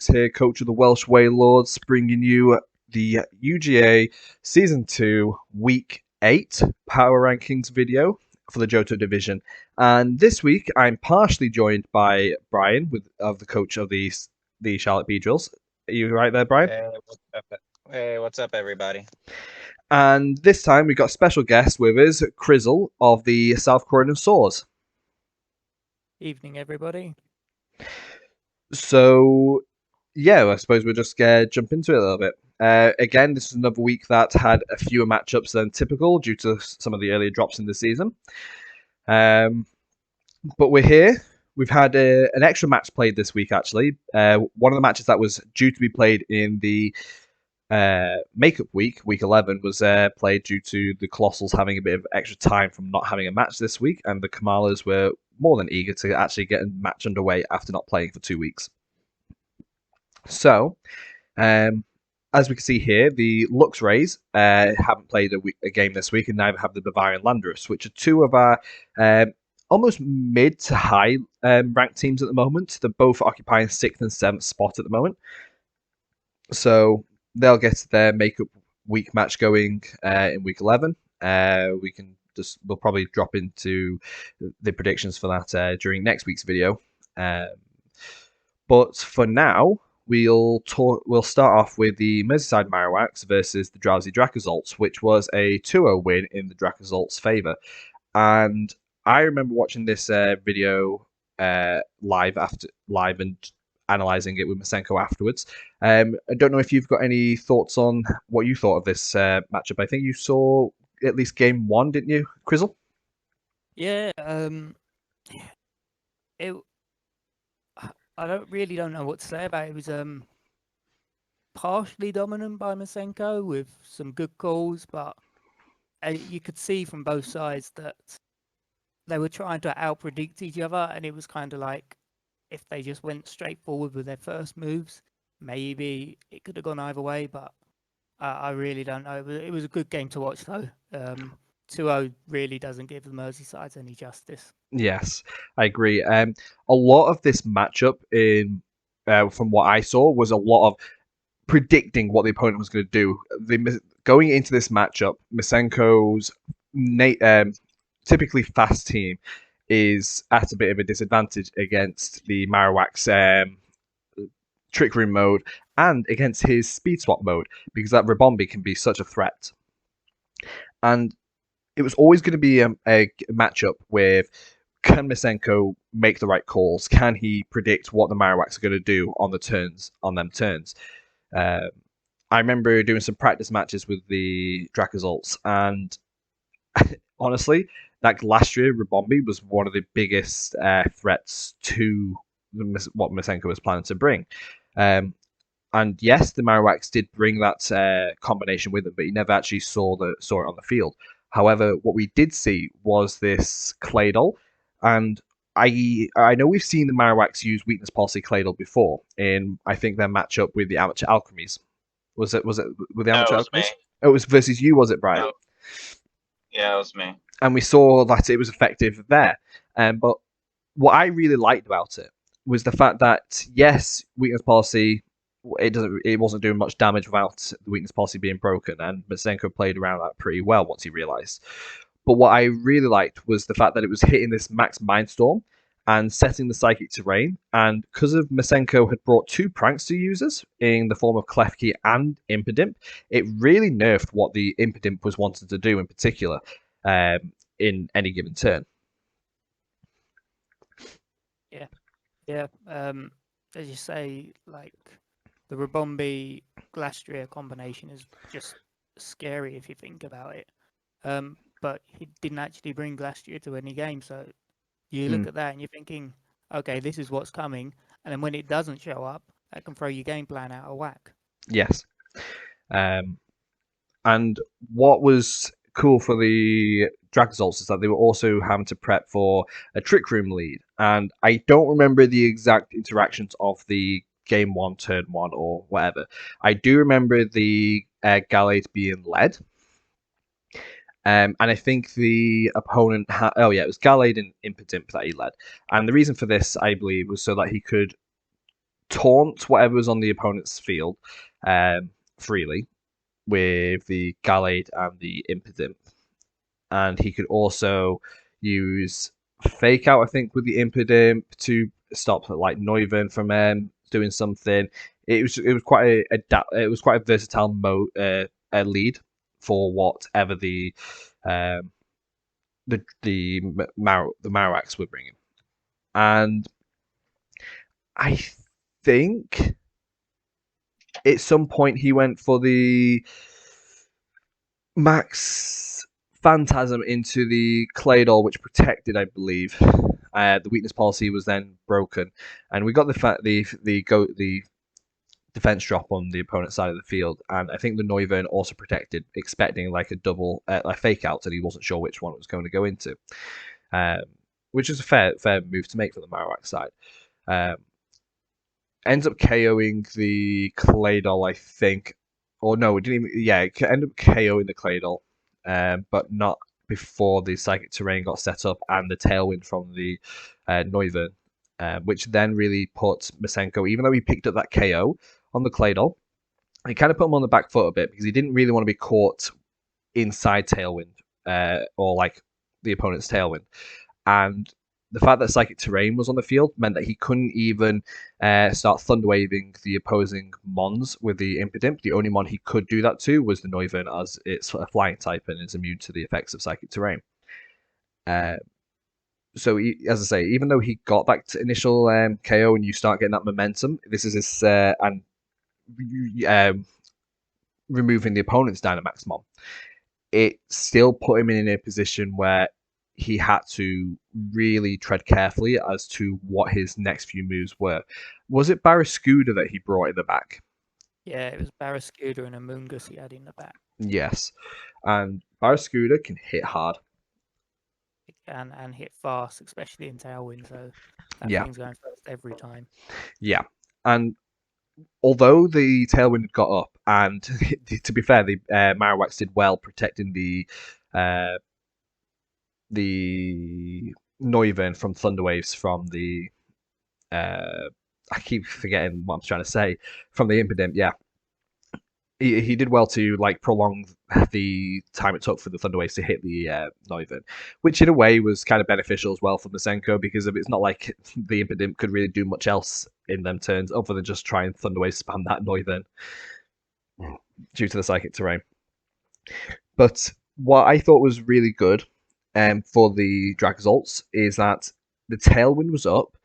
CrizzleX here, coach of the Welsh Waylords, bringing you the UGA Season 2 Week 8 Power Rankings video for the Johto Division. And this week, I'm partially joined by Bryan, of the coach of the Charlotte Beadrills. Are you right there, Bryan? What's up, everybody? And this time, we've got a special guest with us, Crizzle of the South Croydon Saws. Evening, everybody. So, yeah, I suppose we'll just jump into it a little bit. Again, this is another week that had a fewer matchups than typical due to some of the earlier drops in the season. But we're here. We've had an extra match played this week, actually. One of the matches that was due to be played in the makeup week 11, was played due to the Colossals having a bit of extra time from not having a match this week, and the Kamalas were more than eager to actually get a match underway after not playing for 2 weeks. So, as we can see here, the Lux Rays haven't played a game this week, and neither have the Bavarian Landers, which are two of our almost mid to high ranked teams at the moment. They're both occupying 6th and 7th spot at the moment. So they'll get their makeup week match going in week 11. We'll probably drop into the predictions for that during next week's video. But for now, we'll start off with the Merseyside Marowaks versus the Drowsy Dracosalts, which was a 2-0 win in the Dracosalts' favour. And I remember watching this video live and analysing it with Masenko afterwards. I don't know if you've got any thoughts on what you thought of this matchup. I think you saw at least game 1, didn't you, Crizzle? Yeah, I don't know what to say about it. It was partially dominant by Masenko with some good calls, but you could see from both sides that they were trying to out-predict each other, and it was kind of like if they just went straight forward with their first moves, maybe it could have gone either way, but I really don't know. It was a good game to watch, though. 2-0 really doesn't give the Merseysides any justice. Yes, I agree. A lot of this matchup, from what I saw, was a lot of predicting what the opponent was going to do. Going into this matchup, Masenko's typically fast team is at a bit of a disadvantage against the Marowak's Trick Room mode and against his Speed Swap mode, because that Rabombi can be such a threat. And it was always going to be a matchup with, can Masenko make the right calls? Can he predict what the Marowaks are going to do on them turns? I remember doing some practice matches with the Dracosalts, and honestly, that last year Rabombi was one of the biggest threats to what Masenko was planning to bring. And yes, the Marowaks did bring that combination with them, but you never actually saw it on the field. However, what we did see was this Claydol, and I know we've seen the Marowaks use Weakness Policy Claydol before in, I think, their matchup with the Amateur Alchemies. Was it with the Amateur Alchemies? Me. Oh, it was versus you, was it, Bryan? No. Yeah, it was me. And we saw that it was effective there. But what I really liked about it was the fact that, yes, Weakness Policy, it wasn't doing much damage without the Weakness Policy being broken, and Masenko played around that pretty well once he realised. But what I really liked was the fact that it was hitting this max Mindstorm and setting the Psychic Terrain, and because of Masenko had brought 2 pranks to users in the form of Klefki and Impidimp, it really nerfed what the Impidimp was wanting to do in particular in any given turn. Yeah. As you say, like, the Rabombi Glastria combination is just scary if you think about it. But he didn't actually bring Glastria to any game, so you look at that and you're thinking, okay, this is what's coming, and then when it doesn't show up, that can throw your game plan out of whack. Yes. And what was cool for the Dracosalts is that they were also having to prep for a Trick Room lead, and I don't remember the exact interactions of the game 1, turn 1, or whatever. I do remember the Gallade being led, and I think the opponent it was Gallade and Impidimp that he led, and the reason for this, I believe, was so that he could taunt whatever was on the opponent's field freely with the Gallade and the Impidimp. And he could also use Fake Out, I think, with the Impidimp to stop like Neuven from doing something. It was quite a versatile lead for whatever the Marowaks were bringing. And I think at some point he went for the Max Phantasm into the Claydol, which protected, I believe. The weakness policy was then broken, and we got the defense drop on the opponent's side of the field, and I think the Neuven also protected, expecting like a double fake out, and he wasn't sure which one it was going to go into, which is a fair move to make for the Marowak side. Ends up KOing the Claydol, I think. Or no, it didn't even. Yeah, it ended up KOing the Claydol, but not before the Psychic Terrain got set up and the Tailwind from the Neuven, which then really put Masenko, even though he picked up that KO on the Claydol, it kind of put him on the back foot a bit because he didn't really want to be caught inside Tailwind or like the opponent's Tailwind. And the fact that Psychic Terrain was on the field meant that he couldn't even start Thunderwaving the opposing Mons with the Impidimp. The only Mon he could do that to was the Neuven, as it's a flying type and is immune to the effects of Psychic Terrain. So, as I say, even though he got that initial KO and you start getting that momentum, this is his removing the opponent's Dynamax Mon. It still put him in a position where he had to really tread carefully as to what his next few moves were. Was it Barraskewda that he brought in the back? Yeah, it was Barraskewda and Amoonguss he had in the back. Yes. And Barraskewda can hit hard. It can, and hit fast, especially in Tailwind, so that Yeah. thing's going first every time. Yeah. And although the Tailwind had got up, and to be fair, the Marowaks did well protecting the Neuven from Thunderwaves from the I keep forgetting what I'm trying to say, from the Impidimp, yeah. He did well to like prolong the time it took for the Thunderwaves to hit the Neuven, which in a way was kind of beneficial as well for Masenko, because it's not like the Impidimp could really do much else in them turns other than just try and Thunderwave spam that Neuven due to the Psychic Terrain. But what I thought was really good for the Dragazolts is that the Tailwind was up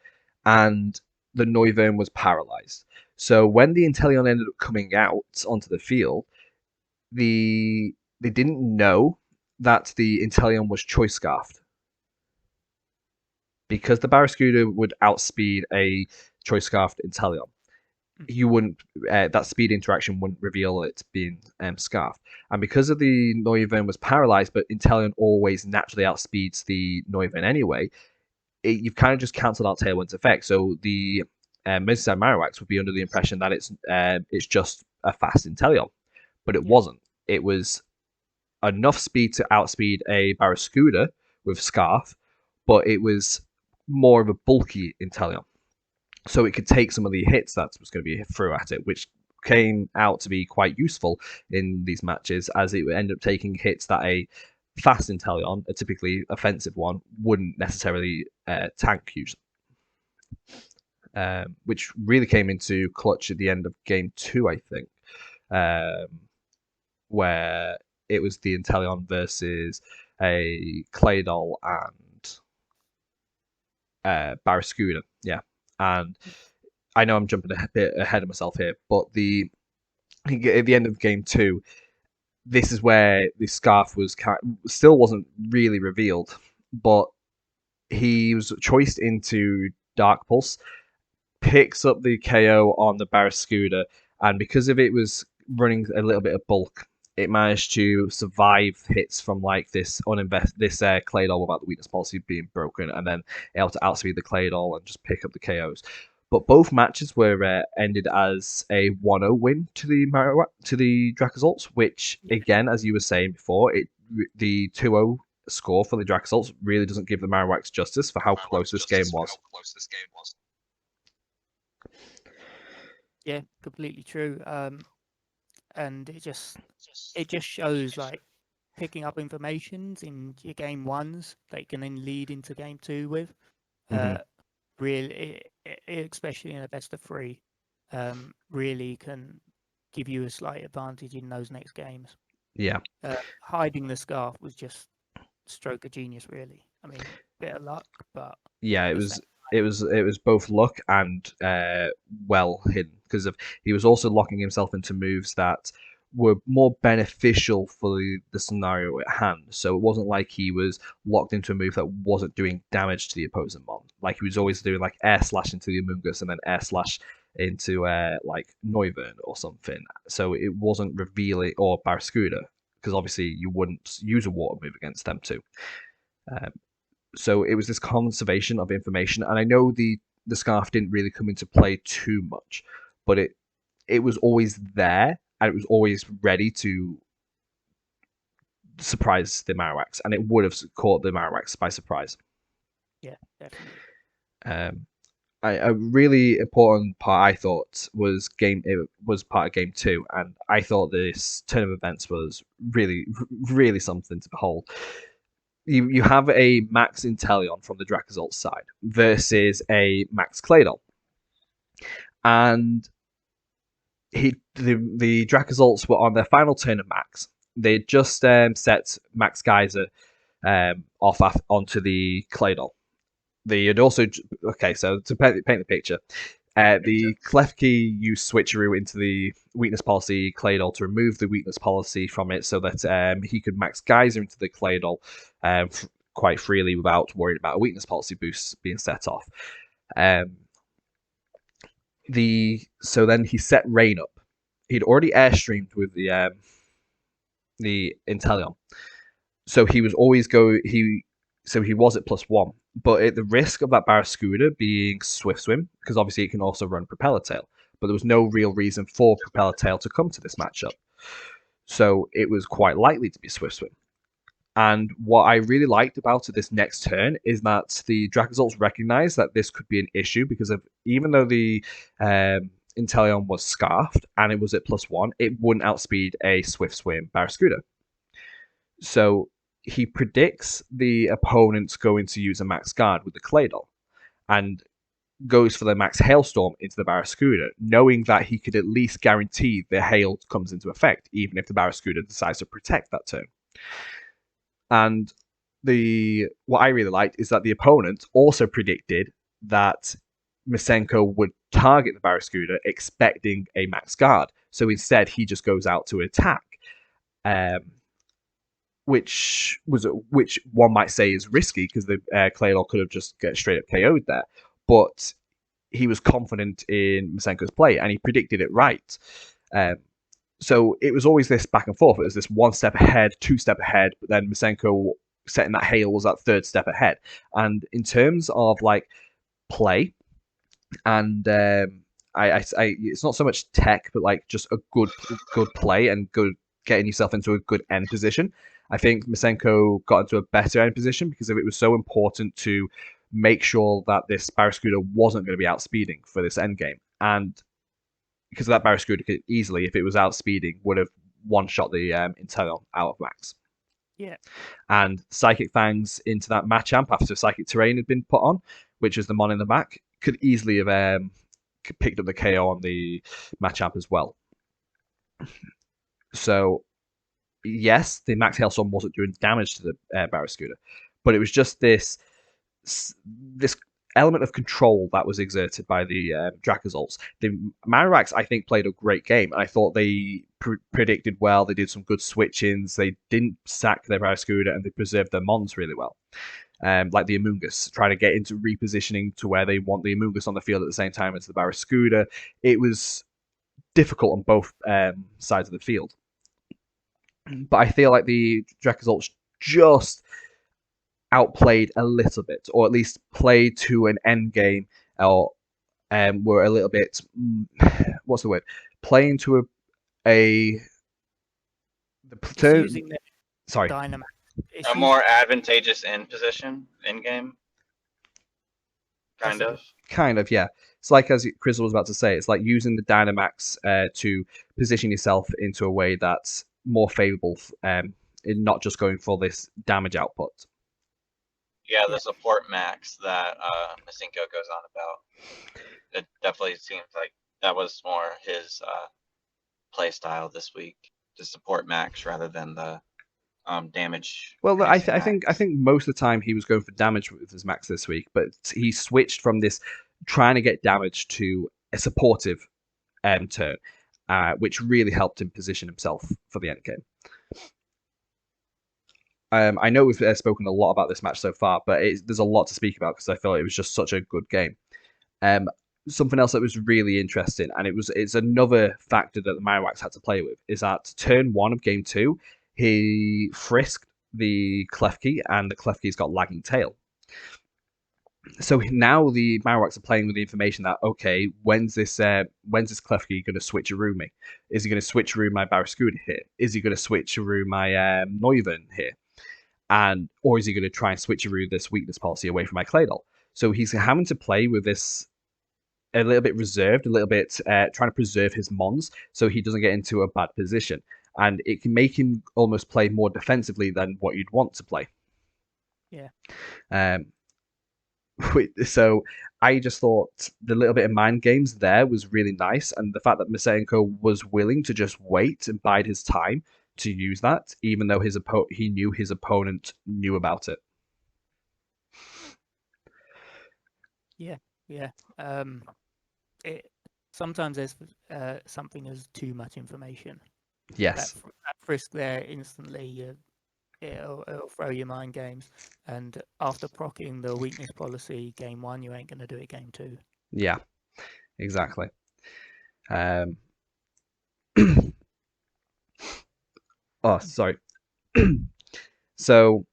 and the Neuven was paralyzed. So when the Inteleon ended up coming out onto the field, they didn't know that the Inteleon was Choice Scarfed. Because the Barraskewda would outspeed a Choice Scarfed Inteleon, you wouldn't that speed interaction wouldn't reveal it being scarfed. And because of the Neuven was paralyzed, but Inteleon always naturally outspeeds the Neuven anyway, you've kind of just cancelled out Tailwind's effect. So the Merseyside Marowaks would be under the impression that it's just a fast Inteleon, but it wasn't. It was enough speed to outspeed a Barraskewda with Scarf, but it was more of a bulky Inteleon. So it could take some of the hits that was going to be through at it, which came out to be quite useful in these matches, as it would end up taking hits that a fast Inteleon, a typically offensive one, wouldn't necessarily tank usually. Which really came into clutch at the end of game 2, I think, where it was the Inteleon versus a Claydol and Barraskewda, yeah. And I know I'm jumping a bit ahead of myself here, but at the end of game 2, this is where the Scarf still wasn't really revealed, but he was choiced into Dark Pulse, picks up the KO on the Barraskewda, and because of it was running a little bit of bulk, it managed to survive hits from like this Claydol without the weakness policy being broken, and then able to outspeed the Claydol and just pick up the KOs. But both matches were ended as a 1-0 win to the Dragazolts, which again, as you were saying before, the 2-0 score for the Dragazolts really doesn't give the Marowaks justice for how close this game was. Yeah, completely true. And it just shows like picking up informations in your game ones that you can then lead into game two with. Mhm. Really, especially in a best of three, really can give you a slight advantage in those next games. Yeah. Hiding the scarf was just stroke of genius, really. I mean, bit of luck, but Yeah, it the was same. it was both luck and well hidden because of he was also locking himself into moves that were more beneficial for the scenario at hand. So it wasn't like he was locked into a move that wasn't doing damage to the opposing mon. Like he was always doing like air slash into the Amoonguss and then air slash into like Noivern or something. So it wasn't revealing or Barraskewda because obviously you wouldn't use a water move against them too. Um, so it was this conservation of information, and I know the scarf didn't really come into play too much, but it was always there and it was always ready to surprise the Marowaks, and it would have caught the Marowaks by surprise. Yeah, definitely. Um, a really important part I thought was it was part of game two, and I thought this turn of events was really something to behold. You have a Max Inteleon from the Dracozolt side versus a Max Claydol. And the Dracozolts were on their final turn of Max. They just set Max Geyser off onto the Claydol. They had also so to paint the picture, the Klefki used switcheroo into the weakness policy Claydol to remove the weakness policy from it so that he could max Geyser into the Claydol quite freely without worrying about a weakness policy boost being set off. So then he set Rain up. He'd already airstreamed with the Inteleon, so he was always he was at +1, but at the risk of that Barraskewda being Swift Swim, because obviously it can also run Propeller Tail, but there was no real reason for Propeller Tail to come to this matchup. So it was quite likely to be Swift Swim. And what I really liked about this next turn is that the Dracozolts recognized that this could be an issue because of even though the Inteleon was scarfed and it was at +1, it wouldn't outspeed a Swift Swim Barraskewda. So he predicts the opponent's going to use a Max Guard with the Claydol and goes for the Max Hailstorm into the Barraskewda, knowing that he could at least guarantee the hail comes into effect, even if the Barraskewda decides to protect that turn. And what I really liked is that the opponent also predicted that Misenko would target the Barraskewda expecting a Max Guard. So instead, he just goes out to attack. Which one might say is risky because the Claydol could have just get straight up KO'd there, but he was confident in Misenko's play and he predicted it right. So it was always this back and forth. It was this 1 step ahead, 2 step ahead, but then Misenko setting that hail was that 3rd step ahead. And in terms of like play, and it's not so much tech, but like just a good play and good getting yourself into a good end position. I think Misenko got into a better end position because it was so important to make sure that this Barraskewda wasn't going to be outspeeding for this end game. And because of that, Barraskewda could easily, if it was outspeeding, would have one-shot the Inteleon out of Max. Yeah. And Psychic Fangs into that Machamp after Psychic Terrain had been put on, which is the mon in the back, could easily have picked up the KO on the Machamp as well. So yes, the Max Hailstorm wasn't doing damage to the Barraskewda, but it was just this element of control that was exerted by the Dracozolts. The Marowaks, I think, played a great game, and I thought they predicted well. They did some good switch-ins. They didn't sack their Barraskewda, and they preserved their mons really well. Like the Amoonguss, trying to get into repositioning to where they want the Amoonguss on the field at the same time as the Barraskewda. It was difficult on both sides of the field. But I feel like the Dracozolts just outplayed a little bit, or at least played to an end game, or were a little bit what's the word? Playing to the turn. Using the Sorry, Dynamax. A more advantageous end position in game. Kind of. yeah. it's like, as Crizzle was about to say, it's like using the Dynamax to position yourself into a way that's more favourable, in not just going for this damage output. Yeah, the support max that Masenko goes on about. It definitely seems like that was more his play style this week, the support max rather than the damage. Well, I producing max. think most of the time he was going for damage with his max this week, but he switched from this trying to get damage to a supportive turn, which really helped him position himself for the end game. I know we've spoken a lot about this match so far, but there's a lot to speak about because I felt it was just such a good game. Something else that was really interesting, and it's another factor that the Marowaks had to play with, is that turn 1 of game 2, he frisked the Klefki, and the Klefki's got lagging tail. So now the Marowaks are playing with the information that, okay, when's this Klefki going to switcheroo me? Is he going to switcheroo my Barraskewda here? Is he going to switcheroo my Neuven here? Or is he going to try and switcheroo this weakness policy away from my Claydol? So he's having to play with this a little bit reserved, a little bit trying to preserve his mons so he doesn't get into a bad position. And it can make him almost play more defensively than what you'd want to play. Yeah. So I just thought the little bit of mind games there was really nice, and the fact that Masenko was willing to just wait and bide his time to use that, even though he knew his opponent knew about it. Yeah. Sometimes there's something as too much information. Yes. That frisk there instantly, it'll throw your mind games. And after proccing the weakness policy game 1, you ain't going to do it game 2. Yeah, exactly. Oh, sorry. So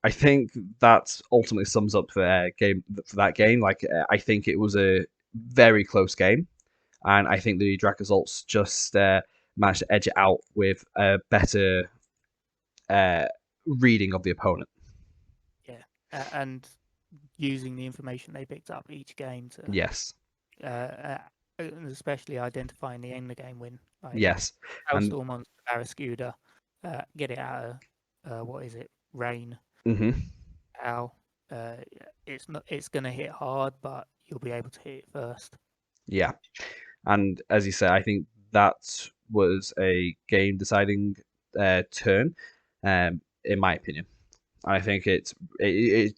I think that ultimately sums up the game for that game. Like, I think it was a very close game, and I think the Chromals just managed to edge it out with a better reading of the opponent. Yeah, and using the information they picked up each game to Yes. Especially identifying the end of game win. Like, Yes. Hailstorm on Barraskewda, get it out of what is it? Rain. Mm-hmm. Ow. It's gonna hit hard, but you'll be able to hit it first. Yeah. And as you say, I think that was a game deciding turn, in my opinion. I think it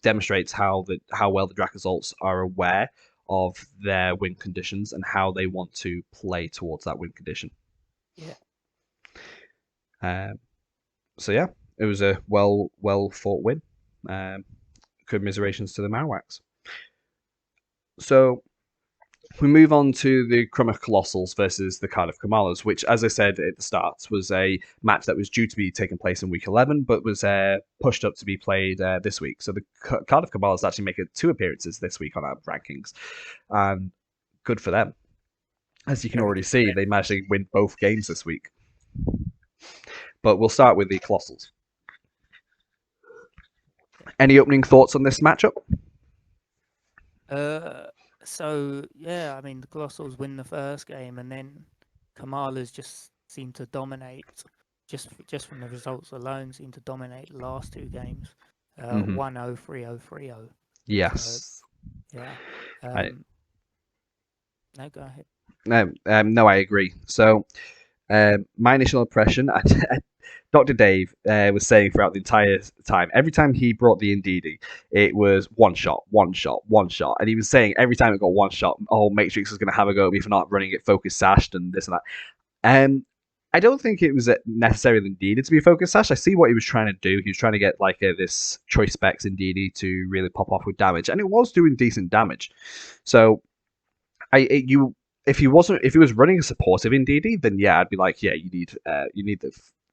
demonstrates how well the Chromals are aware of their win conditions and how they want to play towards that win condition. Yeah. So yeah, it was a well fought win. Commiserations to the Marowaks. So we move on to the Chroma Colossals versus the Cardiff Kamalas, which, as I said at the start, was a match that was due to be taking place in week 11, but was pushed up to be played this week. So the Cardiff Kamalas actually make 2 appearances this week on our rankings, and good for them. As you can already see, they managed to win both games this week. But we'll start with the Colossals. Any opening thoughts on this matchup? So yeah, I mean the Colossals win the first game, and then Kamalas just seem to dominate. Just from the results alone, seem to dominate the last 2 games. 1-0, 3-0, 3-0. Yes. So, yeah. No, go ahead. No, I agree. So, my initial impression, Dr. Dave was saying throughout the entire time, every time he brought the Indeedee, it was one shot. And he was saying every time it got one shot, oh, Matrix is going to have a go at me for not running it focus sashed and this and that. I don't think it was necessarily needed to be focus sash. I see what he was trying to do. He was trying to get like this choice specs Indeedee to really pop off with damage, and it was doing decent damage. So, if he was running a supportive Indeedee, then yeah, I'd be like, yeah, you need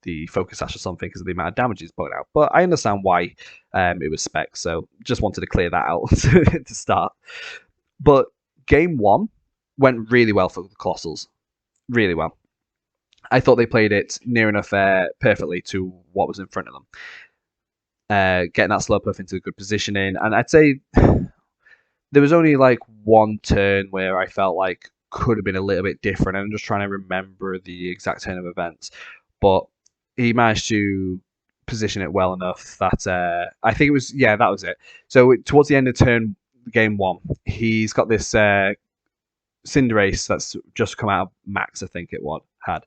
the focus sash or something because of the amount of damage he's putting out. But I understand why it was specs, so just wanted to clear that out to start. But game 1 went really well for the Colossals, really well. I thought they played it near enough perfectly to what was in front of them. Getting that Slowpuff into a good positioning, and I'd say there was only like one turn where I felt like could have been a little bit different. I'm just trying to remember the exact turn of events, but he managed to position it well enough that I think it was that was it. So towards the end of turn game 1, he's got this Cinderace that's just come out of Max, I think it had,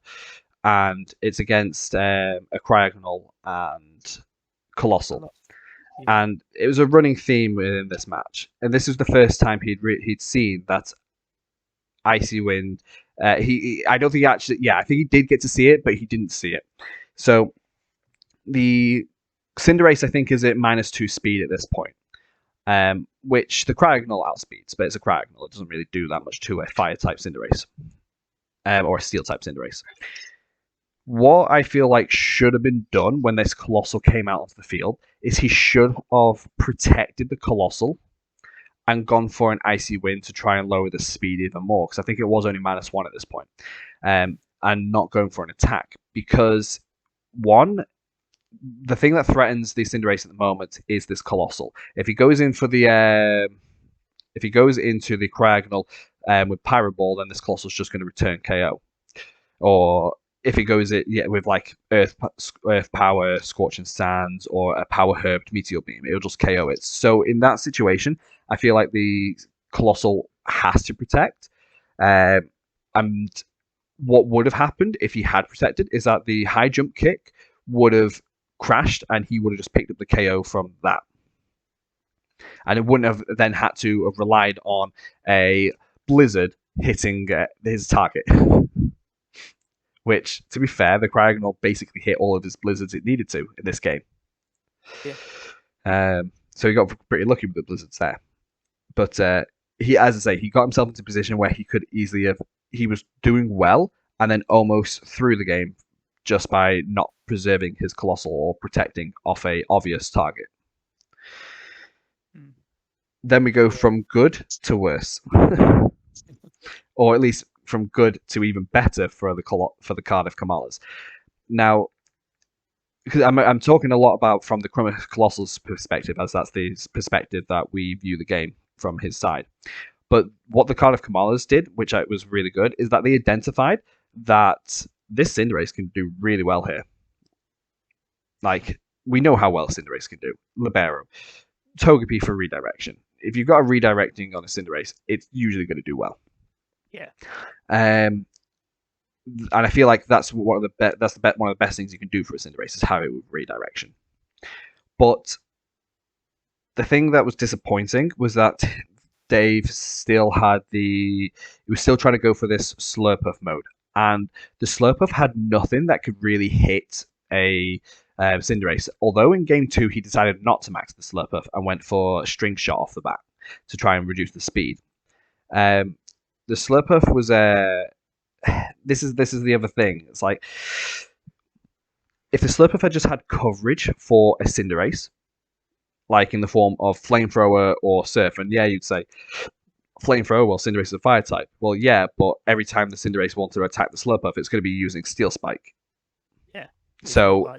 and it's against a Cryogonal and Colossal. And it was a running theme within this match, and this was the first time he'd seen that Icy Wind. I don't think he actually. Yeah, I think he did get to see it, but he didn't see it. So the Cinderace, I think, is at -2 speed at this point, which the Cryogonal outspeeds, but it's a Cryogonal. It doesn't really do that much to a Fire type Cinderace, or a Steel type Cinderace. What I feel like should have been done when this Colossal came out onto the field is he should have protected the Colossal and gone for an Icy Wind to try and lower the speed even more, because I think it was only -1 at this point, and not going for an attack, because one, the thing that threatens the Cinderace at the moment is this Colossal. If he goes in for the if he goes into the Cryogonal with Pyro Ball, then this Colossal's just going to return KO. Or if he goes with like Earth Power, Scorching Sands, or a Power Herbed Meteor Beam, it'll just KO it. So in that situation, I feel like the Colossal has to protect. And what would have happened if he had protected is that the high jump kick would have crashed and he would have just picked up the KO from that. And it wouldn't have then had to have relied on a Blizzard hitting his target. Which, to be fair, the Cryogonal basically hit all of his Blizzards it needed to in this game. Yeah. So he got pretty lucky with the Blizzards there. But he, as I say, he got himself into a position where he could easily have. He was doing well and then almost threw the game just by not preserving his Colossal or protecting off a obvious target. Then we go from good to worse. Or at least from good to even better for the Cardiff Kamalas. Now, because I'm talking a lot about from the Colossals perspective, as that's the perspective that we view the game from his side. But what the Cardiff Kamalas did, which was really good, is that they identified that this Cinderace can do really well here. Like, we know how well Cinderace can do. Libero. Togepi for redirection. If you've got a redirecting on a Cinderace, it's usually going to do well. Yeah. And I feel like that's one of the best things you can do for a Cinderace is have it with redirection. But the thing that was disappointing was that Dave still had he was still trying to go for this Slurpuff mode, and the Slurpuff had nothing that could really hit a Cinderace. Although in game 2 he decided not to max the Slurpuff and went for a String Shot off the bat to try and reduce the speed. The Slurpuff was this is the other thing. It's like if the Slurpuff had just had coverage for a Cinderace, like in the form of Flamethrower or Surf, and you'd say Flamethrower, well, Cinderace is a Fire type. Well, yeah, but every time the Cinderace wants to attack the Slurpuff, it's going to be using Steel Spike. Yeah. So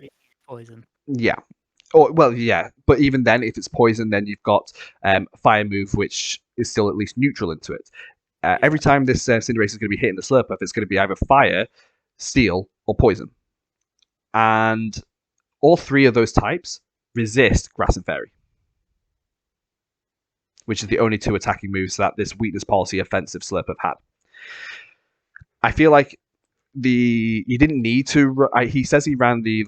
poison. Yeah. Or well, yeah, but even then, if it's poison, then you've got Fire Move, which is still at least neutral into it. Every time this Cinderace is going to be hitting the Slurpuff, it's going to be either Fire, Steel, or Poison. And all three of those types resist Grass and Fairy, which is the only two attacking moves that this Weakness Policy offensive Slurpuff had. I feel like you didn't need to. He says he ran the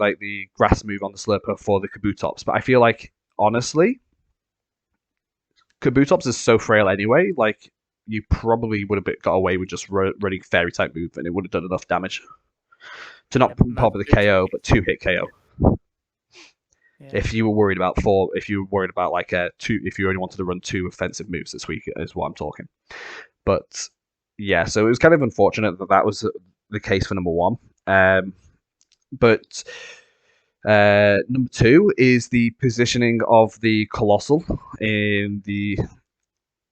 Grass move on the Slurpuff for the Kabutops, but I feel like, honestly, Kabutops is so frail anyway, like, you probably would have got away with just running Fairy type move, and it would have done enough damage to not probably the KO, but 2-hit KO. Yeah. If you were worried about if you only wanted to run 2 offensive moves this week, is what I'm talking. But yeah, so it was kind of unfortunate that was the case for number 1. But number 2 is the positioning of the Colossal in the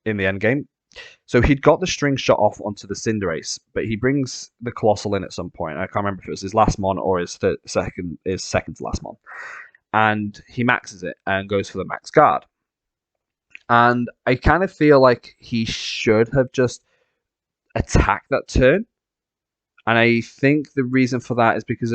end game. So he'd got the String Shot off onto the Cinderace, but he brings the Colossal in at some point. I can't remember if it was his last mon or his second to last mon. And he maxes it and goes for the max guard. And I kind of feel like he should have just attacked that turn. And I think the reason for that is because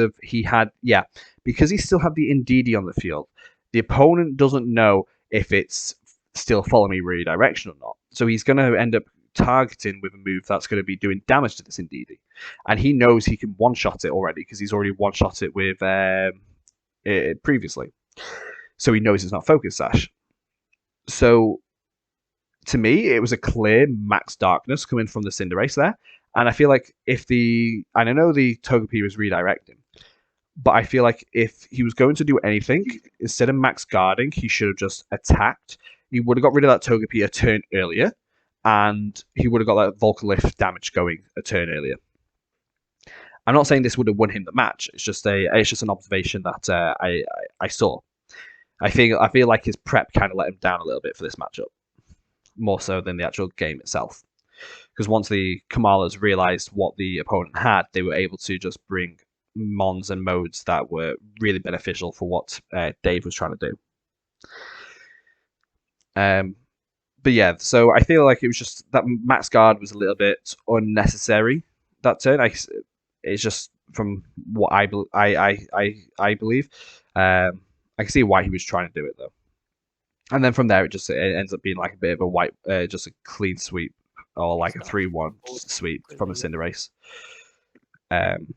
because he still had the Indeedee on the field. The opponent doesn't know if it's still follow me redirection or not. So he's going to end up targeting with a move that's going to be doing damage to this Indeedee. And he knows he can one-shot it already because he's already one-shot it with it previously. So he knows it's not Focus Sash. So to me, it was a clear Max Darkness coming from the Cinderace there. And I feel like and I know the Togepi was redirecting, but I feel like if he was going to do anything, instead of max guarding, he should have just attacked. He would have got rid of that Togepi a turn earlier, and he would have got that Volcalift damage going a turn earlier. I'm not saying this would have won him the match. It's just an observation that I saw. I feel like his prep kind of let him down a little bit for this matchup, more so than the actual game itself. Because once the Kamalas realized what the opponent had, they were able to just bring mons and modes that were really beneficial for what Dave was trying to do. But yeah, so I feel like it was just that Max Guard was a little bit unnecessary that turn. It's just from what I believe. I can see why he was trying to do it though. And then from there, it ends up being like a bit of a white, just a clean sweep, or like a 3-1 sweep from the Cinderace. And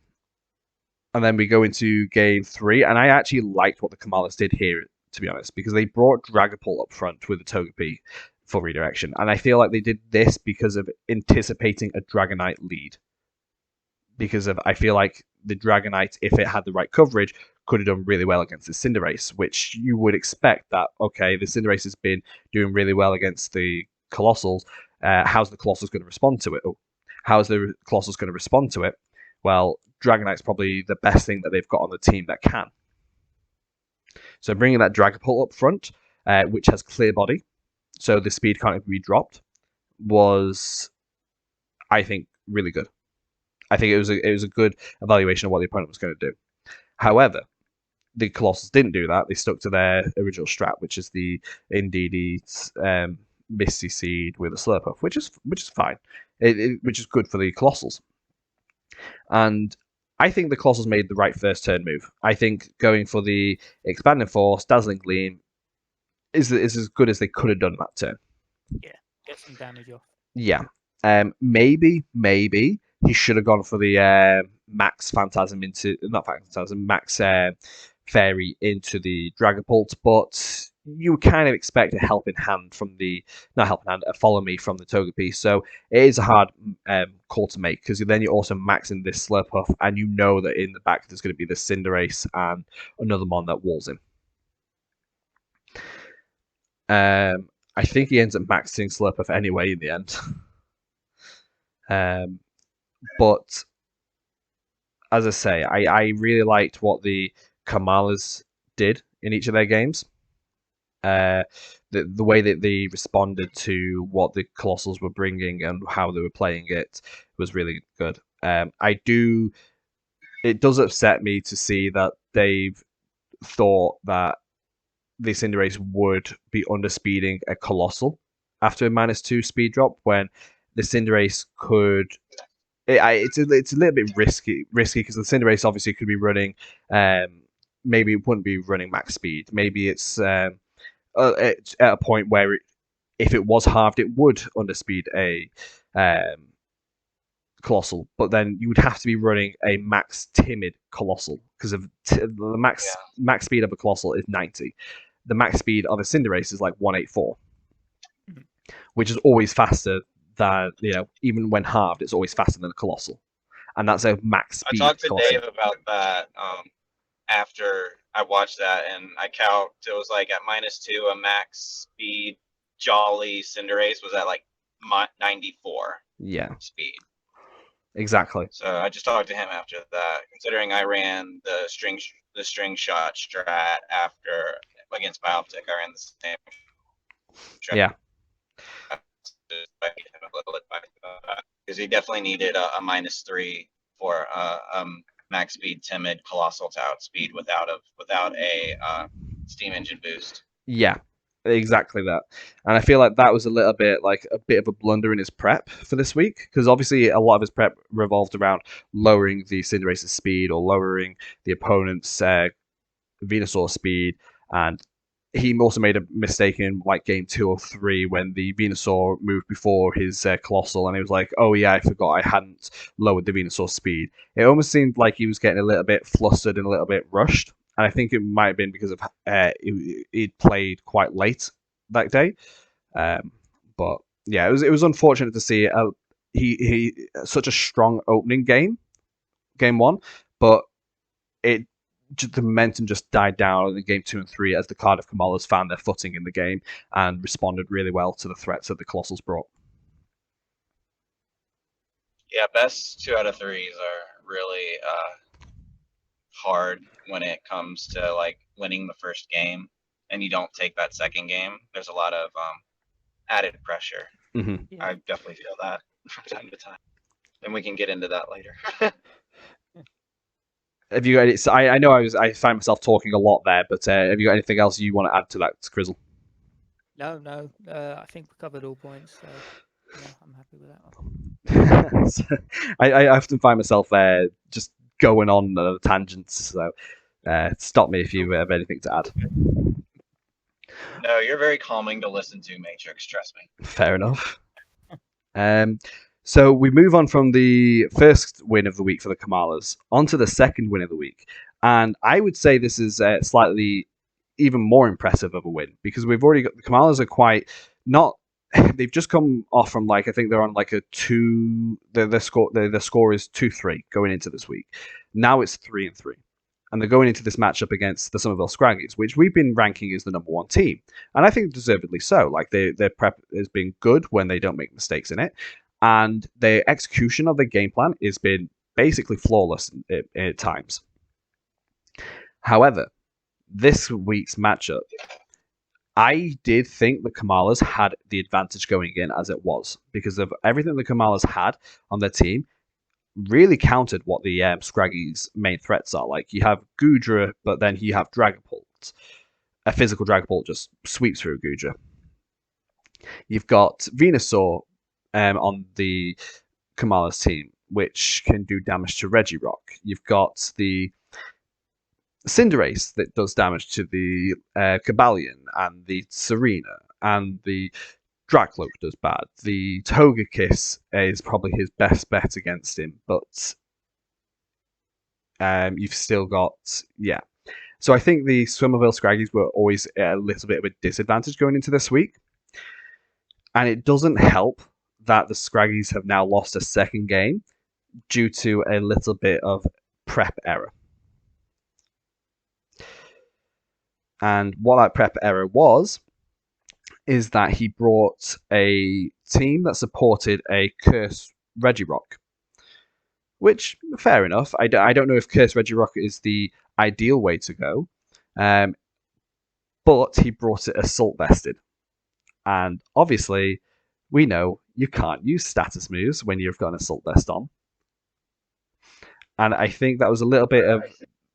then we go into game 3, and I actually liked what the Kamalas did here, to be honest, because they brought Dragapult up front with the Togepi for redirection. And I feel like they did this because of anticipating a Dragonite lead. I feel like the Dragonite, if it had the right coverage, could have done really well against the Cinderace, which you would expect that, okay, the Cinderace has been doing really well against the Colossals. How's the Colossals going to respond to it? How's the Colossals going to respond to it? Well, Dragonite's probably the best thing that they've got on the team that can. So bringing that Dragapult up front, which has clear body, so the speed can't be dropped, was, I think, really good. I think it was a good evaluation of what the opponent was going to do. However, the Colossals didn't do that. They stuck to their original strat, which is the Indeedee Misty Seed with a Slurpuff, which is fine, which is good for the Colossals. And I think the Colossals made the right first turn move. I think going for the Expanding Force, Dazzling Gleam is as good as they could have done that turn. Yeah, get some damage off. Yeah. Maybe he should have gone for the Max Phantasm Max Fairy into the Dragapult, but you kind of expect a helping hand from a follow me from the Togepi. So it is a hard call to make, because then you're also maxing this Slurpuff, and you know that in the back there's going to be the Cinderace and another mon that walls him. I think he ends up maxing Slurpuff anyway in the end. But as I say, I really liked what the Kamalas did in each of their games. The way that they responded to what the Colossals were bringing and how they were playing it was really good. It does upset me to see that they've thought that the Cinderace would be underspeeding a Colossal after a -2 speed drop, when the Cinderace could. It's a little bit risky because the Cinderace obviously could be running. Maybe it wouldn't be running max speed. Maybe it's at a point where if it was halved, it would underspeed a Colossal. But then you would have to be running a max timid Colossal, because of the max speed of a Colossal is 90. The max speed of a Cinderace is like 184, which is always faster than, even when halved, it's always faster than a Colossal. And that's a max speed. I talked to Colossal. Dave about that after I watched that, and I count it was like at -2, a max speed Jolly Cinderace was at like 94 speed. Exactly. So I just talked to him after that, considering I ran the string shot strat after against Bioptic. I ran the same strat. Yeah. Because he definitely needed a -3 for max speed timid Colossal to outspeed without a steam engine boost. Yeah, Exactly that. And I feel like that was a little bit like a bit of a blunder in his prep for this week, because obviously a lot of his prep revolved around lowering the Cinderace's speed or lowering the opponent's Venusaur speed, and he also made a mistake in like game 2 or 3 when the Venusaur moved before his Colossal, and he was like, "Oh yeah, I forgot I hadn't lowered the Venusaur speed." It almost seemed like he was getting a little bit flustered and a little bit rushed, and I think it might have been because of he'd played quite late that day. But yeah, it was unfortunate to see he such a strong opening game 1, but it the momentum just died down in game 2 and 3 as the Cardiff Kamalas found their footing in the game and responded really well to the threats that the Colossals brought. Yeah, best 2 out of 3s are really hard when it comes to like winning the first game, and you don't take that second game. There's a lot of added pressure. Mm-hmm. Yeah. I definitely feel that from time to time, and we can get into that later. Have you got any, so I know I find myself talking a lot there, but have you got anything else you want to add to that, Crizzle? No. I think we covered all points, so yeah, I'm happy with that one. So, I often find myself just going on tangents, so stop me if you have anything to add. No, you're very calming to listen to, Matrix. Trust me. Fair enough. So we move on from the first win of the week for the Kamalas onto the second win of the week, and I would say this is slightly even more impressive of a win, because we've already got the Kamalas are quite not. They've just come off from I think they're on like a 2. The score is 2-3 going into this week. Now it's 3-3, and they're going into this matchup against the Somerville Scraggies, which we've been ranking as the number 1 team, and I think deservedly so. Like their prep has been good when they don't make mistakes in it, and the execution of the game plan has been basically flawless at times. However, this week's matchup, I did think the Kamalas had the advantage going in as it was, because of everything the Kamalas had on their team really countered what the Scraggies' main threats are. Like, you have Goodra, but then you have Dragapult. A physical Dragapult just sweeps through Goodra. You've got Venusaur on the Kamalas team, which can do damage to Regirock. You've got the Cinderace that does damage to the Cobalion and the Serena, and the Dracloak does bad. The Togekiss is probably his best bet against him, but you've still got, yeah. So I think the Somerville Scraggies were always at a little bit of a disadvantage going into this week, and it doesn't help that the Scraggies have now lost a second game due to a little bit of prep error. And what that prep error was is that he brought a team that supported a Curse Regirock, which, fair enough. I don't know if Curse Regirock is the ideal way to go, but he brought it Assault Vested. And obviously, we know you can't use status moves when you've got an Assault Vest on. And I think that was a little bit of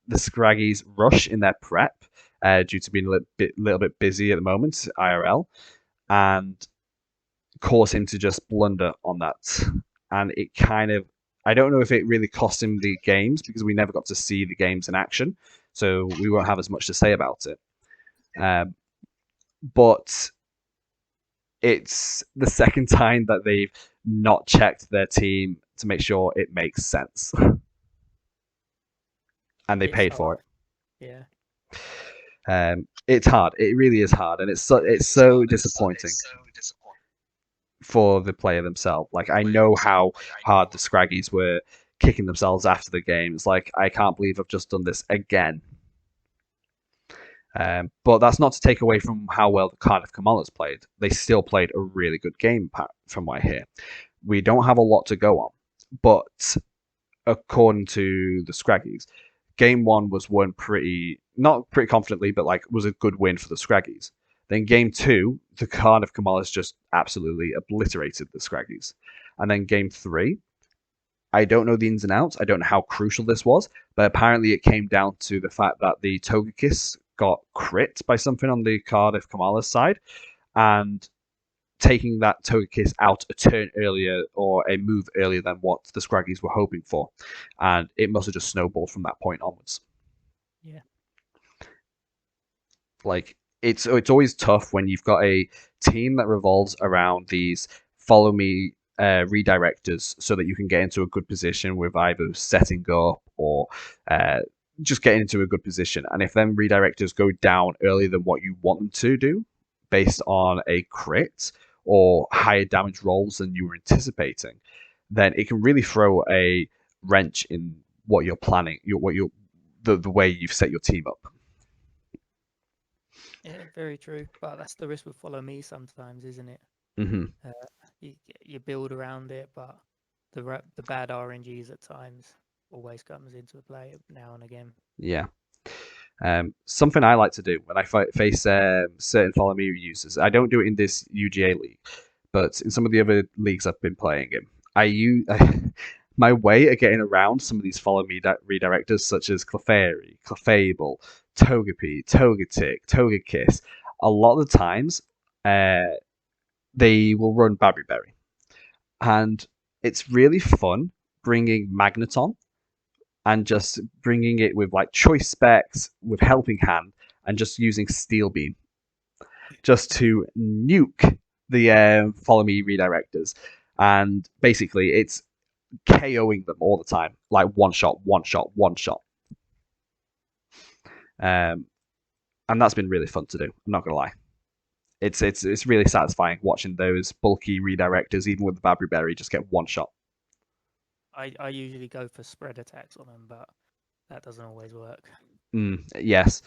the Scraggies' rush in their prep, due to being a little bit busy at the moment, IRL, and caused him to just blunder on that. And it kind of, I don't know if it really cost him the games, because we never got to see the games in action, so we won't have as much to say about it. But it's the second time that they've not checked their team to make sure it makes sense. And they paid for it. Yeah. It's hard. It really is hard, and it's so disappointing for the player themselves. Like, I know how hard the Scraggies were kicking themselves after the game. It's like, I can't believe I've just done this again. But that's not to take away from how well the Cardiff Kamalas played. They still played a really good game, from what I hear. We don't have a lot to go on, but according to the Scraggies, Game 1 was won not pretty confidently, but like was a good win for the Scraggies. Then Game 2, the Cardiff Kamalas just absolutely obliterated the Scraggies. And then Game 3, I don't know the ins and outs. I don't know how crucial this was, but apparently it came down to the fact that the Togekiss got crit by something on the Cardiff Kamalas side, and taking that Togekiss out a turn earlier or a move earlier than what the Scraggies were hoping for, and it must have just snowballed from that point onwards. Yeah. Like it's always tough when you've got a team that revolves around these follow me redirectors, so that you can get into a good position with either setting up or just getting into a good position. And if them redirectors go down earlier than what you want them to do, based on a crit or higher damage rolls than you were anticipating, then it can really throw a wrench in what you're planning, the way you've set your team up. Yeah, very true. But that's the risk with follow me sometimes, isn't it? Mm-hmm. You build around it, but the bad RNGs at times always comes into play now and again. Yeah. Something I like to do when I face certain follow me users, I don't do it in this UGA league, but in some of the other leagues I've been playing in, I use my way of getting around some of these follow me redirectors, such as Clefairy, Clefable, Togepi, Togetic, Togekiss. A lot of the times, they will run Berry, and it's really fun bringing Magneton and just bringing it with like choice specs, with helping hand, and just using Steel Beam just to nuke the follow me redirectors. And basically it's KOing them all the time, like one shot. And that's been really fun to do, I'm not gonna lie. It's really satisfying watching those bulky redirectors, even with the Babry Berry, just get one shot. I usually go for spread attacks on them, but that doesn't always work. Yes.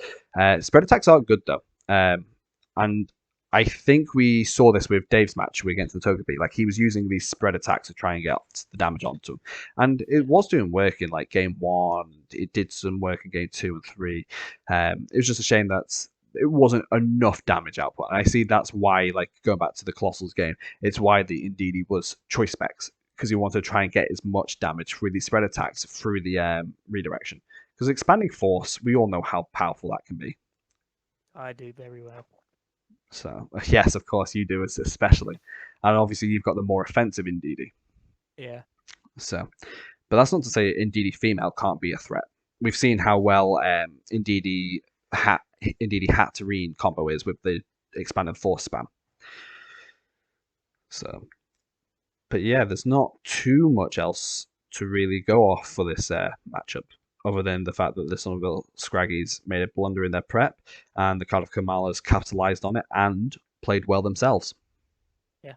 Spread attacks are good though. And I think we saw this with Dave's match against the Togepi. Like, he was using these spread attacks to try and get the damage onto him. And it was doing work in like game 1. It did some work in game 2 and 3. It was just a shame that it wasn't enough damage output. And I see that's why, like, going back to the Colossals game, it's why the Indeedee was choice specs, because you want to try and get as much damage through these spread attacks through the redirection. Because expanding force, we all know how powerful that can be. I do very well. So, yes, of course you do, especially. And obviously you've got the more offensive Indeedee. Yeah. So, but that's not to say Indeedee female can't be a threat. We've seen how well Indeedee Hatterene combo is with the expanded force spam. So, but yeah, there's not too much else to really go off for this matchup, other than the fact that the Somerville Scraggies made a blunder in their prep, and the Cardiff Kamalas capitalised on it and played well themselves. Yeah.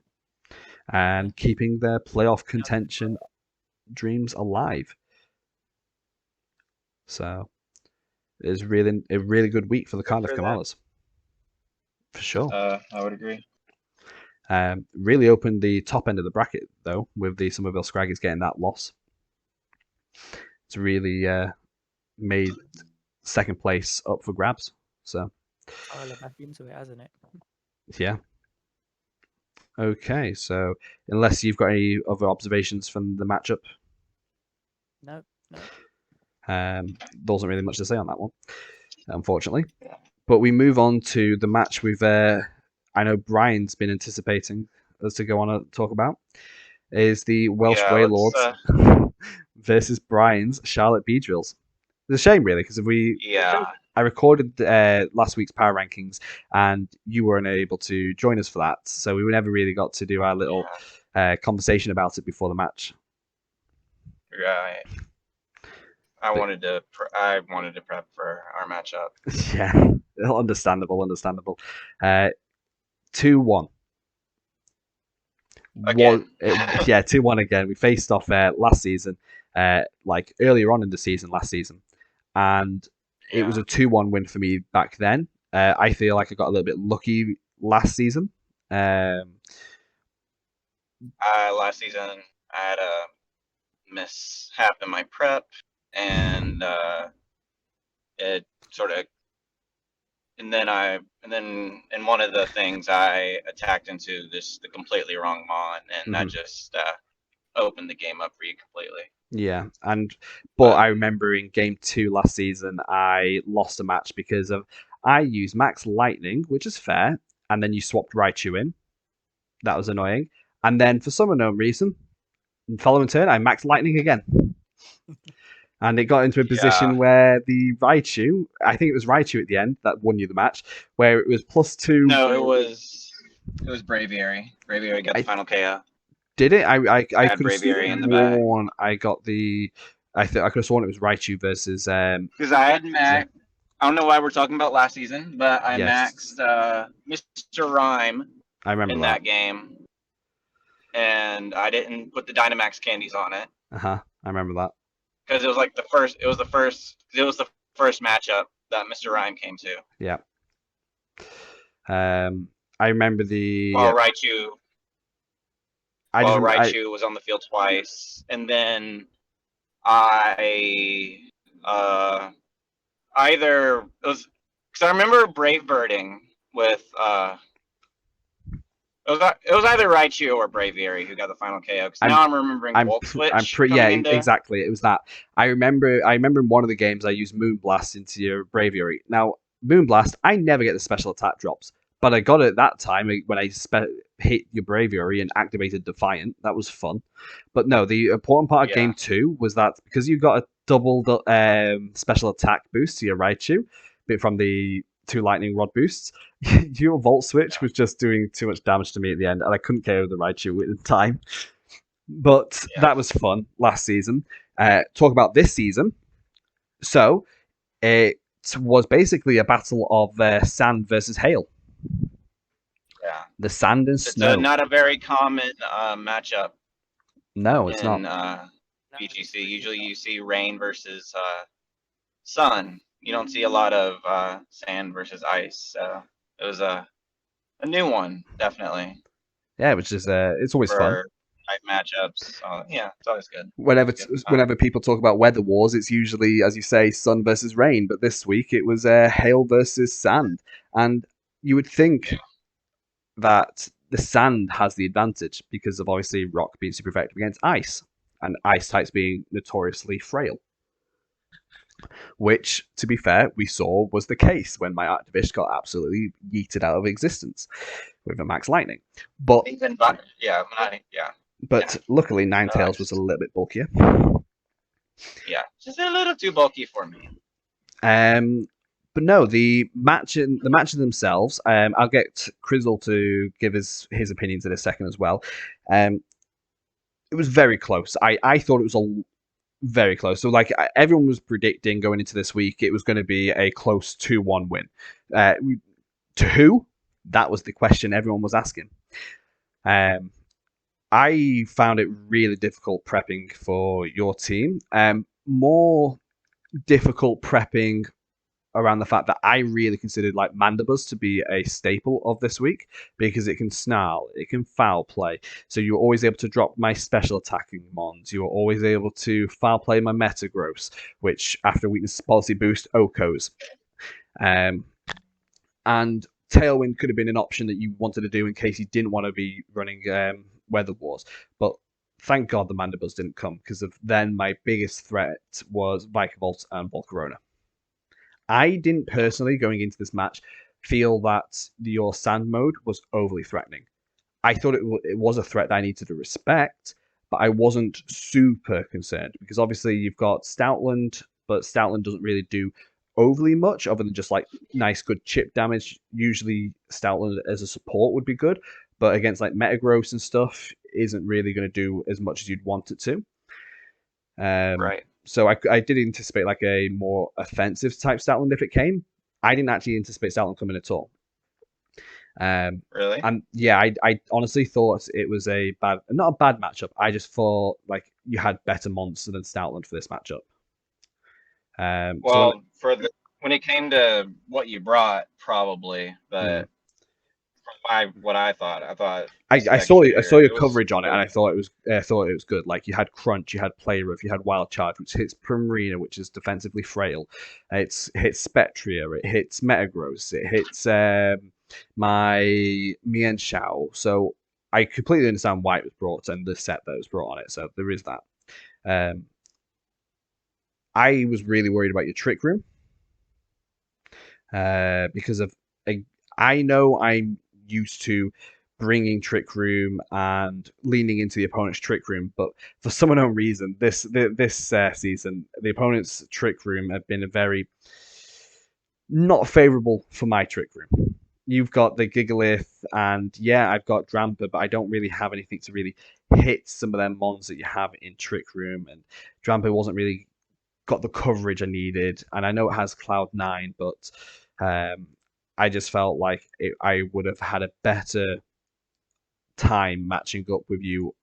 And keeping their playoff contention dreams alive. So it was really a really good week for the Cardiff Kamalas. For sure. I would agree. Really opened the top end of the bracket, though, with the Somerville Scraggies getting that loss. It's really made second place up for grabs. So, back into it, hasn't it? Yeah. Okay, so unless you've got any other observations from the matchup, no. There wasn't really much to say on that one, unfortunately. But we move on to the match with I know Bryan's been anticipating us to go on and talk about, is the Welsh Wailords versus Bryan's Charlotte Beedrills. It's a shame, really, because I recorded last week's power rankings, and you weren't able to join us for that, so we never really got to do our little conversation about it before the match. Right. I wanted to prep for our matchup. Yeah, understandable. 2-1. Again. 2-1 again. We faced off last season, like earlier on in the season last season, and it was a 2-1 win for me back then. I feel like I got a little bit lucky last season. Last season, I had a mishap in my prep, and it sort of, and then in one of the things I attacked into the completely wrong mon, and that just opened the game up for you completely. Yeah, but I remember in game 2 last season, I lost a match because of I used Max Lightning, which is fair, and then you swapped Raichu in. That was annoying. And then for some unknown reason, following turn, I Max Lightning again. And it got into a position where the Raichu, I think it was Raichu at the end that won you the match, where it was +2. No, it was Braviary. Braviary got the final KO. Did it? I had could have Braviary in the bag. sworn I got the. I could have sworn it was Raichu versus. Because I had Max. I don't know why we're talking about last season, but I maxed Mr. Rhyme I remember that game, and I didn't put the Dynamax candies on it. I remember that. Because it was like the first matchup that Mr. Rhyme came to. Yeah. I remember the. Raichu was on the field twice, and then I either it was because I remember Brave Birding with it was either Raichu or Braviary who got the final KO. Because now I'm remembering Volt Switch. Exactly. It was that. I remember in one of the games I used Moonblast into your Braviary. Now Moonblast, I never get the special attack drops, but I got it that time when I hit your Braviary and activated Defiant. That was fun. But no, the important part of Game 2 was that because you got a double special attack boost to your Raichu from the 2 lightning rod boosts, your Volt Switch was just doing too much damage to me at the end, and I couldn't KO the Raichu in time. But that was fun last season. Talk about this season. So it was basically a battle of sand versus hail. Yeah. The sand and snow. It's not a very common matchup. No, it's not. VGC. Usually you see rain versus sun. You don't see a lot of sand versus ice. So it was a new one, definitely. Yeah, which is it's always fun. Type matchups. It's always good. Whenever people talk about weather wars, it's usually, as you say, sun versus rain. But this week it was hail versus sand, and you would think that the sand has the advantage because of obviously rock being super effective against ice, and ice types being notoriously frail. Which, to be fair, we saw was the case when my Arctivish got absolutely yeeted out of existence with a Max Lightning. But luckily Ninetales was a little bit bulkier. Yeah, just a little too bulky for me. But no, the matches themselves. I'll get Crizzle to give his opinions in a second as well. It was very close. I thought it was very close. So like everyone was predicting going into this week, it was going to be a close 2-1 win. To who? That was the question everyone was asking. I found it really difficult prepping for your team. More difficult prepping around the fact that I really considered like Mandibuzz to be a staple of this week because it can snarl, it can foul play. So you're always able to drop my special attacking mons. You're always able to foul play my Metagross, which after weakness policy boost Okos. And Tailwind could have been an option that you wanted to do in case you didn't want to be running Weather Wars. But thank God the Mandibuzz didn't come because then my biggest threat was Vikavolt and Volcarona. I didn't personally, going into this match, feel that your sand mode was overly threatening. I thought it was a threat that I needed to respect, but I wasn't super concerned because obviously you've got Stoutland, but Stoutland doesn't really do overly much other than just like nice, good chip damage. Usually Stoutland as a support would be good, but against like Metagross and stuff, isn't really going to do as much as you'd want it to. Right. So I did anticipate like a more offensive type Stoutland if it came. I didn't actually anticipate Stoutland coming at all. Really? And yeah, I honestly thought it was not a bad matchup. I just thought like you had better monster than Stoutland for this matchup. When it came to what you brought, probably, but what I thought I saw your coverage on it, and I thought it was good. Like you had Crunch, you had Play Rough, you had Wild Charge, which hits Primarina, which is defensively frail. It hits Spectria, it hits Metagross, it hits my Mienshao. So I completely understand why it was brought and the set that was brought on it. So there is that. I was really worried about your Trick Room. because of I know I'm used to bringing Trick Room and leaning into the opponent's Trick Room, but for some unknown reason, this season, the opponent's Trick Room have been a very not favourable for my Trick Room. You've got the Gigalith, and yeah, I've got Drampa, but I don't really have anything to really hit some of them mons that you have in Trick Room, and Drampa wasn't really got the coverage I needed, and I know it has Cloud9, but I just felt like I would have had a better time matching up with you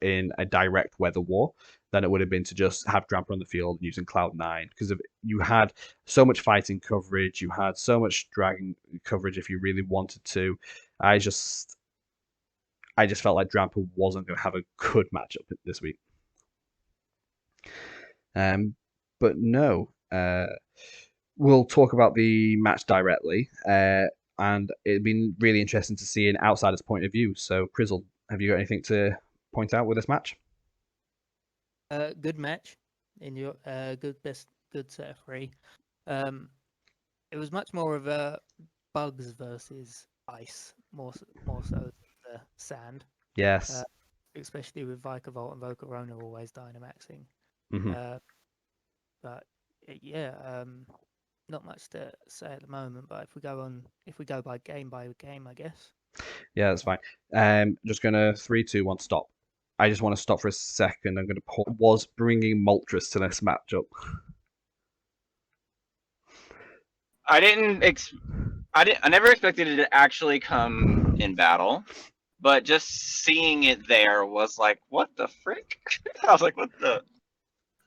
in a direct weather war than it would have been to just have Drampa on the field using Cloud9, because you had so much fighting coverage, you had so much dragon coverage if you really wanted to. I just felt like Drampa wasn't going to have a good matchup this week. But no, we'll talk about the match directly, and it'd been really interesting to see an outsider's point of view. So, Crizzle, have you got anything to point out with this match? Good match in your good set of 3. It was much more of a bugs versus ice, more so than the sand. Yes. Especially with Vikavolt and Volcarona always Dynamaxing. But yeah, not much to say at the moment. But if we go by game, I guess. Yeah, that's fine. Just gonna 3, 2, 1, stop. I just want to stop for a second. I'm gonna pause. Was bringing Moltres to this matchup. I never expected it to actually come in battle, but just seeing it there was like, what the frick? I was like, what the?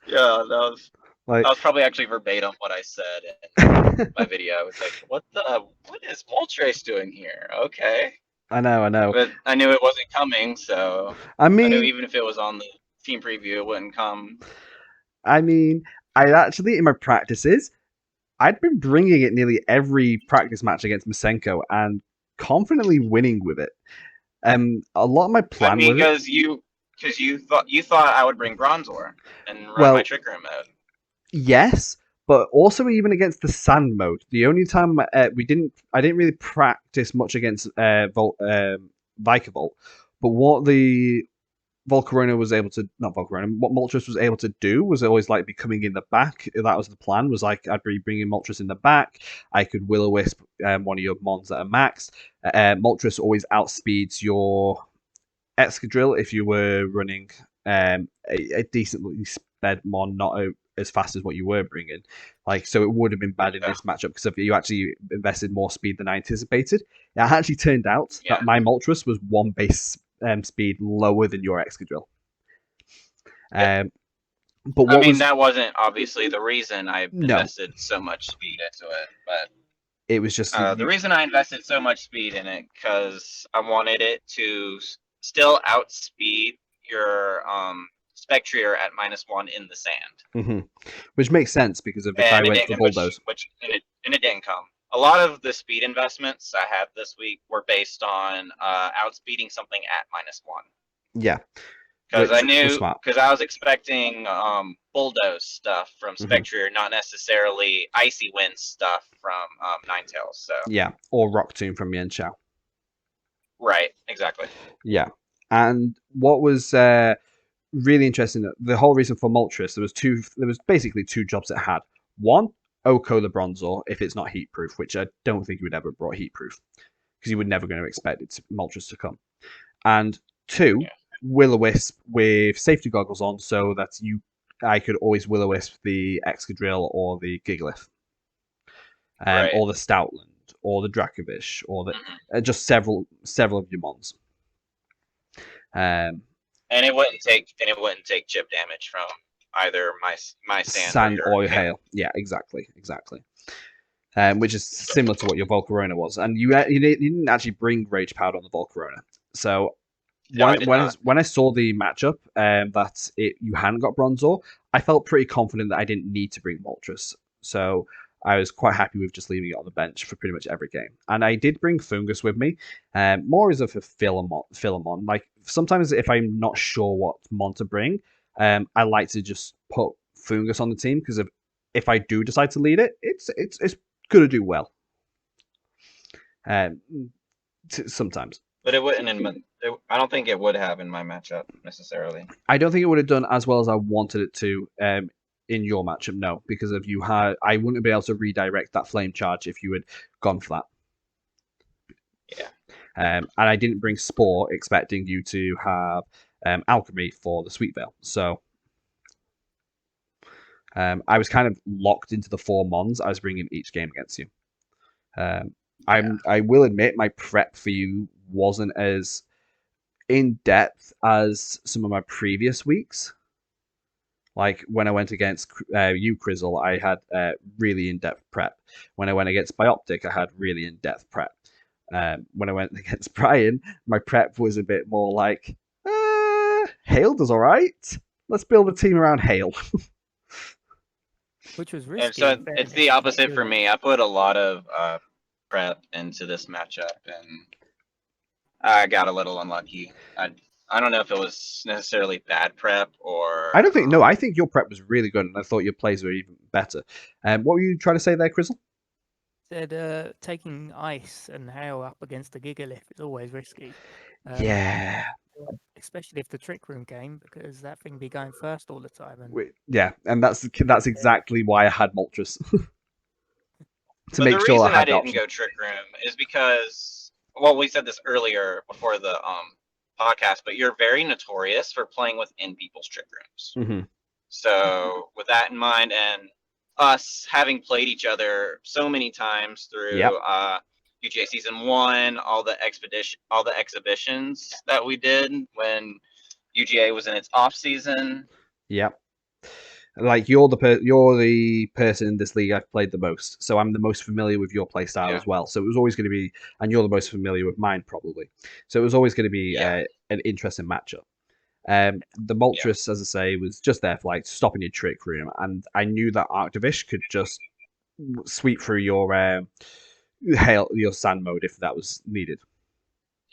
Yeah, that was probably actually verbatim what I said in my video. I was like, what is Moltres doing here? Okay. I know. But I knew it wasn't coming, so I knew mean, even if it was on the team preview, it wouldn't come. I mean, I actually in my practices, I'd been bringing it nearly every practice match against Masenko and confidently winning with it. A lot of my plan was because you thought I would bring Bronzor and run my Trick Room mode. Yes, but also even against the Sand mode. The only time I didn't really practice much against Vikavolt, but what the Volcarona was able to, not Volcarona, what Moltres was able to do was always like be coming in the back. That was the plan, was like I'd be bringing Moltres in the back. I could Will-O-Wisp one of your mons that are maxed. Moltres always outspeeds your Excadrill if you were running a decently sped mon, not as fast as what you were bringing. Like, so it would have been bad in this matchup because if you actually invested more speed than I anticipated. It actually turned out that my Moltres was 1 base speed lower than your Excadrill. But that wasn't obviously the reason I invested so much speed into it, but it was just the reason I invested so much speed in it because I wanted it to still outspeed your Spectrier at -1 in the sand. Which makes sense because if I went for Bulldoze. And it didn't come. A lot of the speed investments I had this week were based on outspeeding something at -1. Yeah. Because I was expecting Bulldoze stuff from Spectrier, not necessarily Icy Wind stuff from Ninetales. So yeah, or Rock Tomb from Mienshao. Right, exactly. Yeah, and what was really interesting, the whole reason for Moltres, there was basically 2 jobs it had. One, Oko the Bronzor if it's not heat proof, which I don't think you would ever brought heat proof because you were never going to expect Moltres to come. And 2, Will-O-Wisp with safety goggles on so that I could always Will-O-Wisp the Excadrill or the Gigalith, or the Stoutland or the Dracovish or the just several of your mons. And it wouldn't take chip damage from either my sand or hail. Yeah, exactly. Which is similar to what your Volcarona was, and you didn't actually bring Rage Powder on the Volcarona. So when I saw the matchup that you hadn't got Bronzor, I felt pretty confident that I didn't need to bring Moltres. So I was quite happy with just leaving it on the bench for pretty much every game. And I did bring Fungus with me, more as of a Philemon. Like, sometimes if I'm not sure what mon to bring, I like to just put Fungus on the team, because if I do decide to lead it, it's gonna do well. Sometimes. But it wouldn't I don't think it would have in my matchup necessarily. I don't think it would have done as well as I wanted it to in your matchup, no, because if you had, I wouldn't be able to redirect that flame charge if you had gone for that. Yeah. And I didn't bring Spore expecting you to have Alchemy for the Sweet Veil. So I was kind of locked into the 4 Mons I was bringing each game against you. I will admit my prep for you wasn't as in depth as some of my previous weeks. Like when I went against you, Crizzle, I had really in-depth prep. When I went against Bioptic, I had really in-depth prep. When I went against Bryan, my prep was a bit more like, Hale does all right. Let's build a team around Hale. Which was risky. And so it's the opposite for me. I put a lot of prep into this matchup, and I got a little unlucky. I don't know if it was necessarily bad prep or... I don't think... No, I think your prep was really good, and I thought your plays were even better. What were you trying to say there, Crizzle? Said taking Ice and Hail up against the Gigalith is always risky. Yeah. Especially if the Trick Room came, because that thing be going first all the time. And yeah, and that's exactly why I had Moltres. to make sure I didn't go Trick Room is because, well, we said this earlier before the podcast, but you're very notorious for playing within people's Trick Rooms. Mm-hmm. So with that in mind, and us having played each other so many times through UGA Season 1, all the exhibitions that we did when UGA was in its off season. Yep. Like you're the person in this league I've played the most, so I'm the most familiar with your playstyle as well. So it was always going to be, and you're the most familiar with mine probably. So it was always going to be an interesting matchup. The Moltres, as I say, was just there for like stopping your Trick Room, and I knew that Arctivish could just sweep through your your Sand mode if that was needed.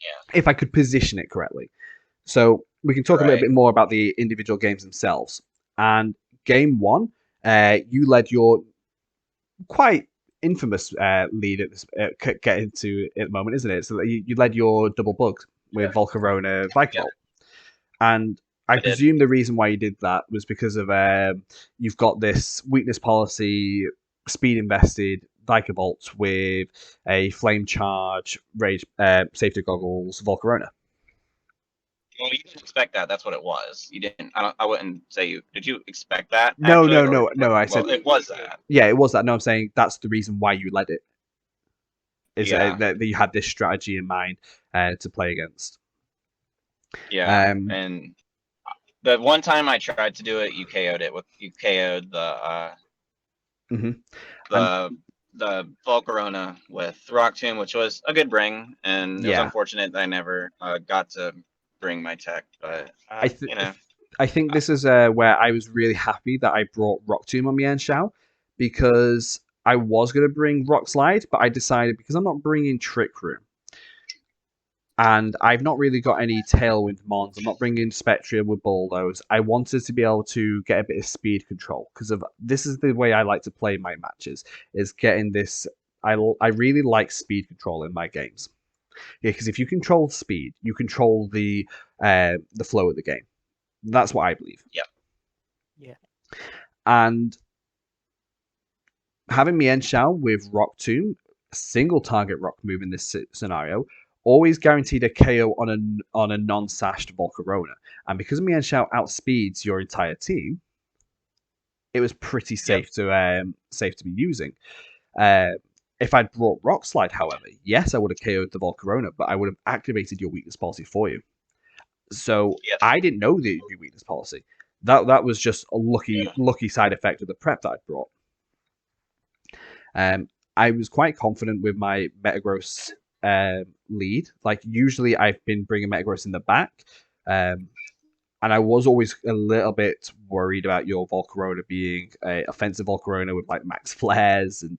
Yeah. If I could position it correctly. So we can talk a little bit more about the individual games themselves. And game 1, you led your quite infamous lead at this getting to at the moment, isn't it? So you led your double bug with Volcarona Vikavolt. And I presume the reason why you did that was because of you've got this weakness policy, speed invested Vikavolt with a flame charge, rage, safety goggles, Volcarona. Well, you didn't expect that. That's what it was. You didn't. I wouldn't say you. Did you expect that? No, actually, no. I said it was that. Yeah, it was that. No, I'm saying that's the reason why you led it. Is that you had this strategy in mind to play against. Yeah, and the one time I tried to do it, you KO'd it. You KO'd the Volcarona with Rock Tomb, which was a good bring, and it was unfortunate that I never got to bring my tech. But I think this is where I was really happy that I brought Rock Tomb on Mian Shao, because I was going to bring Rock Slide, but I decided because I'm not bringing Trick Room, and I've not really got any Tailwind Mons, I'm not bringing Spectria with Bulldoze. I wanted to be able to get a bit of speed control, because of this is the way I like to play my matches, is getting this. I really like speed control in my games. Yeah, because if you control speed, you control the flow of the game. That's what I believe. Yeah. And having Mian Shao with Rock Tomb, single target rock move in this scenario, always guaranteed a KO on a non-sashed Volcarona. And because Mian Shao outspeeds your entire team, it was pretty safe to be using. If I'd brought Rock Slide, however, yes, I would have KO'd the Volcarona, but I would have activated your weakness policy for you. So I didn't know the weakness policy. That was just a lucky side effect of the prep that I brought. I was quite confident with my Metagross lead. Like usually I've been bringing Metagross in the back, and I was always a little bit worried about your Volcarona being a offensive Volcarona with like max flares, and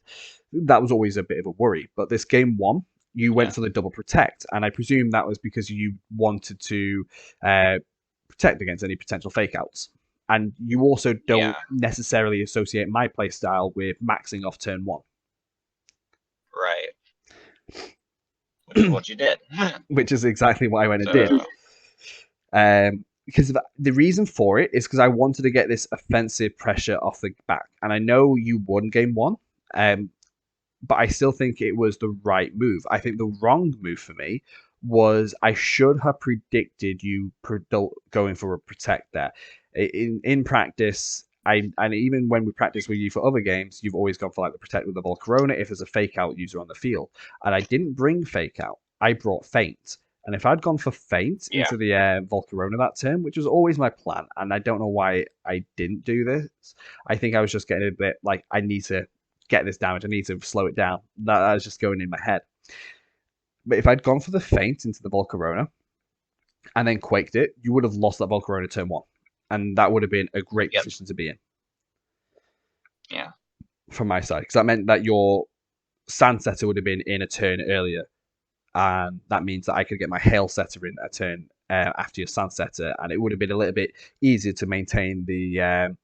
that was always a bit of a worry. But this game 1, you went for the double protect, and I presume that was because you wanted to protect against any potential fake outs. And you also don't necessarily associate my playstyle with maxing off turn 1. Right. Which is what you did. which is exactly what I went and did. Because the reason for it is because I wanted to get this offensive pressure off the back. And I know you won game one, but I still think it was the right move. I think the wrong move for me was I should have predicted you going for a protect there. In practice, and even when we practice with you for other games, you've always gone for like the protect with the Volcarona if there's a fake out user on the field. And I didn't bring fake out. I brought feint. And if I'd gone for feint into the Volcarona that turn, which was always my plan, and I don't know why I didn't do this, I think I was just getting a bit like, I need to get this damage, I need to slow it down. That was just going in my head. But if I'd gone for the feint into the Volcarona and then quaked it, you would have lost that Volcarona turn one. And that would have been a great position to be in. Yeah. From my side. Because that meant that your Sand Setter would have been in a turn earlier. And that means that I could get my Hail Setter in a turn after your Sand Setter. And it would have been a little bit easier to maintain the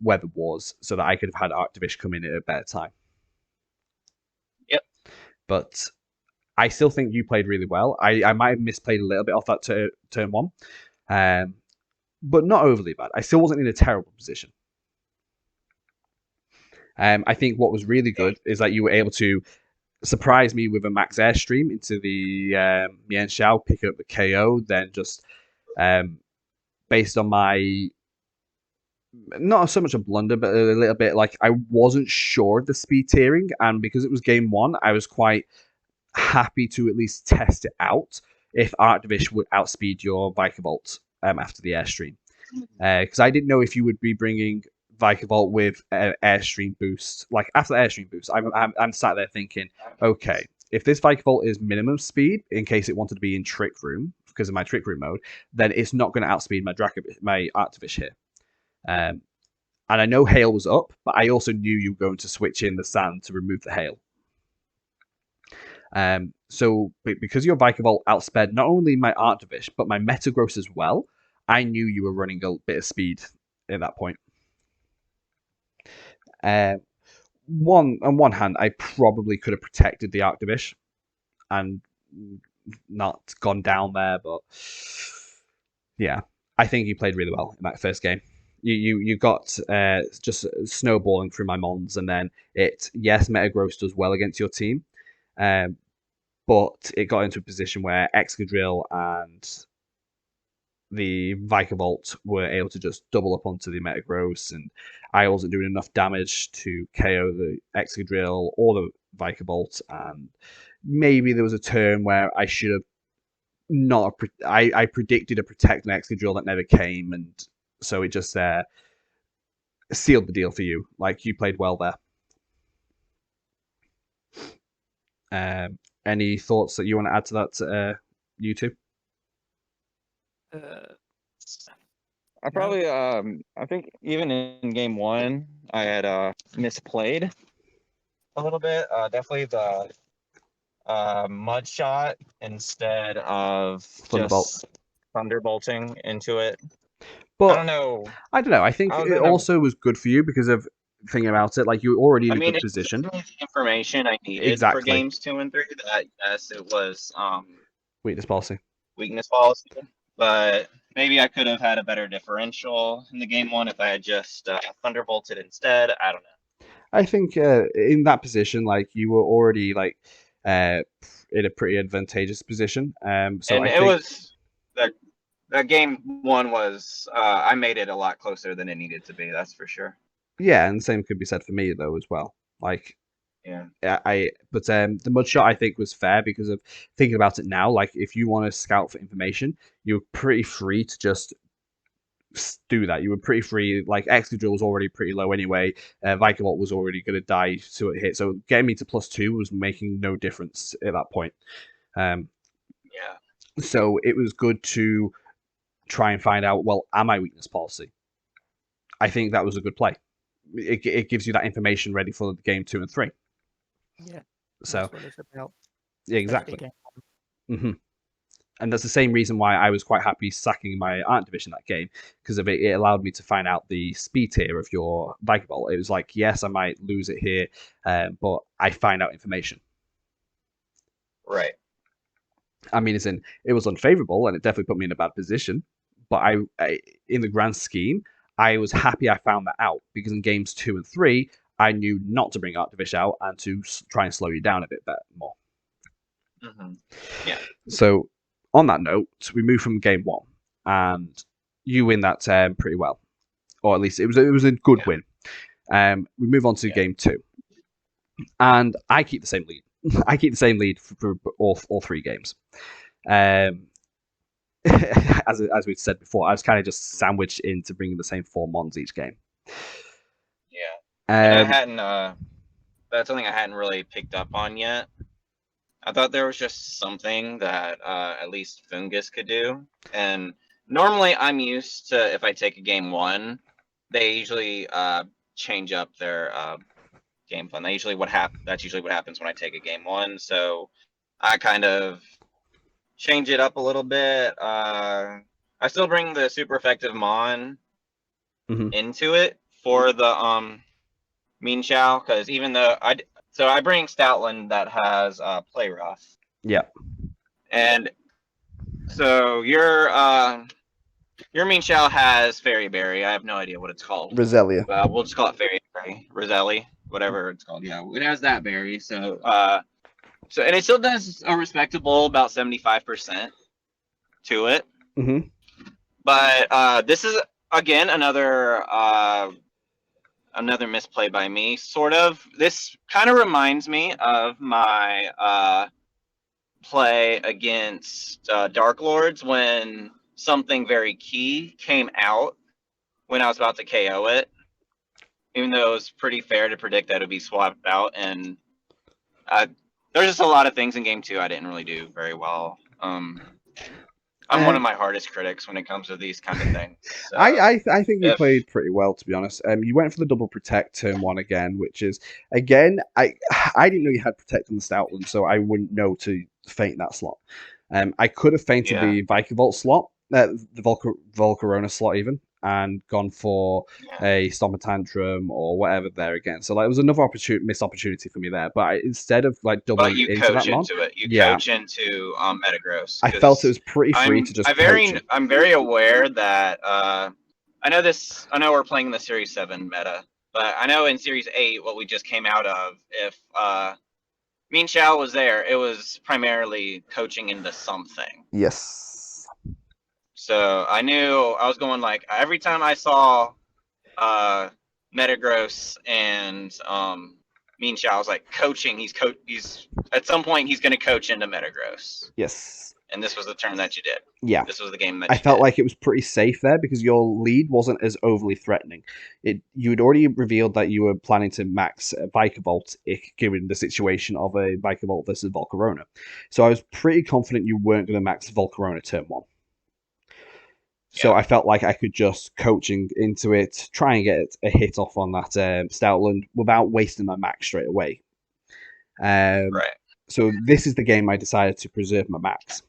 Weather Wars so that I could have had Arctivish come in at a better time. Yep. But I still think you played really well. I might have misplayed a little bit off that turn one. But not overly bad. I still wasn't in a terrible position. I think what was really good is that you were able to surprise me with a max airstream into the Mian Xiao, picking up the KO, then just based on my, not so much a blunder, but a little bit like I wasn't sure of the speed tiering, and because it was game one, I was quite happy to at least test it out if Arctivish would outspeed your Vikavolt after the airstream. Because I didn't know if you would be bringing Vikavolt with airstream boost. Like after the airstream boost, I'm sat there thinking, okay, if this Vikavolt is minimum speed in case it wanted to be in Trick Room because of my Trick Room mode, then it's not going to outspeed my Arctivish here. And I know Hail was up, but I also knew you were going to switch in the Sand to remove the Hail. So because your Vikavolt outsped not only my Arctivish but my Metagross as well, I knew you were running a bit of speed at that point. On one hand, I probably could have protected the Arctivish and not gone down there, but yeah, I think you played really well in that first game. You got just snowballing through my Mons, and then Metagross does well against your team, but it got into a position where Excadrill and the Vikavolt were able to just double up onto the Metagross, and I wasn't doing enough damage to KO the Excadrill or the Vikavolt, and maybe there was a turn where I should have not. I predicted a protect an Excadrill that never came, and so it just sealed the deal for you. Like, you played well there. Any thoughts that you want to add to that, you two? I probably, I think even in game one, I had misplayed a little bit. Definitely the mud shot instead of Thunderbolt. just thunderbolting into it. But I don't know. I think it also was good for you because of thinking about it. Like, you were already in a good position. The information I needed Exactly. for games 2 and 3. That yes, it was weakness policy. But maybe I could have had a better differential in the game one if I had just thunderbolted instead. I don't know. I think in that position, like, you were already like in a pretty advantageous position. So and I it think was that game one was I made it a lot closer than it needed to be. That's for sure. Yeah, and the same could be said for me though as well. Like, yeah, but the mud shot I think was fair because of thinking about it now. Like, if you want to scout for information, you're pretty free to just do that. You were pretty free. Like, Excadrill was already pretty low anyway. Vikavolt was already going to die to a hit, so getting me to +2 was making no difference at that point. Yeah. So it was good to try and find out, well, am I weakness policy? I think that was a good play. It gives you that information ready for the game 2 and 3. Yeah. So That's what it's about. yeah, exactly. Mm-hmm. And that's the same reason why I was quite happy sacking my Arctivish in that game, because of it allowed me to find out the speed tier of your Vikavolt. It was like, yes, I might lose it here, but I find out information. Right. I mean, it was unfavorable and it definitely put me in a bad position. But I in the grand scheme, I was happy I found that out because in games 2 and 3, I knew not to bring Arctivish out and to try and slow you down a bit more. Mm-hmm. Yeah. So on that note, we move from game 1 and you win that pretty well, or at least it was a good win. We move on to game 2, and I keep the same lead. I keep the same lead for all 3 games. As we'd said before, I was kind of just sandwiched into bringing the same 4 mons each game. Yeah. And I hadn't. That's something I hadn't really picked up on yet. I thought there was just something that at least Fungus could do. And normally I'm used to, if I take a game 1, they usually change up their game plan. That's usually what happens when I take a game 1. So I kind of change it up a little bit. I still bring the super effective Mon into it for the Mean Chow, because even though I bring Stoutland that has Play Rough. Yeah. And so your Mean Chow has Fairy Berry. I have no idea what it's called. Roselia. We'll just call it Fairy Berry. Roselli, whatever it's called. Yeah, it has that berry. So and it still does a respectable about 75% to it. Mm-hmm. But this is again another misplay by me, sort of. This kind of reminds me of my play against Dark Lords when something very key came out when I was about to KO it. Even though it was pretty fair to predict that it would be swapped out, and there's just a lot of things in game 2 I didn't really do very well. I'm one of my hardest critics when it comes to these kind of things. So I think you played pretty well, to be honest. You went for the double protect turn 1 again, which is again I didn't know you had protect on the Stoutland, so I wouldn't know to feint that slot. I could have feinted the Vikavolt slot, the Volcarona slot even, and gone for a Stomp Tantrum or whatever there again. So it was another missed opportunity for me there. But instead of doubling into that mon, coach into Metagross. I felt it was pretty free to just coach. I'm very aware that I know we're playing the Series 7 meta, but I know in Series 8 what we just came out of, if Mean Chow was there, it was primarily coaching into something. Yes. So I knew I was going every time I saw Metagross and Mean Chow, I was like coaching. He's at some point he's going to coach into Metagross. Yes. And this was the turn that you did. Yeah. This was the game that I felt like it was pretty safe there because your lead wasn't as overly threatening. You had already revealed that you were planning to max Vikavolt given the situation of a Vikavolt versus Volcarona. So I was pretty confident you weren't going to max Volcarona turn 1. So I felt like I could just coaching into it, try and get a hit off on that Stoutland without wasting my max straight away. Right. So this is the game I decided to preserve my max.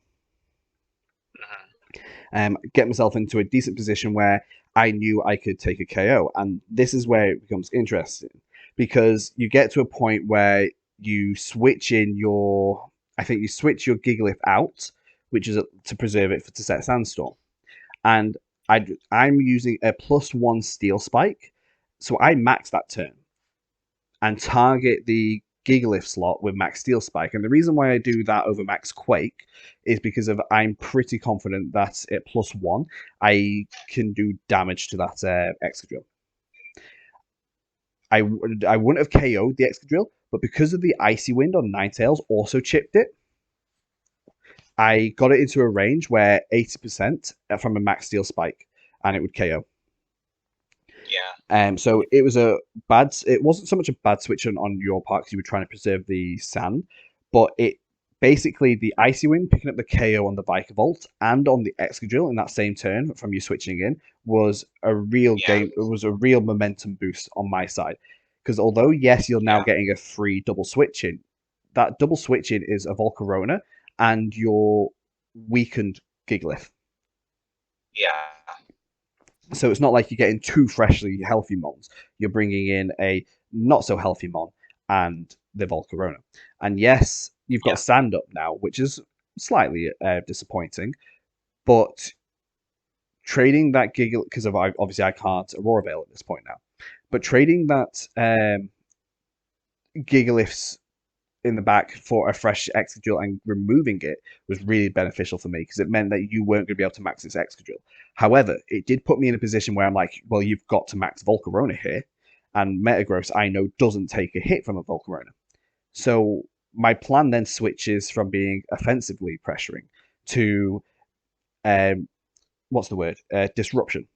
Get myself into a decent position where I knew I could take a KO. And this is where it becomes interesting. Because you get to a point where you switch your Gigalith out, which is to preserve it to set Sandstorm. And I'm using a +1 Steel Spike, so I max that turn and target the Gigalith slot with max Steel Spike. And the reason why I do that over max Quake is because I'm pretty confident that at +1 I can do damage to that Excadrill. I wouldn't have KO'd the Excadrill, but because of the Icy Wind on Ninetales also chipped it, I got it into a range where 80% from a max Steel Spike, and it would KO. Yeah. So it was it wasn't so much a bad switch on your part because you were trying to preserve the sand, but it basically the Icy Wind picking up the KO on the Vikavolt and on the Excadrill in that same turn from you switching in was a real game. It was a real momentum boost on my side because although yes, you're now getting a free double switching, that double switching is a Volcarona and your weakened Gigalith. Yeah. So it's not like you're getting 2 freshly healthy mons. You're bringing in a not so healthy mon and the Volcarona. And yes, you've got Sand Up now, which is slightly disappointing. But trading that Giga, because obviously I can't Aurora Veil at this point now, but trading that Gigaliths in the back for a fresh Excadrill and removing it was really beneficial for me because it meant that you weren't going to be able to max this Excadrill. However, it did put me in a position where I'm like, well, you've got to max Volcarona here, and Metagross I know doesn't take a hit from a Volcarona. So my plan then switches from being offensively pressuring to what's the word? Disruption.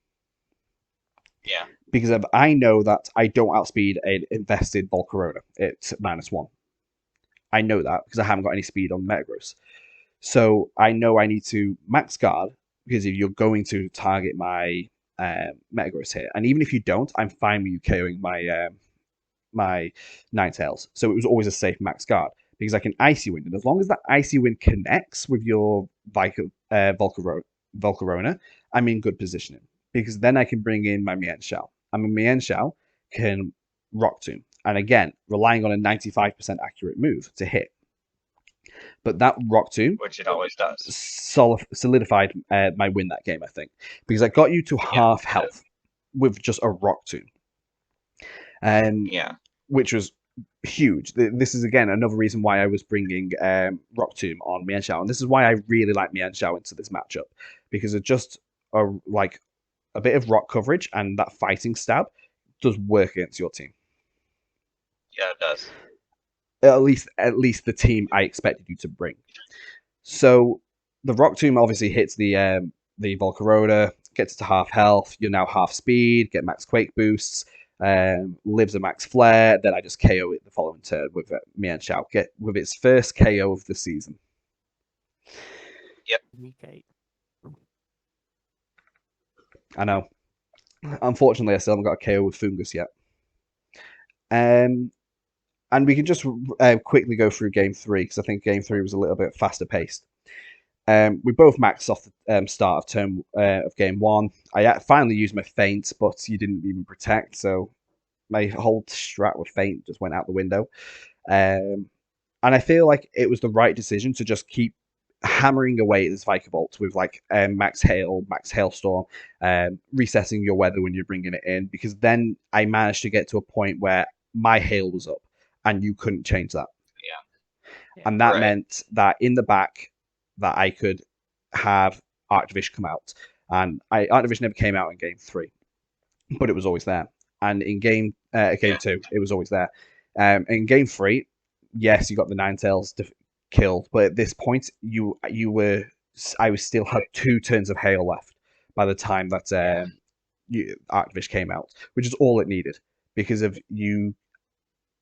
Yeah. Because I know that I don't outspeed an invested Volcarona at -1. I know that because I haven't got any speed on Metagross. So I know I need to max guard because if you're going to target my Metagross here, and even if you don't, I'm fine with you KOing my Ninetales. So it was always a safe max guard because I can Icy Wind, and as long as that Icy Wind connects with your Volcarona, I'm in good positioning because then I can bring in my Mienshao. And my Mienshao can Rock Tomb. And again, relying on a 95% accurate move to hit. But that Rock Tomb, which it always does, solidified my win that game, I think. Because I got you to half health with just a Rock Tomb. Which was huge. This is, again, another reason why I was bringing Rock Tomb on Mienshao. And this is why I really like Mienshao into this matchup. Because it's just a bit of rock coverage and that fighting stab does work against your team. Yeah, it does. At least the team I expected you to bring. So the Rock Tomb obviously hits the Volcarona, gets it to half health. You're now half speed, get max Quake boosts, lives a max flare. Then I just KO it the following turn with Mienshao, get with its first KO of the season. Yep. Okay. I know. Unfortunately, I still haven't got a KO with Fungus yet. And we can just quickly go through Game 3, because I think Game 3 was a little bit faster paced. We both maxed off the start of turn of Game 1. I finally used my Feint, but you didn't even protect, so my whole strat with Feint just went out the window. And I feel like it was the right decision to just keep hammering away at this Vikavolt with like max hail, max hailstorm, resetting your weather when you're bringing it in, because then I managed to get to a point where my hail was up and you couldn't change that. Yeah. And that meant that in the back that I could have Arctivish come out. And Arctivish never came out in Game 3, but it was always there. And in Game 2, it was always there. In Game 3, yes, you got the Ninetales killed, but at this point, I still had 2 turns of hail left by the time that Arctivish came out, which is all it needed, because of you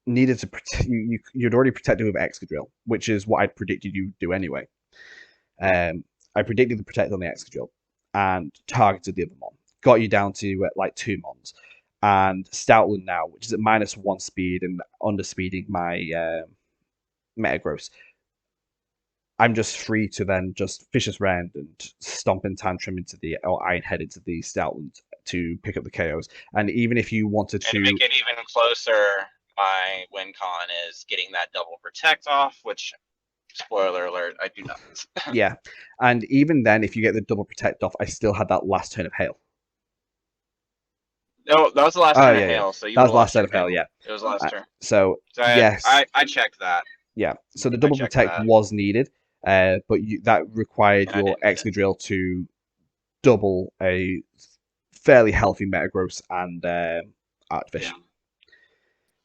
needed to protect. You'd already protected with Excadrill, which is what I predicted you'd do anyway. I predicted the protect on the Excadrill and targeted the other Mon. Got you down to like 2 Mons. And Stoutland now, which is at -1 speed and underspeeding my Metagross. I'm just free to then just Vicious Rend and Stomp and Tantrum or Iron Head into the Stoutland to pick up the KOs. And even if you wanted to make it even closer, my win con is getting that double protect off, which, spoiler alert, I do not. Yeah. And even then, if you get the double protect off, I still had that last turn of hail. No, that was the last turn of hail. So that was the last turn of hail, yeah. It was last turn. So yes. I checked that. Yeah. So the double protect was needed, but that required your Excadrill to double a fairly healthy Metagross and Arctivish. Yeah.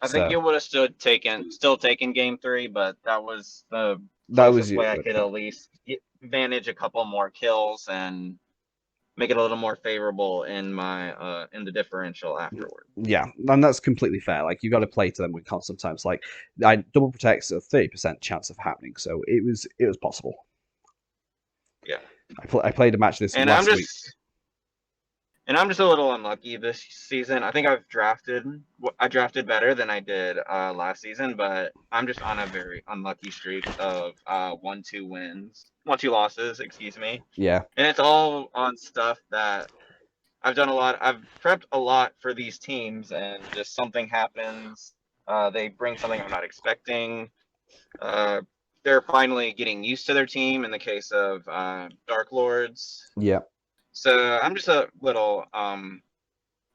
I think you would have still taken Game 3, but that was the way I could at least manage a couple more kills and make it a little more favorable in my in the differential afterward. Yeah, and that's completely fair. Like, you got to play to them with cons sometimes. Like, I double protects a 30% chance of happening, so it was possible. Yeah, I played a match this last week. And I'm just a little unlucky this season. I think I drafted better than I did last season, but I'm just on a very unlucky streak of 1-2 losses, excuse me. Yeah. And it's all on stuff that I've done a lot. I've prepped a lot for these teams, and just something happens. They bring something I'm not expecting. they're finally getting used to their team in the case of Dark Lords. Yeah. So I'm just a little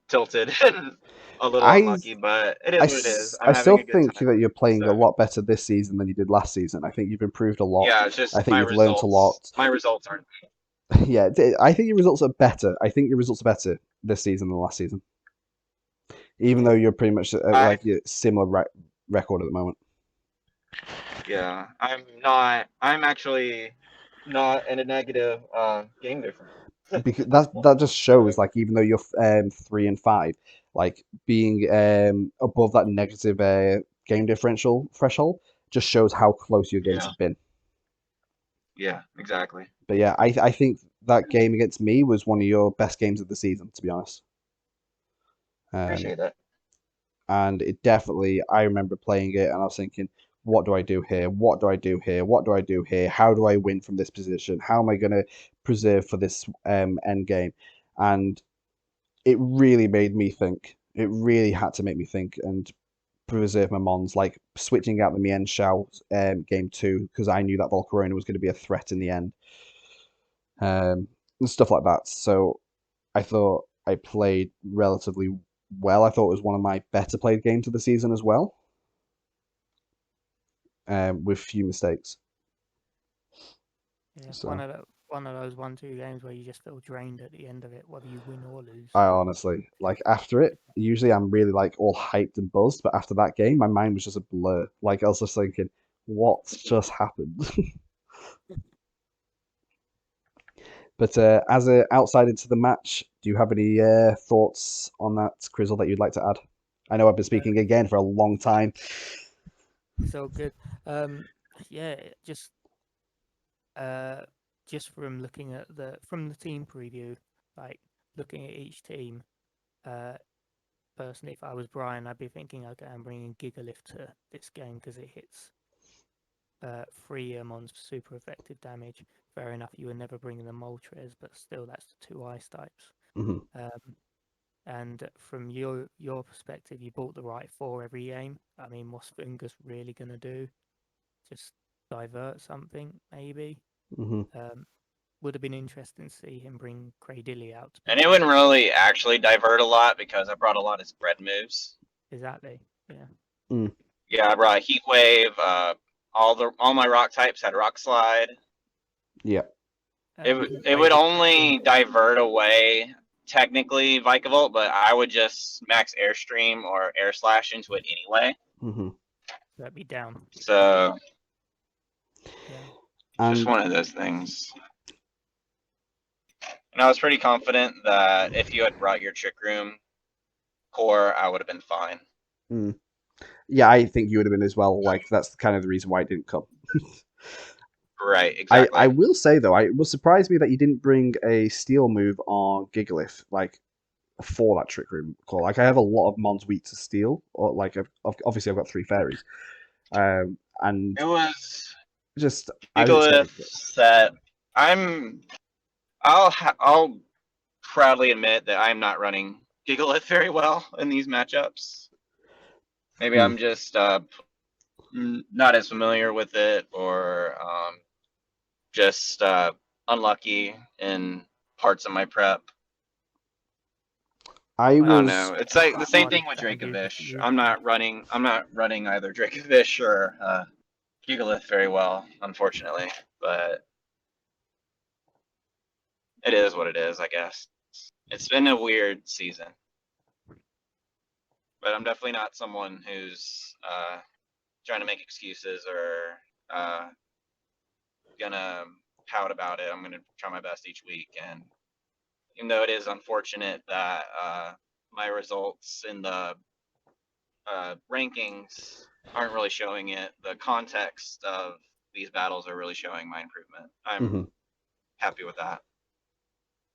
tilted and a little I unlucky, but it is what it is. I'm I still having a good think time. that you're playing a So, lot better this season than you did last season. I think you've improved a lot. yeah, it's just I think my you've learned a lot. results. My results aren't. Yeah, I think your results are better. I think your results are better this season than last season. Even though you're pretty much like your similar record at the moment. Yeah, I'm not. I'm actually not in a negative game difference. Because that just shows, like, even though you're 3-5, like being above that negative game differential threshold just shows how close your games Yeah. have been. Yeah, exactly. But yeah, I think that game against me was one of your best games of the season, to be honest. Appreciate that. And it definitely, I remember playing it and I was thinking, what do I do here? What do I do here? What do I do here? How do I win from this position? How am I going to preserve for this end game? And it really made me think. It really had to make me think and preserve my mons, like switching out the Mien Shao game 2 because I knew that Volcarona was going to be a threat in the end. And stuff like that. So I thought I played relatively well. I thought it was one of my better played games of the season as well, with few mistakes. Yeah, So one of those 1-2 games where you just feel drained at the end of it, whether you win or lose. I honestly, like, after it, usually I'm really like all hyped and buzzed, but after that game, my mind was just a blur. Like I was just thinking, what's just happened? But as an outsider to the match, do you have any thoughts on that, Crizzle, that you'd like to add? I know I've been speaking again for a long time. So good. Yeah, just from looking at the team preview, like looking at each team, personally, if I was Bryan, I'd be thinking, okay, I'm bringing Gigalith to this game because it hits 3 Mons super effective damage. Fair enough, you were never bringing the Moltres, but still, that's the 2 ice types. And from your perspective, you bought the right 4 every game. I mean, what's Fungus really going to do? Just divert something, maybe? Would have been interesting to see him bring Cradilly out. And it wouldn't really actually divert a lot because I brought a lot of spread moves. Exactly, yeah. Yeah, I brought Heat Wave. All my rock types had Rock Slide. Yeah. It would only divert away technically Vikavolt, but I would just max Airstream or Air Slash into it anyway. That'd be down. So yeah. Just one of those things. And I was pretty confident that if you had brought your Trick Room core, I would have been fine. Yeah, I think you would have been as well. Like, that's kind of the reason why it didn't come. Right, exactly. I will say, though, it will surprise me that you didn't bring a steel move on Gigalith, like, for that Trick Room call. Like, I have a lot of Mons weak to steel. Or, like, obviously I've got 3 fairies. And it was just... Gigalith set. I'll proudly admit that I'm not running Gigalith very well in these matchups. Maybe I'm just not as familiar with it, or just unlucky in parts of my prep. I don't know. It's like the same thing with Dracovish. I'm not running either Dracovish or Gigalith very well, unfortunately. But it is what it is, I guess. It's been a weird season. But I'm definitely not someone who's trying to make excuses or gonna pout about it. I'm gonna try my best each week, and even though it is unfortunate that my results in the rankings aren't really showing it, the context of these battles are really showing my improvement. I'm happy with that.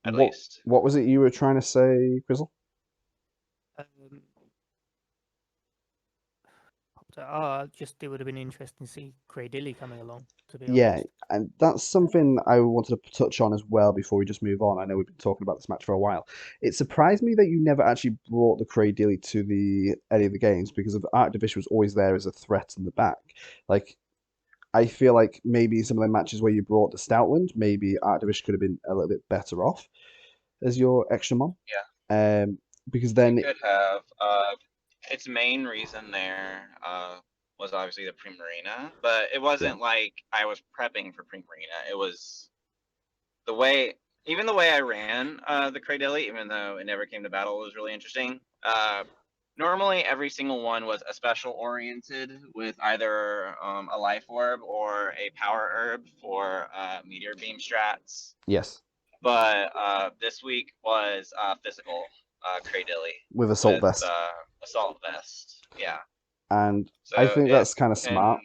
At least. What was it you were trying to say, Grizzle? Just it would have been interesting to see Cradilly coming along, to be Yeah, honest. and that's something I wanted to touch on as well before we just move on. I know we've been talking about this match for a while. It surprised me that you never actually brought the Cradilly to any of the games, because of Arctivish was always there as a threat in the back. Like, I feel like maybe some of the matches where you brought the Stoutland, maybe Arctivish could have been a little bit better off as your extra mon. Yeah. Because You then could have. Its main reason there was obviously the Primarina, but it wasn't like I was prepping for Primarina. It was the way, even the way I ran the Cradilly, even though it never came to battle, was really interesting. Normally, every single one was a special oriented with either a life orb or a power herb for meteor beam strats. yes, But this week was physical Cradilly with Assault with Vest. assault vest. Yeah. And So I think that's kind of and smart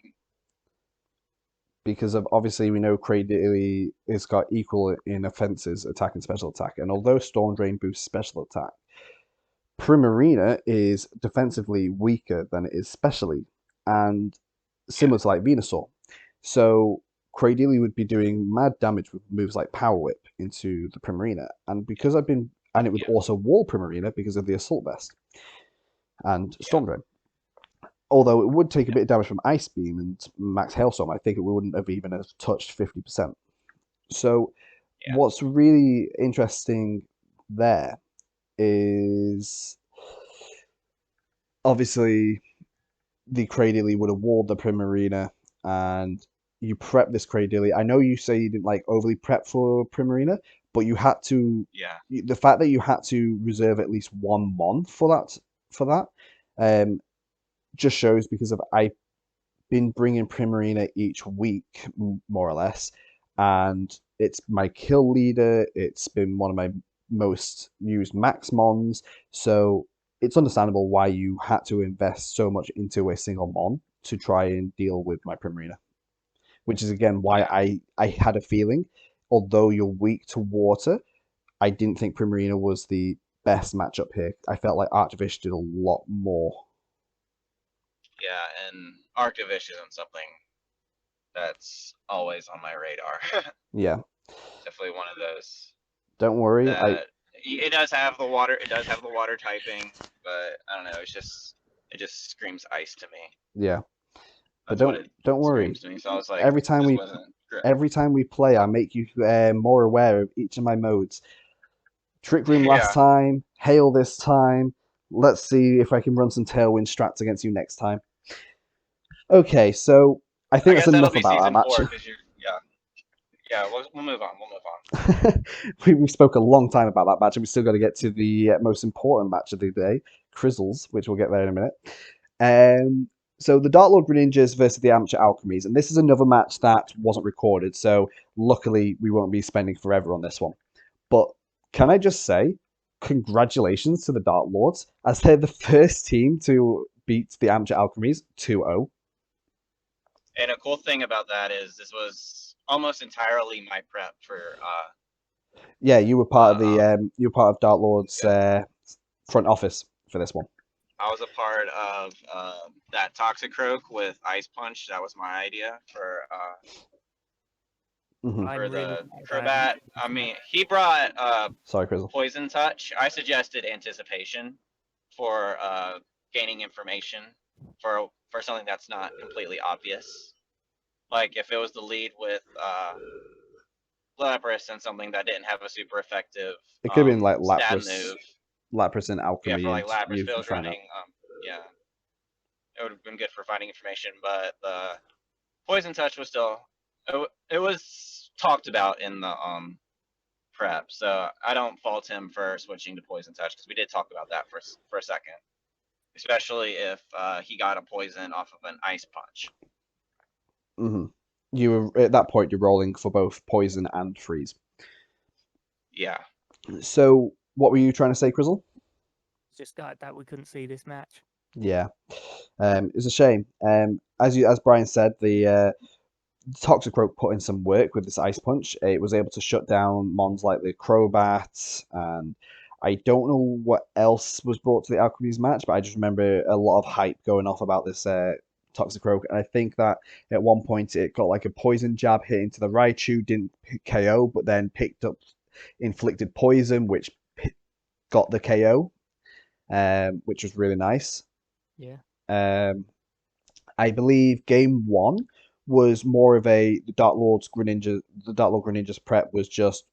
because of obviously we know Cradilly has got equal in offenses, attack and special attack. And although Storm Drain boosts special attack, Primarina is defensively weaker than it is specially, and similar to like Venusaur. So Cradilly would be doing mad damage with moves like Power Whip into the Primarina, and because and it would also wall Primarina because of the Assault Vest and Storm Drain. Although it would take a bit of damage from Ice Beam and Max Hailstorm, I think it wouldn't have even have touched 50%. So what's really interesting there is obviously the Cradilly would have walled the Primarina, and you prep this Cradilly. I know you say you didn't like overly prep for Primarina, but you had to. Yeah. The fact that you had to reserve at least one mon for that, just shows because of I've been bringing Primarina each week, more or less, and it's my kill leader. It's been one of my most used max mons, so it's understandable why you had to invest so much into a single mon to try and deal with my Primarina. Which is again why I had a feeling, although you're weak to water, I didn't think Primarina was the best matchup here. I felt like Arctivish did a lot more. Yeah, and Arctivish isn't something that's always on my radar. Yeah. Definitely one of those. Don't worry, It does have the water. It does have the water typing, but I don't know. It just screams ice to me. Yeah. But That's don't worry. To me. So I was like, every time we play, I make you more aware of each of my modes. Trick Room last time, Hail this time. Let's see if I can run some Tailwind strats against you next time. Okay, so I think that's enough about our match. Yeah, we'll move on. We spoke a long time about that match, and we still got to get to the most important match of the day, CrizzleX, which we'll get there in a minute. So the Dark Lord Greninjas versus the Amateur Alchemies, and this is another match that wasn't recorded, so luckily we won't be spending forever on this one. But can I just say, congratulations to the Dark Lords, as they're the first team to beat the Amateur Alchemies 2-0. And a cool thing about that is this was almost entirely my prep for. Yeah, you were part of the Dark Lord's front office for this one. I was a part of that Toxicroak with Ice Punch. That was my idea for the Crobat. I mean, he brought Sorry, Crizzle. Poison Touch. I suggested Anticipation for gaining information for something that's not completely obvious. Like if it was the lead with Lapras and something that didn't have a super effective it could have been like stab move. Lapras and Alchemy. Yeah, for like Lapras field running. Yeah, it would have been good for finding information, but the Poison Touch was still it was talked about in the prep, so I don't fault him for switching to Poison Touch because we did talk about that for a second, especially if he got a poison off of an Ice Punch. Mm-hmm. You were at that point. You're rolling for both poison and freeze. Yeah. So, what were you trying to say, Crizzle? Just that we couldn't see this match. Yeah, it's a shame. As Bryan said, the Toxicroak put in some work with this Ice Punch. It was able to shut down mons like the Crobat, and I don't know what else was brought to the Alchemy's match, but I just remember a lot of hype going off about this Toxicroak, and I think that at one point it got like a poison jab hit into the Raichu, didn't KO, but then picked up inflicted poison, which got the KO, which was really nice. Yeah. I believe game one was more of the Dark Lord Greninja's prep was just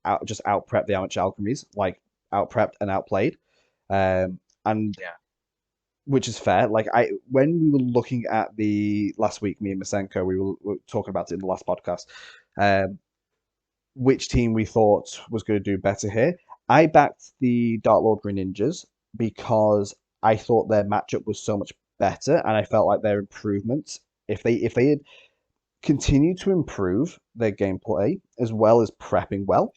out prep the amateur alchemies, like out prepped and outplayed, and Yeah. which is fair. Like when we were looking at the last week, me and Masenko, we were talking about it in the last podcast, which team we thought was going to do better here. I backed the Dark Lord Greninjas because I thought their matchup was so much better, and I felt like their improvements, if they had continued to improve their gameplay as well as prepping well,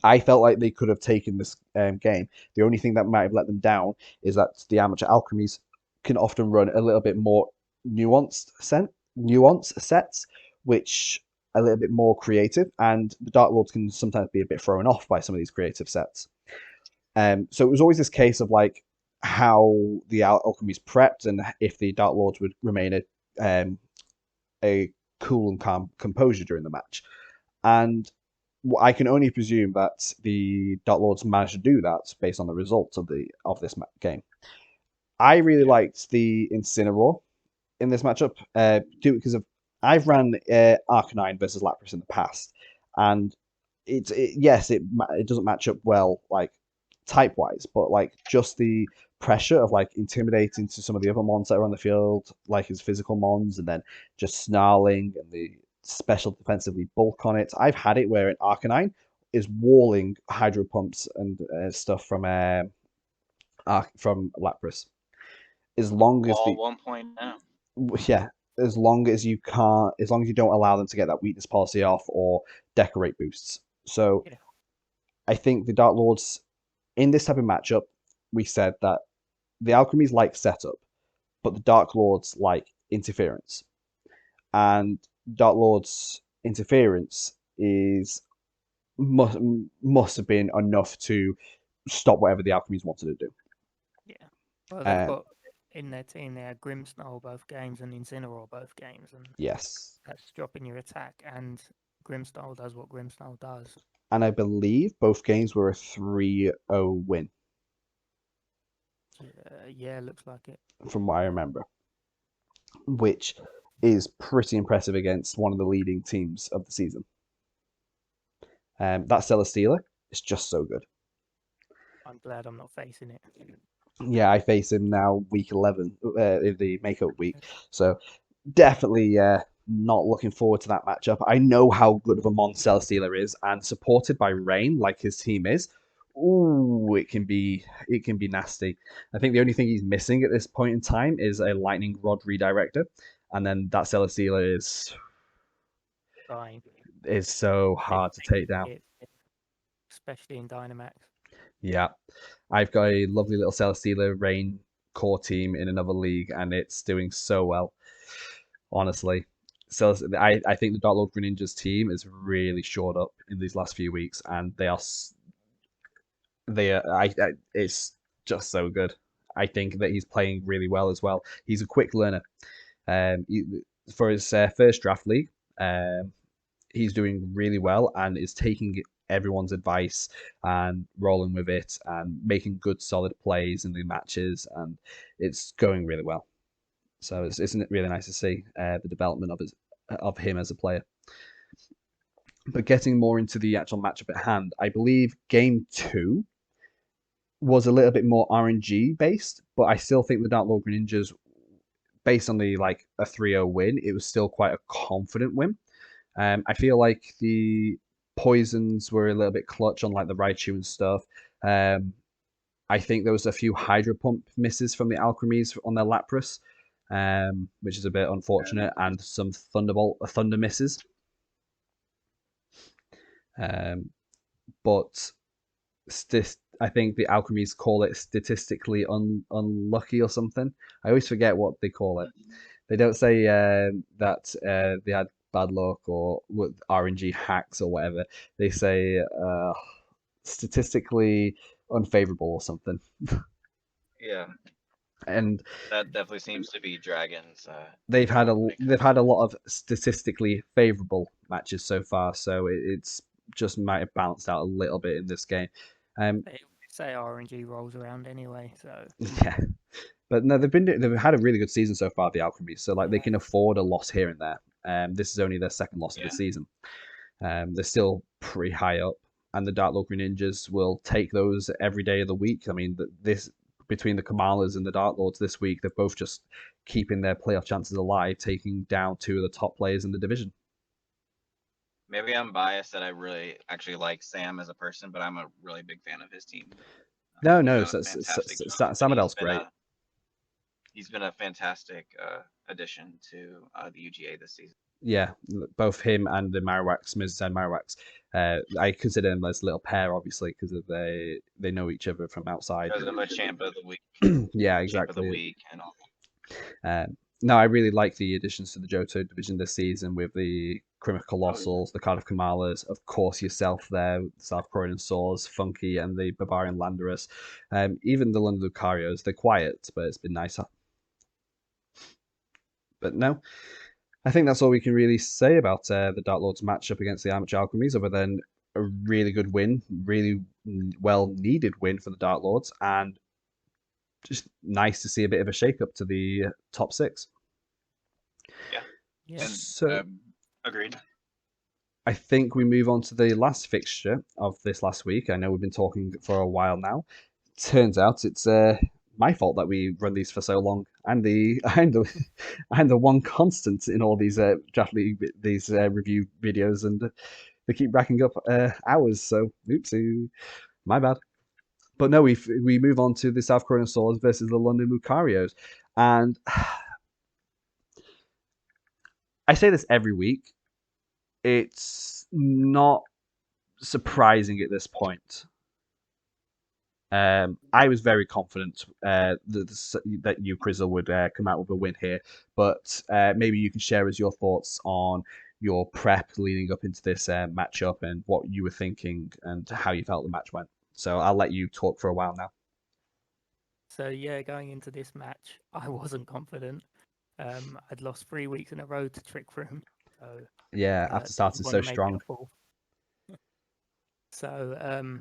I felt like they could have taken this game. The only thing that might have let them down is that the amateur alchemies can often run a little bit more nuanced sets, which are a little bit more creative, and the Dark Lords can sometimes be a bit thrown off by some of these creative sets. So it was always this case of like how the alchemies prepped and if the Dark Lords would remain a cool and calm composure during the match. And I can only presume that the Dark Lords managed to do that based on the results of this game. I really liked the Incineroar in this matchup, because I've ran Arcanine versus Lapras in the past, and it doesn't match up well like type wise, but like just the pressure of like intimidating to some of the other mons that are on the field, like his physical mons, and then just snarling and the special defensively bulk on it. I've had it where an Arcanine is walling hydro pumps and stuff from Lapras. As long as Wall 1.0. yeah, as long as you don't allow them to get that weakness policy off or decorate boosts. So Yeah. I think the Dark Lords in this type of matchup, we said that the alchemies like setup, but the Dark Lords like interference. And Dark Lord's interference must have been enough to stop whatever the alchemies wanted to do. Yeah. Well, they've got in their team, they had Grimmsnarl both games and Incineroar both games, and Yes. that's dropping your attack, and Grimmsnarl does what Grimmsnarl does. And I believe both games were a 3-0 win, Yeah, looks like it. from what I remember, which is pretty impressive against one of the leading teams of the season. That Celesteela is just so good. I'm glad I'm not facing it. Yeah, I face him now week 11, in the makeup week. So definitely not looking forward to that matchup. I know how good of a Mon Celesteela is, and supported by Rain, like his team is, ooh, it can be nasty. I think the only thing he's missing at this point in time is a Lightning Rod redirector, and then that Celesteela Fine. is so hard to take down. Especially in Dynamax. Yeah, I've got a lovely little Celesteela Rain core team in another league, and it's doing so well. Honestly, so I think the Dark Lord Greninja's team is really shored up in these last few weeks, and it's just so good. I think that he's playing really well as well. He's a quick learner. For his first draft league, he's doing really well and is taking everyone's advice and rolling with it and making good solid plays in the matches, and it's going really well. So isn't it really nice to see the development of him as a player? But getting more into the actual matchup at hand, I believe Game 2 was a little bit more RNG based, but I still think the Dark Lord Greninjas, based on the like a 3-0 win, it was still quite a confident win. I feel like the poisons were a little bit clutch on like the Raichu and stuff. I think there was a few Hydro Pump misses from the alchemies on their Lapras, which is a bit unfortunate, and some Thunder misses. But I think the alchemies call it statistically unlucky or something. I always forget what they call it. They don't say that they had bad luck or with RNG hacks or whatever. They say statistically unfavorable or something. Yeah, and that definitely seems to be Dragon's. They've had a lot of statistically favorable matches so far, so it's just might have balanced out a little bit in this game. They say RNG rolls around anyway, so Yeah, But no, they've had a really good season so far, the Alchemy. So like they can afford a loss here and there. This is only their second loss of the season. They're still pretty high up, and the Dark Lord Greninjas will take those every day of the week. I mean, this between the Kamalas and the Dark Lords this week, they're both just keeping their playoff chances alive, taking down two of the top players in the division. Maybe I'm biased that I really actually like Sam as a person, but I'm a really big fan of his team. No, He's no, done a fantastic job, and Samadell's great. He's been a fantastic addition to the UGA this season. Yeah, both him and the Marowaks, Ms. and Marowaks. I consider them as a little pair, obviously, because they know each other from outside. Because of a champ of the week. Yeah, Champ of the exactly. week and all. No, I really like the additions to the Johto division this season with the Chroma Colossals, the Cardiff Kamalas, of course yourself there, the South Croydon Saws, Funky, and the Bavarian Landorus. Even the London Lucarios, they're quiet, but it's been nicer. But no, I think that's all we can really say about the Dark Lords matchup against the Amateur Alchemies, other than a really good win, really well needed win for the Dark Lords, and just nice to see a bit of a shake up to the top six. Yeah. And, So agreed. I think we move on to the last fixture of this last week. I know we've been talking for a while now. Turns out it's my fault that we run these for so long. I'm the one constant in all these draft league review videos, and they keep racking up hours. So oopsie, my bad. But no, we move on to the South Croydon Saws versus the London Lucarios, and I say this every week. It's not surprising at this point. I was very confident that you, Crizzle, would come out with a win here, but maybe you can share us your thoughts on your prep leading up into this matchup and what you were thinking and how you felt the match went. So I'll let you talk for a while now. So yeah, going into this match, I wasn't confident. I'd lost 3 weeks in a row to Trick Room. So Yeah, after starting so strong. So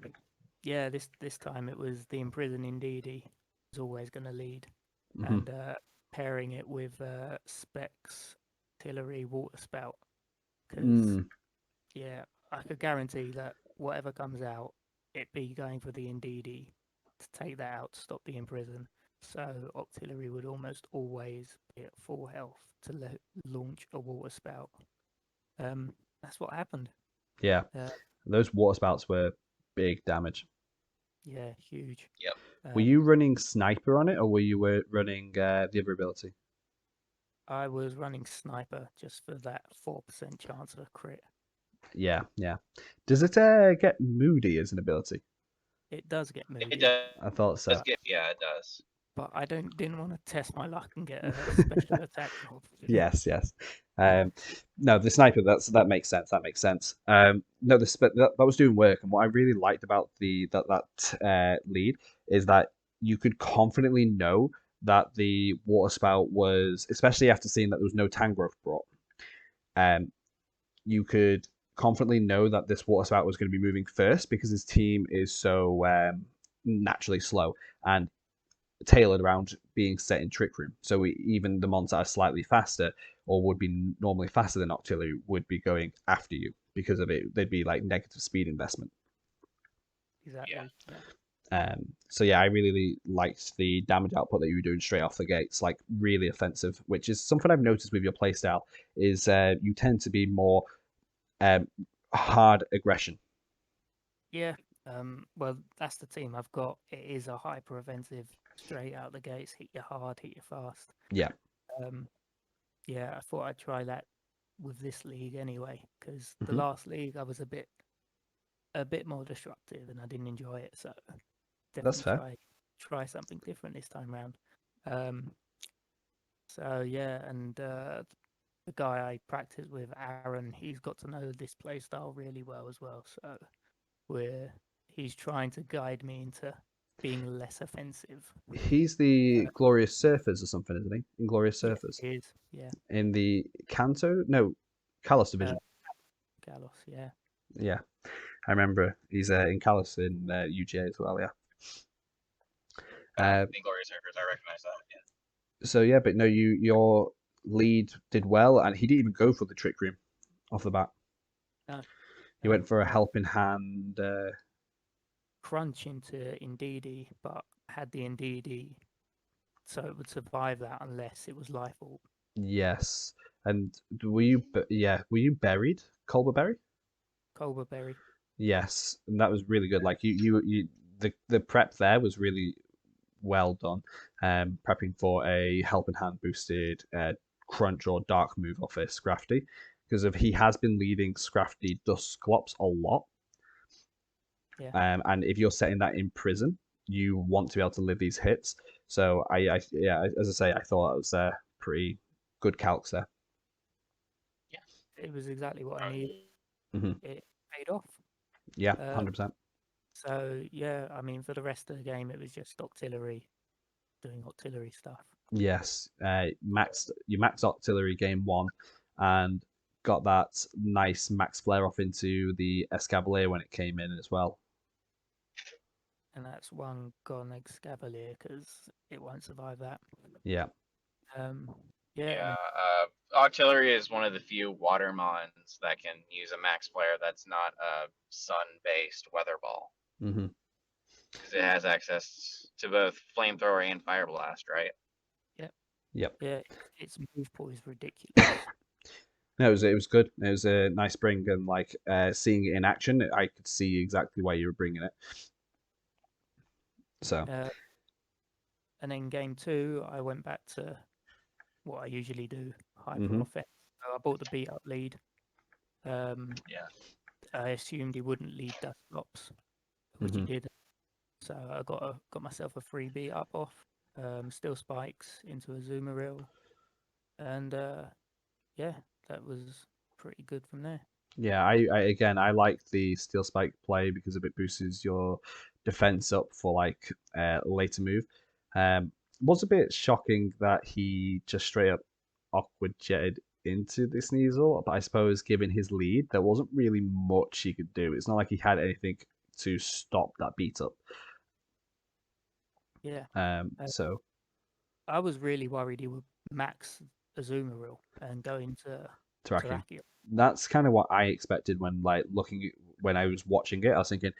yeah, this time it was the Imprison Indeedee was always going to lead, and pairing it with Specs Artillery Water Spout, because yeah, I could guarantee that whatever comes out, it be going for the Indeedee to take that out to stop the Imprison. So Artillery would almost always be at full health to launch a Water Spout. That's what happened. Yeah, those Water Spouts were big damage. Yeah, huge. Yep. Were you running Sniper on it, or were you running the other ability? I was running Sniper just for that 4% chance of a crit. Yeah, yeah. Does it get moody as an ability? It does get moody. It does. I thought so. Yeah, it does. But I didn't want to test my luck and get a special attack roll. Yes, yes. No, the Sniper, that makes sense. That makes sense. No, that was doing work, and what I really liked about that lead is that you could confidently know that the Water Spout was, especially after seeing that there was no Tangrowth brought. You could confidently know that this Water Spout was going to be moving first because his team is so naturally slow and tailored around being set in Trick Room. So even the mons that are slightly faster or would be normally faster than Octillery would be going after you because of it. They'd be like negative speed investment. Exactly. Yeah. So yeah, I really liked the damage output that you were doing straight off the gates, like really offensive, which is something I've noticed with your playstyle is you tend to be more hard aggression. Yeah. Well, that's the team I've got. It is a hyper offensive, straight out the gates, hit you hard, hit you fast. Yeah. Yeah, I thought I'd try that with this league anyway, because the last league I was a bit more destructive and I didn't enjoy it. So That's fair. Try something different this time round. So yeah, and the guy I practice with, Aaron, he's got to know this play style really well as well. So he's trying to guide me into being less offensive. He's the Glorious Surfers or something, isn't he? Inglorious Surfers. He is, yeah. In the Kalos division. Kalos, yeah. Yeah, I remember he's in Kalos in UGA as well. Yeah. Inglorious Surfers, I recognize that. Yeah. So yeah, but no, your lead did well, and he didn't even go for the trick room off the bat. No, He went for a helping hand. crunch into Ndidi, but had the Ndidi, so it would survive that unless it was life orb. Yes, and were you buried, Colberberry? Cobra Berry. Yes, and that was really good. Like the prep there was really well done. Prepping for a helping hand boosted crunch or dark move off a Scrafty, because he has been leading Scrafty Dusclops a lot. Yeah. And if you're setting that in prison, you want to be able to live these hits. So yeah, as I say, I thought it was pretty good calcs there. It was exactly what I needed. Mhm. It paid off. Yeah, 100%. So yeah, I mean, for the rest of the game, it was just Octillery doing Octillery stuff. Yes, you maxed Artillery game 1, and got that nice max flare off into the Escavalier when it came in as well. And that's one gone Excavalier because it won't survive that. Yeah. Yeah. Octillery is one of the few water mons that can use a max flare that's not a sun-based weather ball. Mm-hmm. Because it has access to both flamethrower and fire blast, right? Yep. Yeah, its move pool is ridiculous. No, it was good. It was a nice bring, and like seeing it in action, I could see exactly why you were bringing it. So. And then game 2, I went back to what I usually do, hyper Mhm. offense. So I bought the beat up lead. Yeah. I assumed he wouldn't lead Dusclops, which he Mhm. did. So I got myself a free beat up off. Still spikes into a Azumarill, and yeah, that was pretty good from there. Yeah, I like the steel spike play because it boosts your defense up for like later move. Was a bit shocking that he just straight up awkward jetted into the Sneasel, but I suppose given his lead, there wasn't really much he could do. It's not like he had anything to stop that beat up. Yeah. So I was really worried he would max Azumarill and go into Terrakion. Terrakion. That's kind of what I expected when when I was watching it. I was thinking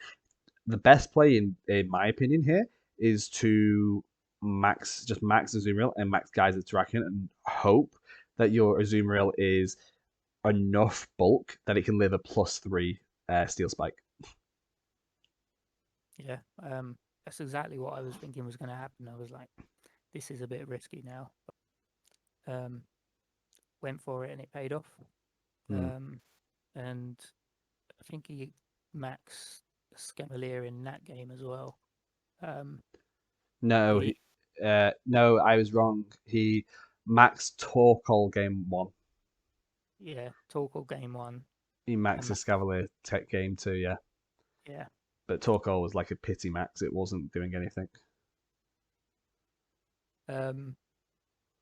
the best play in my opinion here is to max Azumarill and max Geyser Terrakion and hope that your Azumarill is enough bulk that it can live a +3 Steel Spike. Yeah. That's exactly what I was thinking was going to happen. I was like, this is a bit risky now. Went for it and it paid off. And I think he maxed Scavalier in that game as well. No, no, I was wrong. He maxed Torkoal game 1. Yeah, Torkoal game 1. He maxed Escavalier tech game 2, yeah. Yeah. But Torkoal was like a pity max. It wasn't doing anything.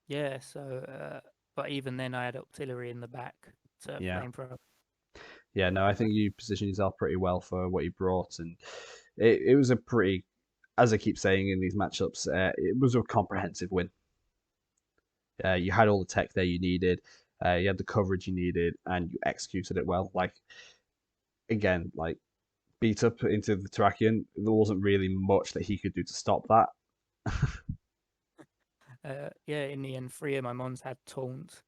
Yeah, so but even then I had Octillery in the back to flamethrower. Yeah, no, I think you positioned yourself pretty well for what you brought, and it was a pretty, as I keep saying in these matchups, it was a comprehensive win. You had all the tech there you needed, you had the coverage you needed, and you executed it well. Like, again, like beat up into the Terrakion, there wasn't really much that he could do to stop that. Yeah, in the end, 3 of my mons had taunt,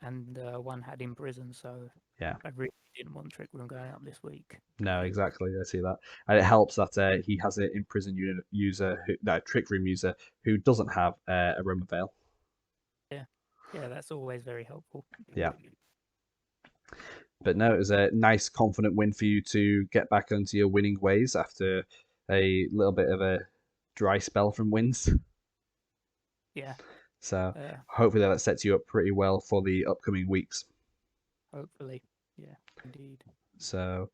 and 1 had imprison. So yeah, I really didn't want Trick Room going up this week. No, exactly. I see that, and it helps that he has an imprisoned user, Trick Room user, who doesn't have a Roma Veil. Yeah, that's always very helpful. Yeah. But no, it was a nice, confident win for you to get back onto your winning ways after a little bit of a dry spell from wins. Yeah. So hopefully that sets you up pretty well for the upcoming weeks. Hopefully. Yeah, indeed. So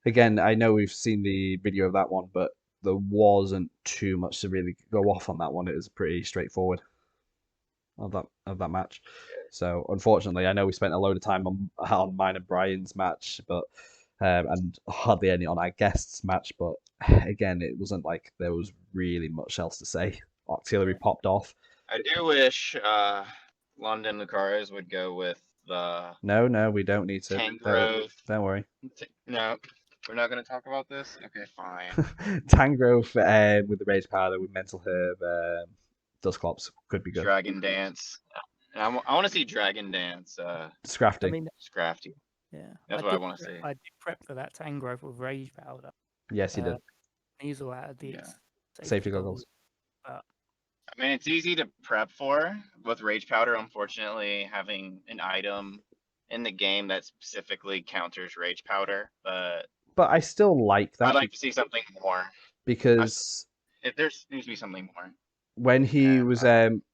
again, I know we've seen the video of that one, but there wasn't too much to really go off on that one. It was pretty straightforward of that match. So unfortunately, I know we spent a load of time on mine and Bryan's match, but and hardly any on our guests' match. But again, it wasn't like there was really much else to say. Octillery popped off. I do wish London Lucaris would go with the No, we don't need to. Tangrowth. Don't worry. No, we're not going to talk about this? Okay, fine. Tangrowth with the Rage Powder, with Mental Herb, Dusclops could be good. Dragon Dance. I want to see Dragon Dance. Scrafty. I mean, Scrafty. yeah. That's what I want to see. I did prep for that Tangrowth with Rage Powder. Yes, you did. Sneasel out of the Yeah. Safety goggles. I mean, it's easy to prep for with Rage Powder. Unfortunately, having an item in the game that specifically counters Rage Powder, But I still like that I'd like to see something more. because If there needs to be something more. when he And, was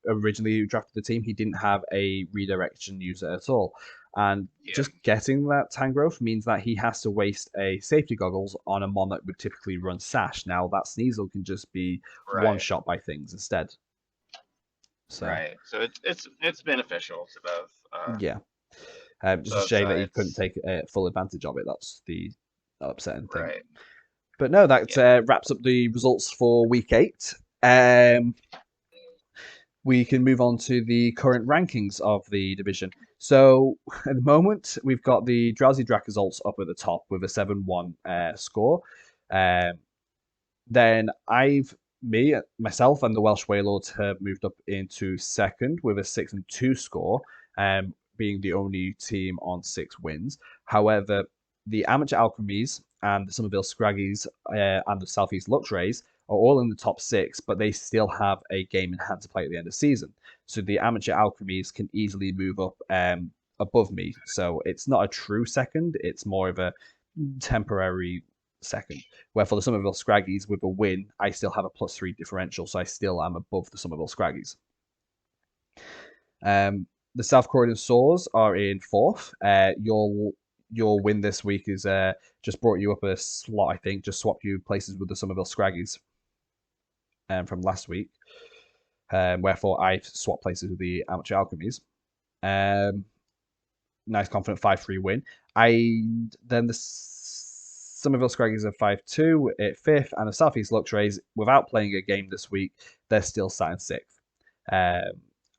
originally drafted the team, he didn't have a redirection user at all. And Yeah. just getting that Tangrowth means that he has to waste a safety goggles on a mon that would typically run Sash. Now that Sneasel can just be one shot by things instead. So Right. So it's beneficial to both. yeah, just a both shame that he sides. couldn't take full advantage of it. That's the upsetting thing. Right. But no, that wraps up the results for week 8. We can move on to the current rankings of the division. So at the moment, we've got the Drowsy Dracozols up at the top with a 7-1 score. Then myself, and the Welsh Wailords have moved up into second with a 6-2 score, being the only team on 6 wins. However, the Amateur Alchemies and the Somerville Scraggies and the Southeast Luxrays are all in the top 6, but they still have a game in hand to play at the end of the season. So the Amateur Alchemies can easily move up above me. So it's not a true second, it's more of a temporary second. Where for the Somerville Scraggies, with a win, I still have a +3 differential, so I still am above the Somerville Scraggies. The South Croydon Saws are in 4th. Your win this week is just brought you up a slot, I think, just swapped you places with the Somerville Scraggies from last week. Wherefore, I've swapped places with the Amateur Alchemies. Nice, confident 5-3 win. Then the Somerville Scraggies are 5-2 at 5th, and the Southeast Luxrays, without playing a game this week, they're still sat in 6th.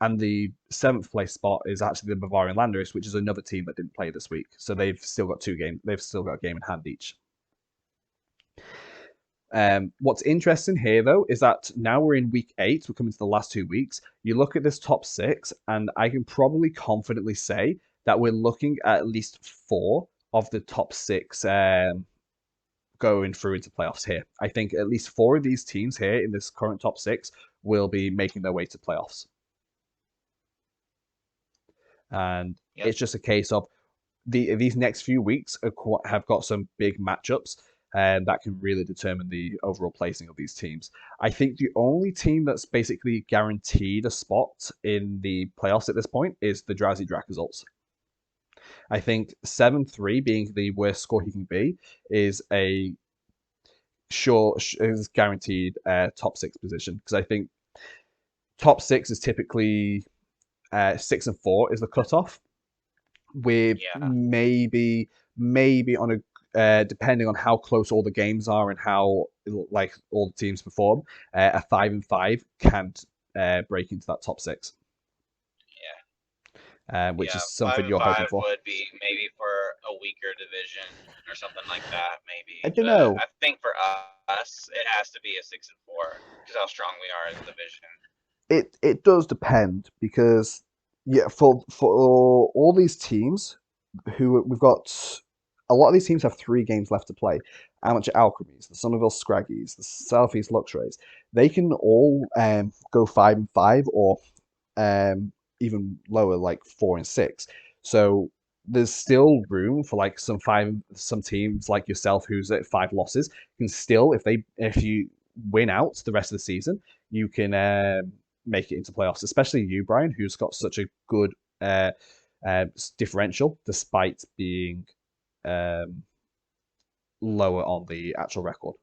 And the 7th place spot is actually the Bavarian Landers, which is another team that didn't play this week. So they've still got 2 games. They've still got a game in hand each. What's interesting here, though, is that now we're in week 8. We're coming to the last 2 weeks. You look at this top 6, and I can probably confidently say that we're looking at least 4 of the top 6 going through into playoffs here. I think at least 4 of these teams here in this current top 6 will be making their way to playoffs. And it's just a case of these next few weeks have got some big matchups that can really determine the overall placing of these teams. I think the only team that's basically guaranteed a spot in the playoffs at this point is the Drowsy Dracozols. I think 7-3 being the worst score he can be is a is guaranteed top 6 position, because I think top 6 is typically 6-4 is the cutoff, with maybe on a depending on how close all the games are and how like all the teams perform, a 5-5 can't break into that top 6. Which is something you're hoping for. Would be maybe for a weaker division or something like that. Maybe I don't know. I think for us, it has to be a 6-4 because how strong we are in the division. It does depend, because for all these teams who we've got, a lot of these teams have 3 games left to play. Amateur Alchemies, the Somerville Scraggies, the Southeast Luxrays, they can all go 5-5 or even lower, like 4-6. So there's still room for like some teams like yourself who's at 5 losses can still, if you win out the rest of the season, you can make it into playoffs. Especially you, Bryan, who's got such a good differential despite being lower on the actual record.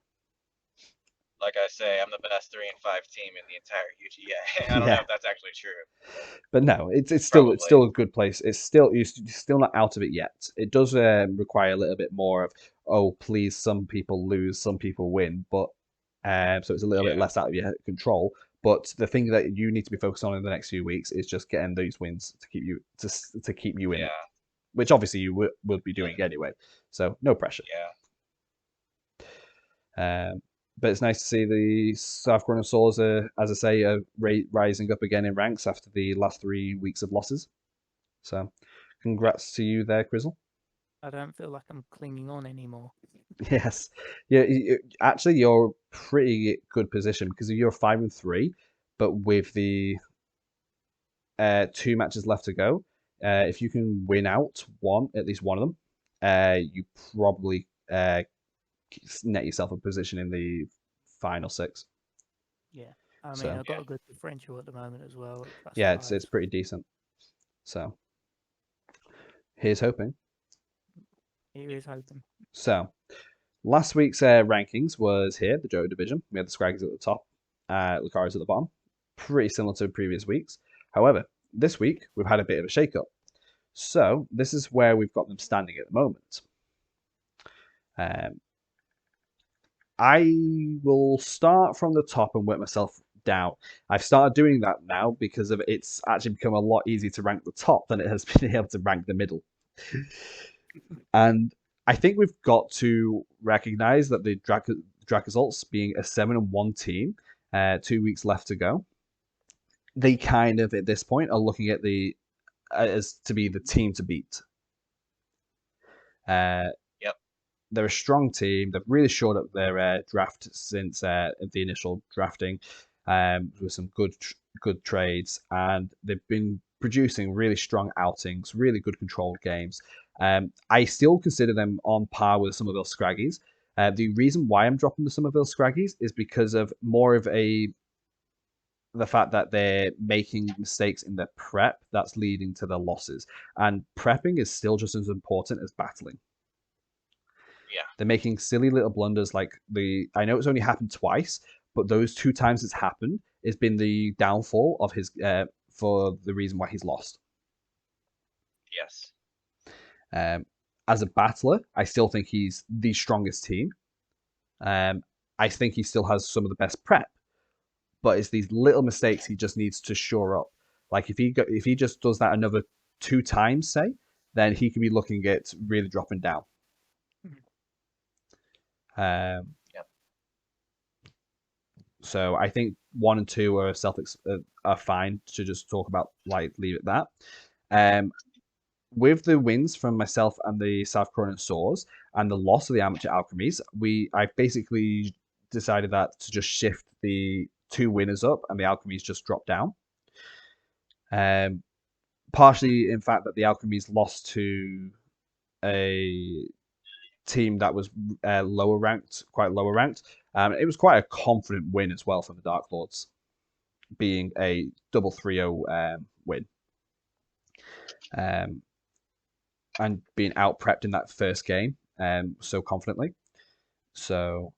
Like I say, I'm the best 3-5 team in the entire UGA. I don't know if that's actually true. But no, it's still a good place. It's still, you're still not out of it yet. It does require a little bit more of, oh please, some people lose, some people win, but so it's a little bit less out of your control. But the thing that you need to be focused on in the next few weeks is just getting those wins to keep you to keep you in Yeah. it, which obviously you will be doing anyway. So no pressure. Yeah. But it's nice to see the South Chroma are, as I say, rising up again in ranks after the last 3 weeks of losses. So, congrats to you there, Crizzle. I don't feel like I'm clinging on anymore. Yes, yeah. Actually, you're pretty good position because you're 5-3, but with the 2 matches left to go, if you can win out at least one of them, you probably net yourself a position in the final 6. Yeah. I mean, So I've got a good differential at the moment as well. At yeah, +5. it's pretty decent. So here's hoping. Here is hoping. So last week's rankings was here, the Johto Division. We had the Scraggies at the top, Lucaris at the bottom. Pretty similar to previous weeks. However, this week we've had a bit of a shake-up. So this is where we've got them standing at the moment. I will start from the top and work myself down. I've started doing that now because of it's actually become a lot easier to rank the top than it has been able to rank the middle. And I think we've got to recognize that the Colossals being a 7-1 team, 2 weeks left to go, they kind of at this point are looking at the as to be the team to beat. Yep. They're a strong team. They've really shored up their draft since the initial drafting, with some good trades, and they've been producing really strong outings, really good controlled games. I still consider them on par with some of those Scraggies. The reason why I'm dropping the Somerville Scraggies is because of more of the fact that they're making mistakes in their prep that's leading to their losses. And prepping is still just as important as battling. Yeah. They're making silly little blunders like I know it's only happened twice, but those 2 times it's happened has been the downfall of his for the reason why he's lost. Yes. As a battler, I still think he's the strongest team. I think he still has some of the best prep, but it's these little mistakes he just needs to shore up. Like if he just does that another 2 times, say, then he could be looking at really dropping down. Yep. So I think 1 and 2 are fine to just talk about, like leave it that. With the wins from myself and the South Cronin Saws and the loss of the Amateur Alchemies, I basically decided that to just shift the 2 winners up and the Alchemies just drop down. Partially, in fact, that the Alchemies lost to a team that was quite lower ranked. It was quite a confident win as well for the Dark Lords, being a double 3-0 win. And being out prepped in that first game so confidently. So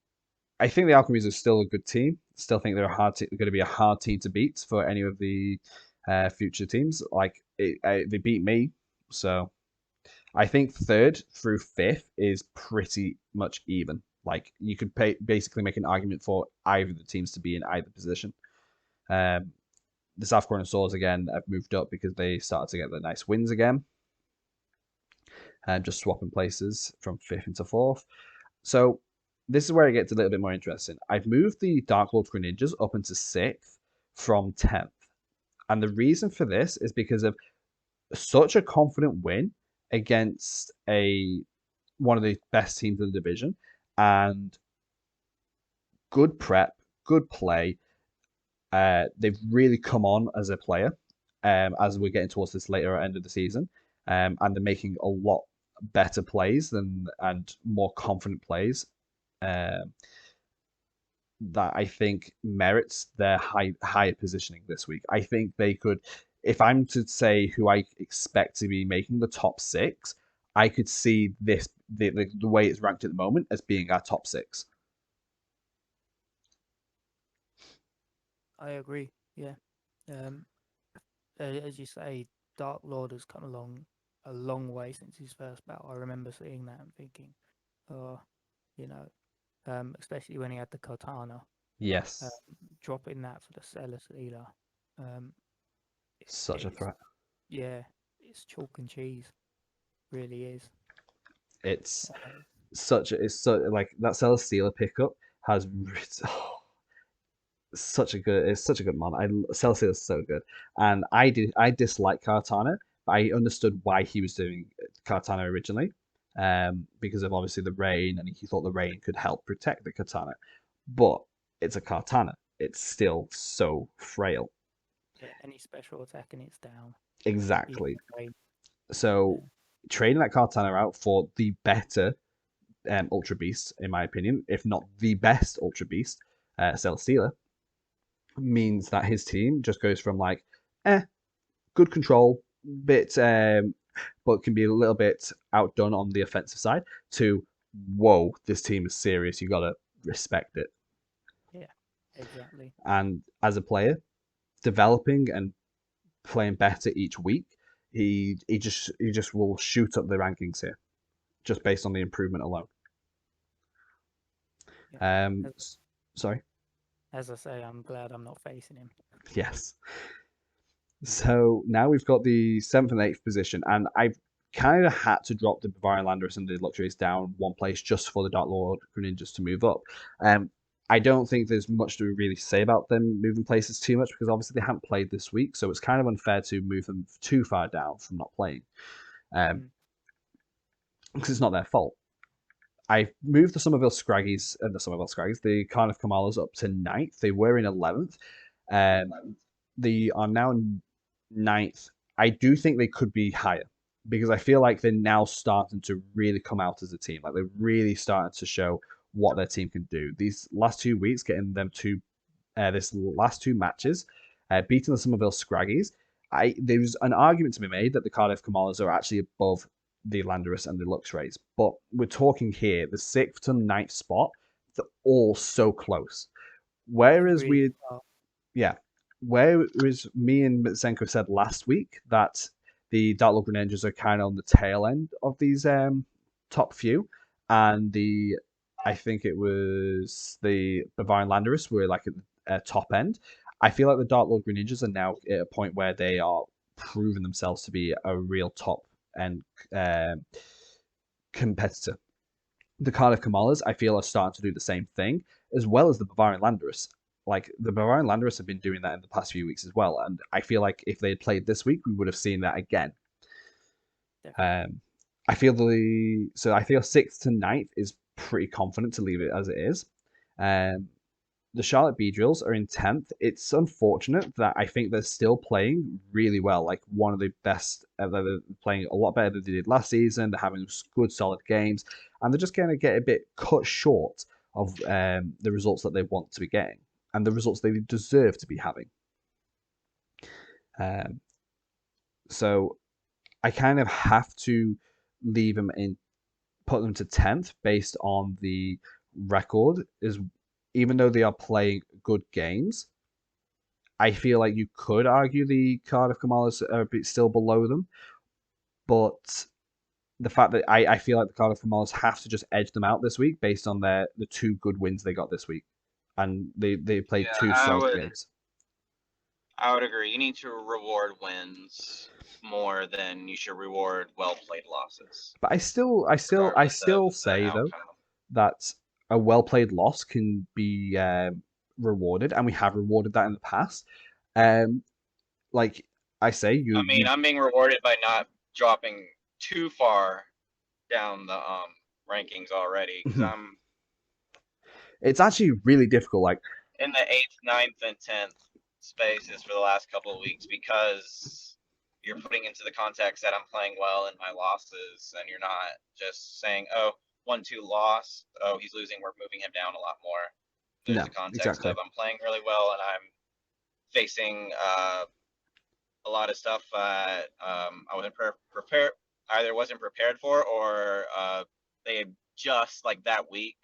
I think the Alchemies are still a good team. Still think they're going to be a hard team to beat for any of the future teams. They beat me, so I think 3rd through 5th is pretty much even. Like you could basically make an argument for either of the teams to be in either position. The South Corner Swords again have moved up because they started to get the nice wins again. Just swapping places from 5th into 4th. So this is where it gets a little bit more interesting. I've moved the Dark Lord Greninjas up into 6th from 10th. And the reason for this is because of such a confident win against one of the best teams in the division and good prep, good play. They've really come on as a player as we're getting towards this later end of the season. And they're making a lot better plays and more confident plays that I think merits their higher positioning this week. I think they could, if I'm to say who I expect to be making the top 6, I could see the way it's ranked at the moment as being our top 6. I agree. Yeah. As you say, Dark Lord has come along a long way since his first battle. I remember seeing that and thinking, oh, especially when he had the katana. Yes, dropping that for the Celesteela. such a threat. Yeah, it's chalk and cheese. Really is. It's Uh, it's so like that Celesteela pickup has it's such a good mod. Celesteela is so good, and I dislike Cartana, but I understood why he was doing Cartana originally, because of obviously the rain, and he thought the rain could help protect the Katana, but it's a Cartana. It's still so frail. yeah, any special attack and it's down. Exactly. Even So trading that Cartana out for the better Ultra Beast, in my opinion, if not the best Ultra Beast, Celesteela, means that his team just goes from like, good control, bit, but can be a little bit outdone on the offensive side, to, whoa, this team is serious. You gotta respect it. Yeah, exactly. And as a player, developing and playing better each week, he just will shoot up the rankings here, just based on the improvement alone. Yeah. Sorry. As I say, I'm glad I'm not facing him. Yes. So now we've got the 7th and 8th position, and I've kind of had to drop the Bavarian Landers and the Luxuries down one place just for the Dark Lord Greninjas to move up. I don't think there's much to really say about them moving places too much, because obviously they haven't played this week, so it's kind of unfair to move them too far down from not playing, because it's not their fault. I moved the the Cardiff Kamalas up to 9th. They were in 11th. They are now 9th. I do think they could be higher, because I feel like they're now starting to really come out as a team. Like they're really starting to show what their team can do. These last 2 weeks, getting them to this last 2 matches, beating the Somerville Scraggies, there's an argument to be made that the Cardiff Kamalas are actually above the Landorus and the Luxrays. But we're talking here, the 6th to 9th spot, they're all so close. Whereas whereas me and Zenko said last week that the Dark Lord Greninjas are kind of on the tail end of these top few, and I think it was the Bavarian Landorus were like at the top end. I feel like the Dark Lord Greninjas are now at a point where they are proving themselves to be a real top end competitor. The Cardiff Kamalas, I feel, are starting to do the same thing, as well as the Bavarian Landorus. Like the Bavarian Landorus have been doing that in the past few weeks as well, and I feel like if they had played this week, we would have seen that again. I feel 6th to 9th is pretty confident to leave it as it is. The Charlotte Beedrills are in 10th. It's unfortunate that I think they're still playing really well, like one of the best. They're playing a lot better than they did last season. They're having good, solid games, and they're just going to get a bit cut short of the results that they want to be getting and the results they deserve to be having. So I kind of have to leave them put them to 10th based on the record. Even though they are playing good games, I feel like you could argue the Cardiff Kamalas are still below them, but the fact that I feel like the Cardiff Kamalas have to just edge them out this week based on the 2 good wins they got this week, and they played 2 solid games. I would agree. You need to reward wins more than you should reward well played losses. But I still say though that a well played loss can be rewarded, and we have rewarded that in the past. Like I say, I'm being rewarded by not dropping too far down the rankings already, because it's actually really difficult. Like in the 8th, 9th, and 10th spaces for the last couple of weeks, because you're putting into the context that I'm playing well in my losses, and you're not just saying, oh, 1-2 loss, oh, he's losing, we're moving him down a lot more. There's the context of I'm playing really well and I'm facing a lot of stuff that I wasn't prepared, either wasn't prepared for, or they just like that week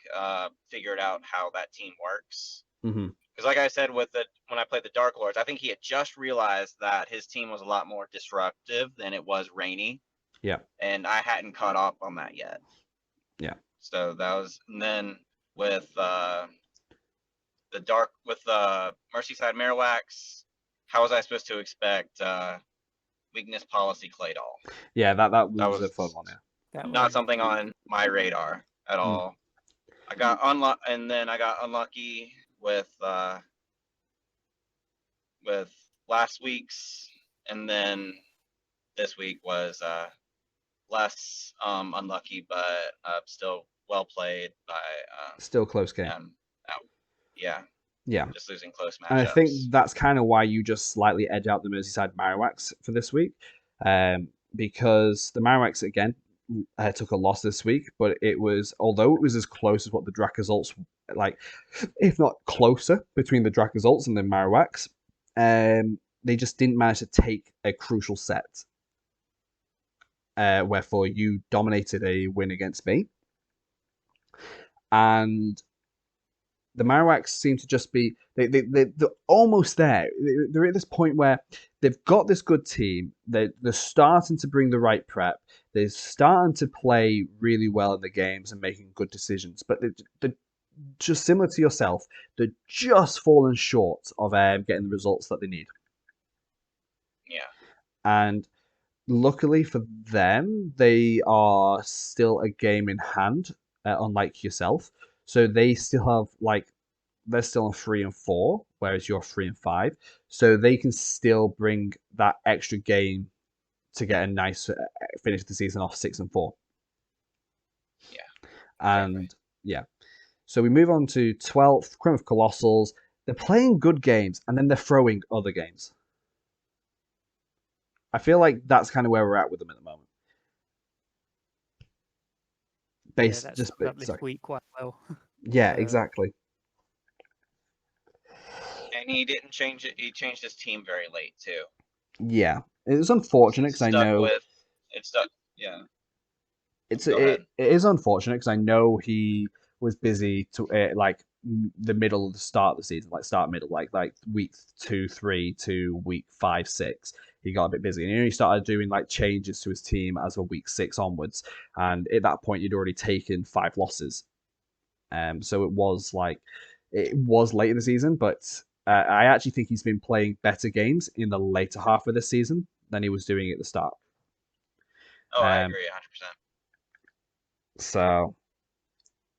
figured out how that team works. Because like I said, when I played the Dark Lords, I think he had just realized that his team was a lot more disruptive than it was Rainy. Yeah. And I hadn't caught up on that yet. Yeah. So that was, and then with the Merseyside Marowaks. How was I supposed to expect weakness policy Claydol? Yeah, that was a was fun one. Yeah. That Not was something on my radar at all. I got unlucky with last week's, and then this week was less unlucky, but still well played by Still close game. yeah, Yeah. just losing close matchups. And I think that's kind of why you just slightly edge out the Merseyside Marowaks for this week, because the Marowaks again took a loss this week, but although it was as close as what the Drakazolts, like, if not closer between the Drakazolts and the Marowaks, they just didn't manage to take a crucial set. Wherefore you dominated a win against me, and the Marowaks seem to just be they're almost there. They're at this point where they've got this good team. They're starting to bring the right prep. They're starting to play really well in the games and making good decisions. But they're just similar to yourself. They're just falling short of getting the results that they need. Yeah. And luckily for them, they are still a game in hand, unlike yourself. So they still have they're still on 3 and 4, whereas you're 3 and 5. So they can still bring that extra game to get a nice finish the season off 6 and 4. Yeah. And yeah. So we move on to 12th, Chroma Colossals. They're playing good games and then they're throwing other games. I feel like that's kind of where we're at with them at the moment. this week quite well. Yeah, exactly. And he didn't change it. He changed his team very late too. Yeah, it was unfortunate because I know it's stuck. Yeah, it is unfortunate because I know he was busy to the middle of the start of the season, like week 2, 3 to week 5, 6. He got a bit busy, and he only started doing changes to his team as of week 6 onwards. And at that point, he'd already taken 5 losses. So it was late in the season, but I actually think he's been playing better games in the later half of the season than he was doing at the start. Oh, I agree 100%. So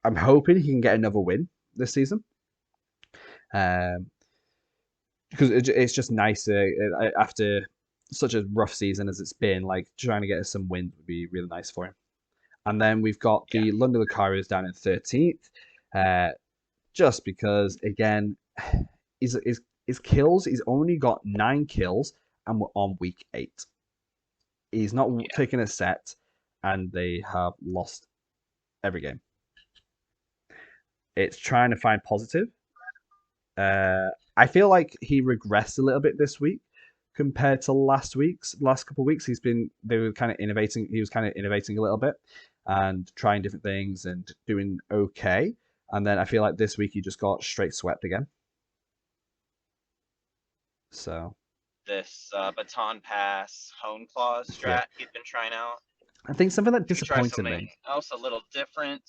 I'm hoping he can get another win this season. Because it's just nice after such a rough season as it's been, trying to get some wins would be really nice for him. And then we've got the London Lucario down in 13th. Just because, again, his kills, he's only got 9 kills, and we're on week 8. He's not taken a set, and they have lost every game. It's trying to find positive. I feel like he regressed a little bit this week compared to last couple of weeks. He was kind of innovating a little bit and trying different things and doing okay. And then I feel like this week he just got straight swept again. So this baton pass hone claws strat he's been trying out. I think something that disappointed me. Else a little different.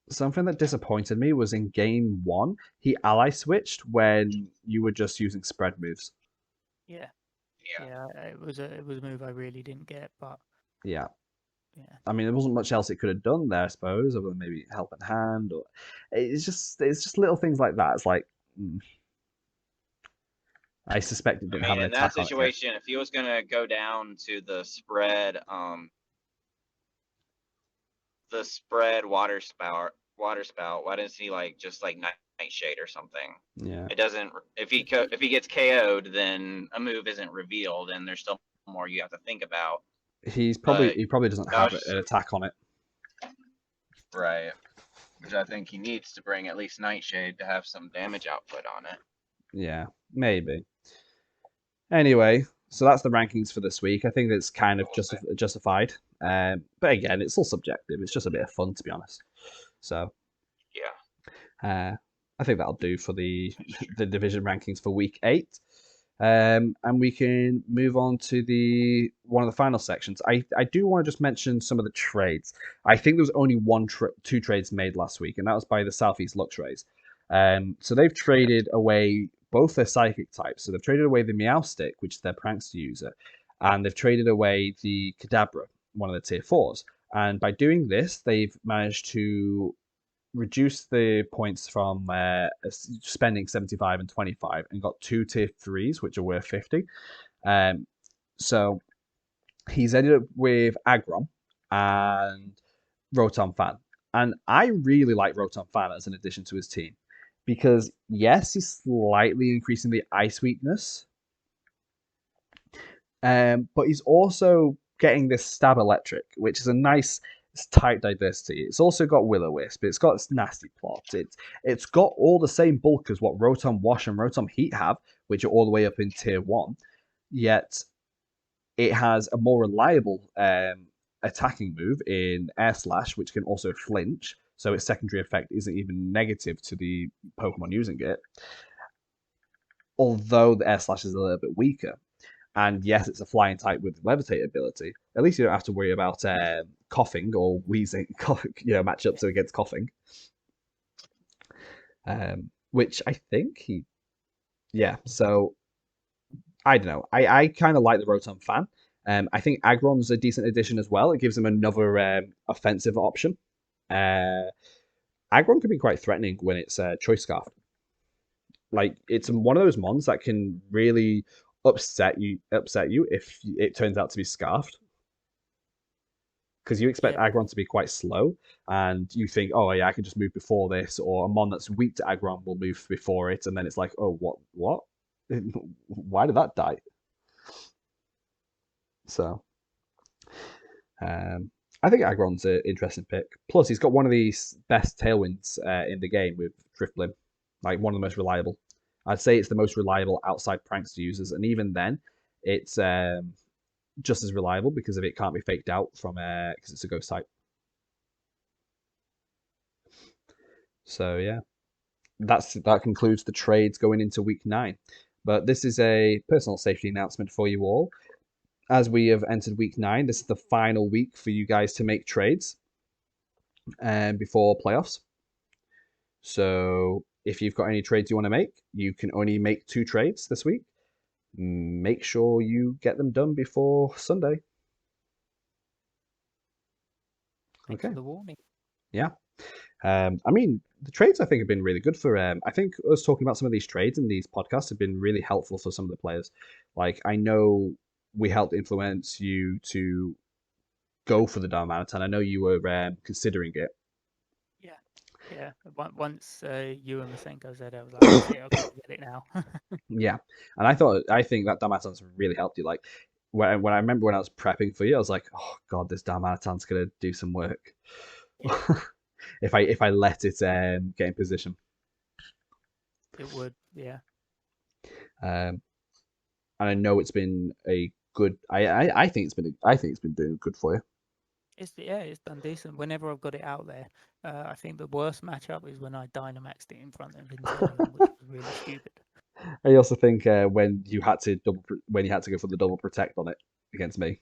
Something that disappointed me was in game 1, he ally switched when you were just using spread moves. Yeah, it was a move I really didn't get, but yeah. I mean, there wasn't much else it could have done there, I suppose, other than maybe help in hand, or it's just little things like that. It's like I suspect it didn't have an attack. In that situation, if he was gonna go down to the spread water spout, why doesn't he just Nightshade or something? Yeah. It doesn't. If he gets KO'd, then a move isn't revealed, and there's still more you have to think about. He probably doesn't have an attack on it. Right. Which I think he needs to bring at least Nightshade to have some damage output on it. Yeah, maybe. Anyway, so that's the rankings for this week. I think it's kind of justified. But again, it's all subjective. It's just a bit of fun, to be honest. So yeah. I think that'll do for the division rankings for week 8. And we can move on to one of the final sections. I do want to just mention some of the trades. I think there was only 2 trades made last week, and that was by the Southeast Lux Rays. So they've traded away both their psychic types. So they've traded away the Meowstic, which is their prankster user, and they've traded away the Kadabra, one of the tier 4s. And by doing this, they've managed to reduce the points from spending 75 and 25 and got 2 tier 3s, which are worth 50. So he's ended up with Aggron and Rotom Fan. And I really like Rotom Fan as an addition to his team because, yes, he's slightly increasing the ice weakness, but he's also getting this Stab Electric, which is a nice type diversity. It's also got Will-O-Wisp. It's got Nasty Plot. It's got all the same bulk as what Rotom Wash and Rotom Heat have, which are all the way up in tier 1. Yet it has a more reliable attacking move in Air Slash, which can also flinch. So its secondary effect isn't even negative to the Pokemon using it. Although the Air Slash is a little bit weaker. And yes, it's a flying type with levitate ability. At least you don't have to worry about coughing or wheezing, matchups against coughing. Which I think he... Yeah, so... I don't know. I kind of like the Rotom Fan. I think Aggron's a decent addition as well. It gives him another offensive option. Aggron can be quite threatening when it's Choice Scarf. Like, it's one of those mons that can really upset you if it turns out to be Scarfed. Because you expect Aggron to be quite slow, and you think, oh yeah, I can just move before this, or a mon that's weak to Aggron will move before it, and then it's like, oh, what? Why did that die? So, I think Aggron's an interesting pick. Plus, he's got one of the best tailwinds in the game with Drifblim, like one of the most reliable. I'd say it's the most reliable outside prankster users, and even then, it's just as reliable because of it can't be faked out from because it's a ghost type. So yeah, that concludes the trades going into week 9. But this is a personal safety announcement for you all. As we have entered week 9, this is the final week for you guys to make trades before playoffs. So if you've got any trades you want to make, you can only make 2 trades this week. Make sure you get them done before Sunday. Thanks for the warning. Yeah. I mean, the trades I think have been really good for. I think us talking about some of these trades in these podcasts have been really helpful for some of the players. Like, I know we helped influence you to go for the Darmanitan. I know you were considering it. Yeah. Once you and Masenko said, I was like, that's it, I'll go get it now. Yeah, and I think that Darmanitan's really helped you. Like, when I remember when I was prepping for you, I was like, oh god, this Darmanitan's gonna do some work. Yeah. if I let it get in position. It would, yeah. And I know it's been a good. I think it's been doing good for you. It's done decent. Whenever I've got it out there, I think the worst matchup is when I Dynamaxed it in front of Vincenzo, which was really stupid. I also think when you had to go for the double protect on it against me.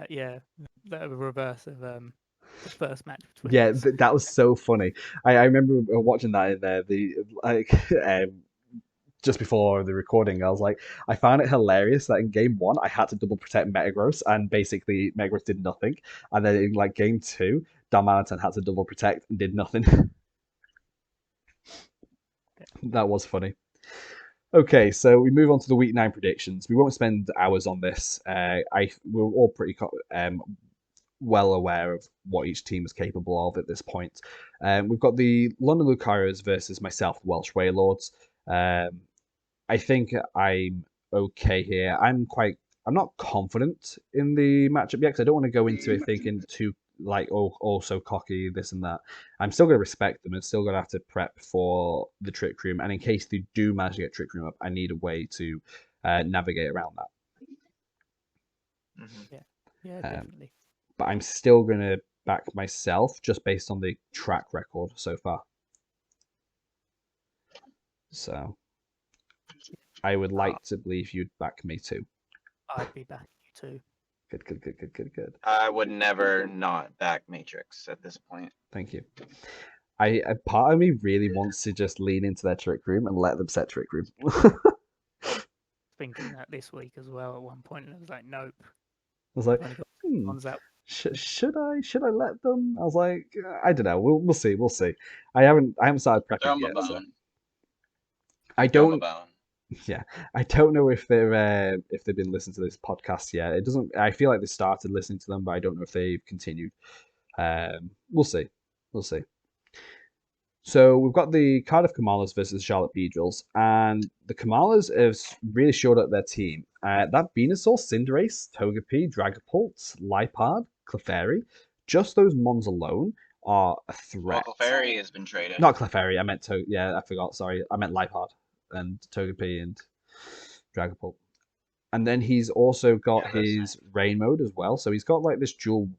Yeah, the reverse of the first match between Yeah, us. that was so funny. I remember watching that in there. Just before the recording, I was like, I found it hilarious that in game 1 I had to double protect Metagross, and basically Metagross did nothing. And then in like game 2, Darmanitan had to double protect and did nothing. That was funny. Okay, so we move on to the week 9 predictions. We won't spend hours on this. We're all pretty well aware of what each team is capable of at this point. We've got the London Lucario's versus myself, Welsh Wailords. I think I'm okay here. I'm not confident in the matchup yet because I don't want to go into it thinking too like, oh, so cocky, this and that. I'm still going to respect them and still going to have to prep for the Trick Room. And in case they do manage to get Trick Room up, I need a way to navigate around that. Mm-hmm. Yeah, definitely. But I'm still going to back myself just based on the track record so far. So I would like to believe you'd back me too. I'd be backing you too. Good. I would never not back Matrix at this point. Thank you. A part of me really wants to just lean into their trick room and let them set trick room. Thinking that this week as well at one point, and I was like, nope. I was like, Only got hmm, ones that should I let them? I was like, I don't know. We'll see. We'll see. I haven't started Throw prepping him a yet, so bone. I Throw him a don't. bone. Yeah, I don't know if they've been listening to this podcast yet. It doesn't. I feel like they started listening to them, but I don't know if they've continued. We'll see. We'll see. So we've got the Cardiff Kamalas versus Charlotte Beadrills, and the Kamalas have really showed up their team. That Venusaur, Cinderace, Togepi, Dragapult, Lipard, Clefairy, just those Mons alone are a Well, threat. Clefairy has been traded. Not Clefairy, I meant yeah, I forgot, sorry. I meant Lipard and Togepi and Dragapult. And then he's also got Yeah, those his rain mode as well. So he's got like this dual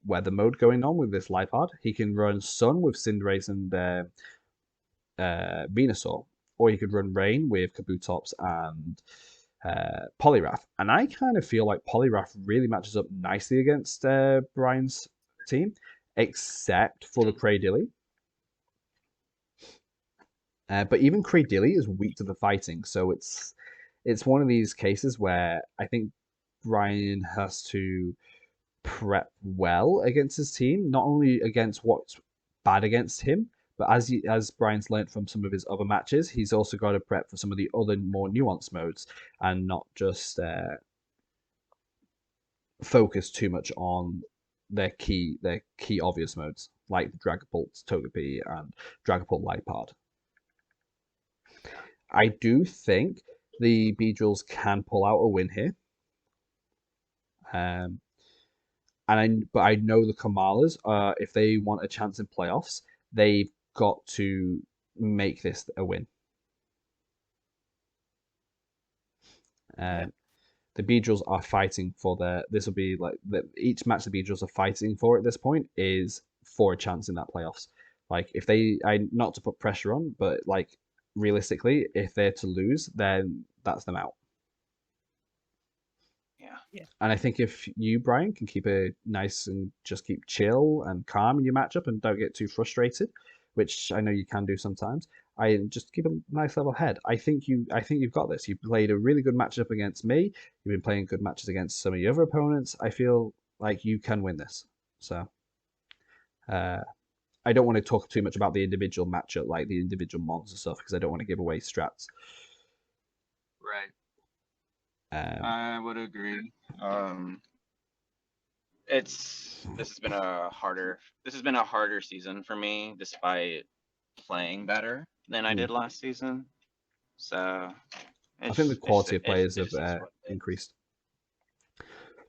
weather mode going on with this Lipard. He can run Sun with Cinderace and Venusaur, or he could run Rain with Kabutops and Poliwrath. And I kind of feel like Poliwrath really matches up nicely against Bryan's team, except for the Cradilly. But even Cradilly is weak to the fighting, so it's one of these cases where I think Bryan has to prep well against his team, not only against what's bad against him, but as Bryan's learned from some of his other matches, he's also got to prep for some of the other more nuanced modes and not just focus too much on their key obvious modes like Dragapult, Togepi, and Dragapult Lipard. I do think the Beedrills can pull out a win here. But I know the Kamalas, if they want a chance in playoffs, they've got to make this a win. The Beedrills are fighting for this will be like each match the Beedrills are fighting for at this point is for a chance in that playoffs. Like if not to put pressure on, but like realistically, if they're to lose, then that's them out. Yeah. And I think if you, Bryan, can keep it nice and just keep chill and calm in your matchup and don't get too frustrated, which I know you can do sometimes, I just keep a nice level head. I think you've got this. You've played a really good matchup against me. You've been playing good matches against some of your other opponents. I feel like you can win this. So I don't want to talk too much about the individual matchup, like the individual monster stuff, because I don't want to give away strats. Right. I would agree. This has been a harder season for me, despite playing better than I did last season. So I think the quality of players have increased.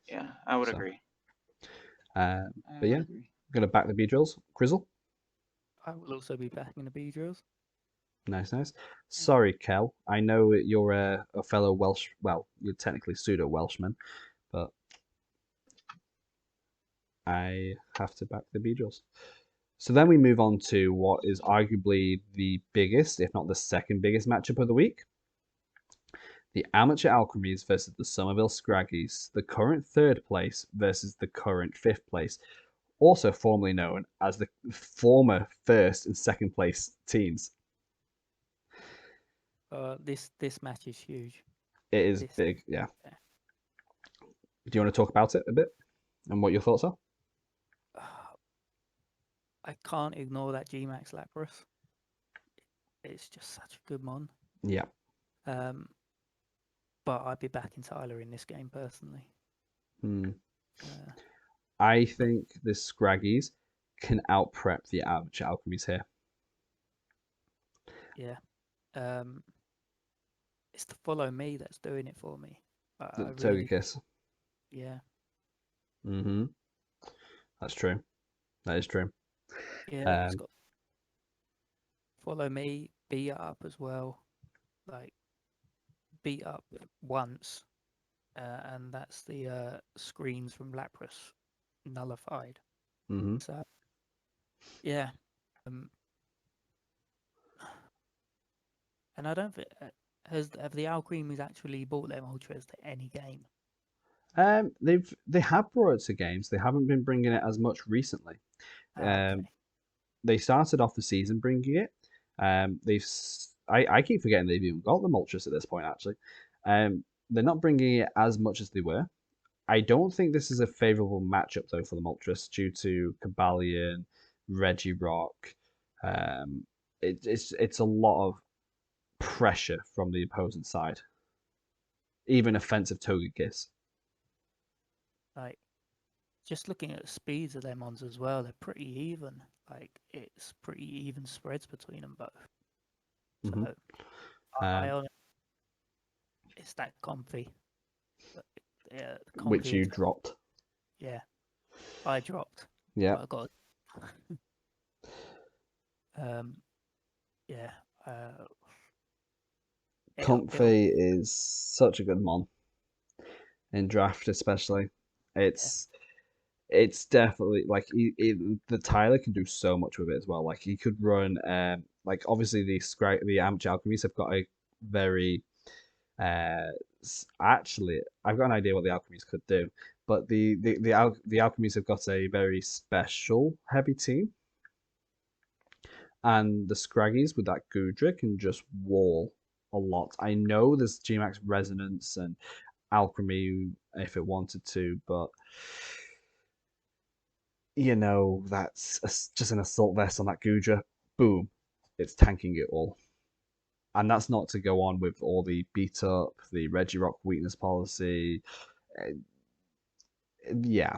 Yeah, I would agree. But yeah, I'm gonna back the Beedrills. Crizzle. I will also be backing the Beedrills. Nice. Sorry, Kel. I know you're a fellow Welsh. Well, you're technically pseudo Welshman, but I have to back the Beedrills. So then we move on to what is arguably the biggest, if not the second biggest matchup of the week. The Amateur Alchemies versus the Somerville Scraggies, the current third place versus the current fifth place, also formerly known as the former first and second place teams. This match is huge. It is big, yeah. Do you want to talk about it a bit and what your thoughts are? I can't ignore that G-Max Lapras. It's just such a good mon. Yeah. But I'd be backing Tyler in this game personally. I think the Scraggies can out-prep the Amateur Alchemies here. Yeah. It's the follow me that's doing it for me. The Togekiss. Yeah. That's true. That is true. Yeah, it's got follow me, beat up as well. Like beat up once, and that's the screens from Lapras nullified. So yeah, and I don't think have the Alchemist actually bought them Ultras to any game. They have brought it to games. They haven't been bringing it as much recently. Okay. they started off the season bringing it. I keep forgetting they've even got the Moltres at this point. Actually, they're not bringing it as much as they were. I don't think this is a favorable matchup though for the Moltres due to Kabalion, Regirock. It's a lot of pressure from the opposing side. Even offensive Togekiss. Like, just looking at the speeds of them ones as well, they're pretty even. Like, it's pretty even spreads between them both. So, Mhm. it's that comfy. Yeah, Which you comfy. dropped. Yeah, I dropped. Yeah. But I got. Yeah. Comfy is such a good mon in draft, especially. It's definitely like the Tyler can do so much with it as well. Like he could run, like obviously the Amp Alchemies have got a very, actually I've got an idea what the Alchemies could do, but the Alchemies have got a very special heavy team, and the Scraggies with that Gudra can just wall a lot. I know there's Gmax Resonance and Alchemy if it wanted to, but that's just an Assault Vest on that Gudra. Boom, it's tanking it all. And that's not to go on with all the beat up, the Regirock weakness policy. Yeah.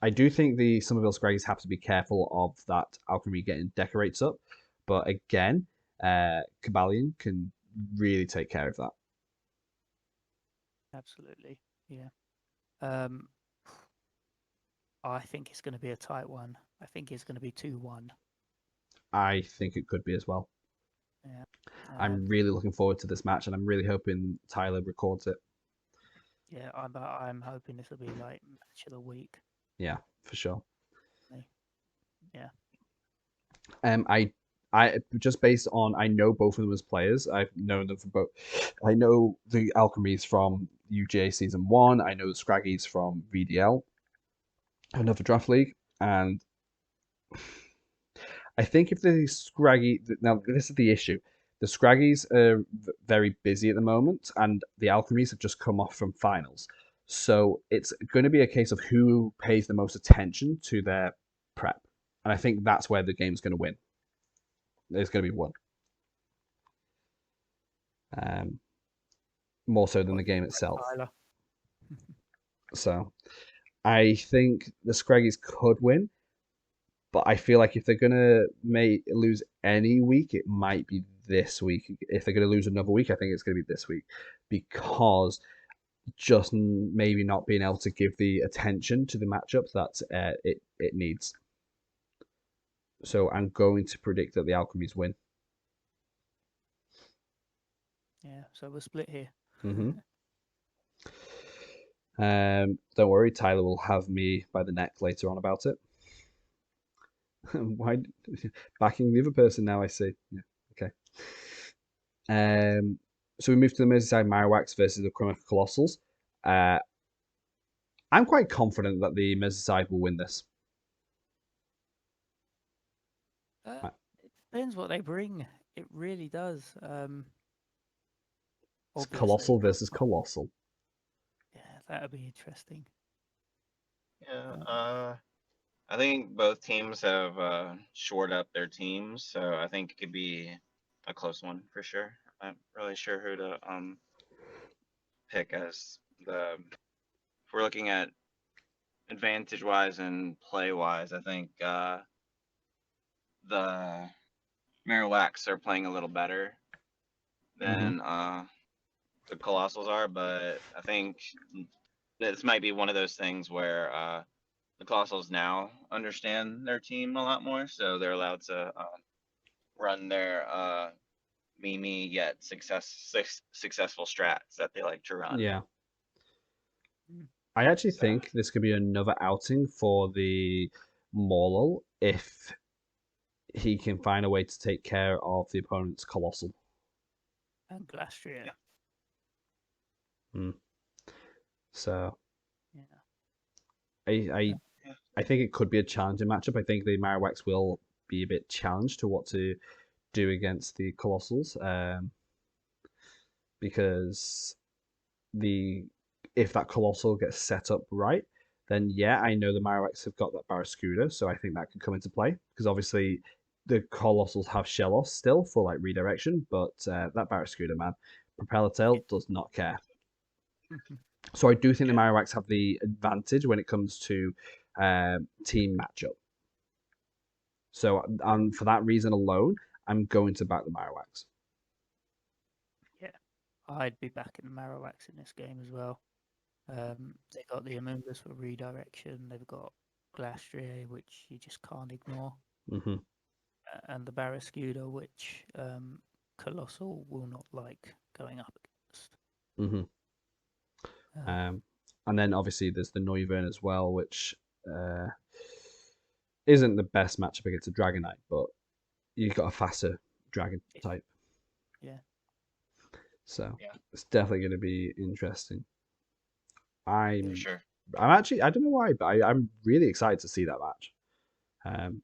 I do think the Somerville Scraggies have to be careful of that Alchemy getting decorates up, but again, Kabalion can really take care of that. Absolutely, yeah. I think it's going to be a tight one. I think it's going to be 2-1. I think it could be as well. Yeah. I'm really looking forward to this match, and I'm really hoping Tyler records it. Yeah, I'm hoping this will be like match of the week. Yeah, for sure. Yeah. I just based on I know both of them as players. I've known them from both. I know the Alchemies from UGA Season 1. I know the Scraggies from VDL, another draft league, and I think if the Scraggy now this is the issue. The Scraggies are very busy at the moment, and the Alchemies have just come off from finals. So it's going to be a case of who pays the most attention to their prep, and I think that's where the game's going to win. There's going to be one. More so than the game itself. So I think the Scraggies could win, but I feel like if they're gonna lose any week, it might be this week. If they're gonna lose another week, I think it's gonna be this week, because just maybe not being able to give the attention to the matchup that it needs. So I'm going to predict that the Alchemies win. Yeah, so we're split here. Mm-hmm. Don't worry, Tyler will have me by the neck later on about it. Why backing the other person now? I see. Yeah, okay. So we move to the Merseyside Marowaks versus the Chroma Colossals. I'm quite confident that the Merseyside will win this. It depends what they bring. It really does. It's Colossal obviously. versus Colossal. Yeah, that'll be interesting. Yeah, I think both teams have shored up their teams, so I think it could be a close one for sure. I'm not really sure who to pick as the. If we're looking at advantage wise and play wise, I think the Marowaks are playing a little better than the Colossals are, but I think this might be one of those things where the Colossals now understand their team a lot more, so they're allowed to run their meme yet successful strats that they like to run. Yeah. I actually think this could be another outing for the Morlul if he can find a way to take care of the opponent's Colossal. And Glastria. So yeah. I I think it could be a challenging matchup. I think the Marowaks will be a bit challenged to what to do against the Colossals, because if that Colossal gets set up right, then yeah, I know the Marowaks have got that Barraskewda, so I think that could come into play because obviously the Colossals have Shellos still for like redirection, but that Barraskewda, man, Propeller Tail does not care. So I do think the Marowaks have the advantage when it comes to team matchup. So for that reason alone, I'm going to back the Marowaks. Yeah, I'd be backing the Marowaks in this game as well. They got the Amoonguss for redirection. They've got Glastrier, which you just can't ignore, Mm-hmm. and the Barraskewda, which Colossal will not like going up against. Mm-hmm. And then obviously there's the Noivern as well, which isn't the best matchup against a Dragonite, but you've got a faster dragon type. Yeah. So it's definitely going to be interesting. For sure. I'm actually, I don't know why, but I'm really excited to see that match.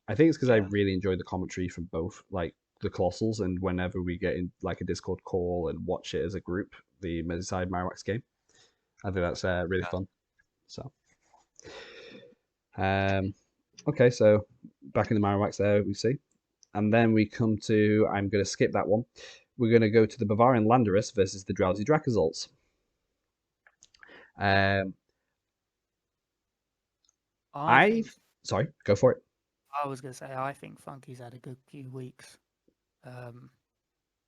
I think it's because I really enjoyed the commentary from both, like the Colossals, and whenever we get in like a Discord call and watch it as a group, the Merseyside Marowaks game. I think that's really fun. So, okay, so back in the Marowaks there we see, and then we come to. I'm going to skip that one. We're going to go to the Bavarian Landorus versus the Drowsy Drakazolts. Sorry, go for it. I was going to say, I think Funky's had a good few weeks,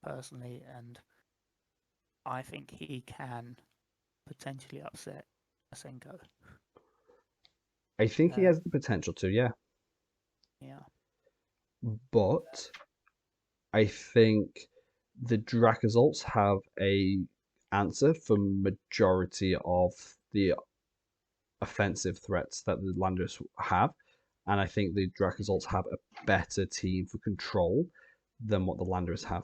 personally, and I think he can potentially upset Masenko. I think he has the potential to, yeah. Yeah. But I think the Drakazolts have a answer for majority of the offensive threats that the Landers have, and I think the Drakazolts have a better team for control than what the Landers have.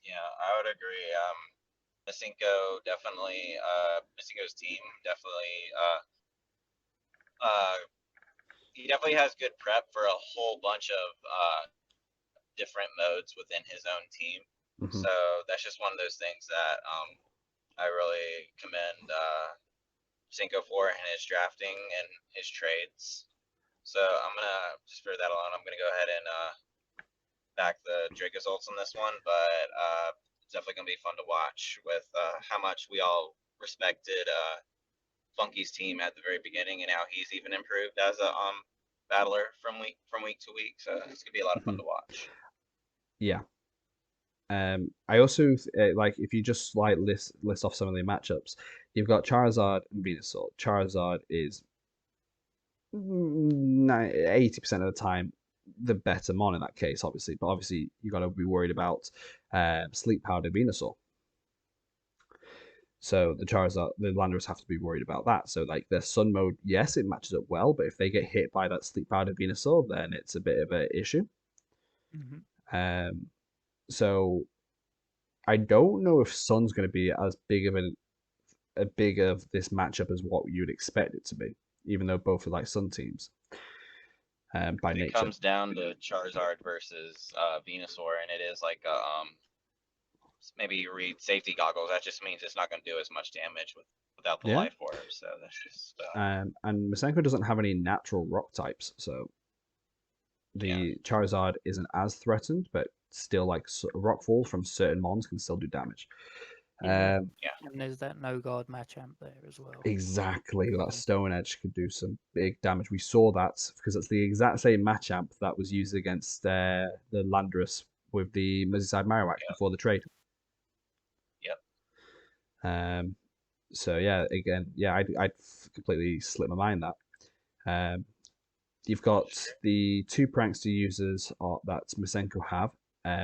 Yeah, I would agree. Masenko definitely, Masenko's team definitely, he definitely has good prep for a whole bunch of different modes within his own team. Mm-hmm. So that's just one of those things that I really commend Masenko for in his drafting and his trades. So I'm gonna just for that alone, I'm gonna go ahead and back the Drakazolts on this one, but it's definitely gonna be fun to watch with how much we all respected Funky's team at the very beginning and how he's even improved as a battler from week to week. So it's gonna be a lot of fun to watch. Yeah. I also like if you just like list off some of the matchups. You've got Charizard and Venusaur. Charizard is 80% of the time the better mon in that case, obviously. But obviously you got to be worried about sleep powdered Venusaur. So the Charizard, the Landorus have to be worried about that. So like their Sun mode, yes, it matches up well, but if they get hit by that sleep powdered Venusaur, then it's a bit of an issue. Mm-hmm. So I don't know if Sun's going to be as big of a big of this matchup as what you'd expect it to be, even though both are like Sun teams. By nature, it comes down to Charizard versus Venusaur, and it is like maybe you read safety goggles. That just means it's not going to do as much damage without the life orb. So that's just. And Masenko doesn't have any natural rock types, so the Charizard isn't as threatened, but still, like rock falls from certain mons can still do damage. And there's that no guard Machamp there as well. Exactly, that Stone Edge could do some big damage. We saw that because it's the exact same Machamp that was used against the Landorus with the Merseyside Marowak before the trade. Yep. So yeah, again, I'd completely slip my mind that. You've got the two prankster users that Masenko have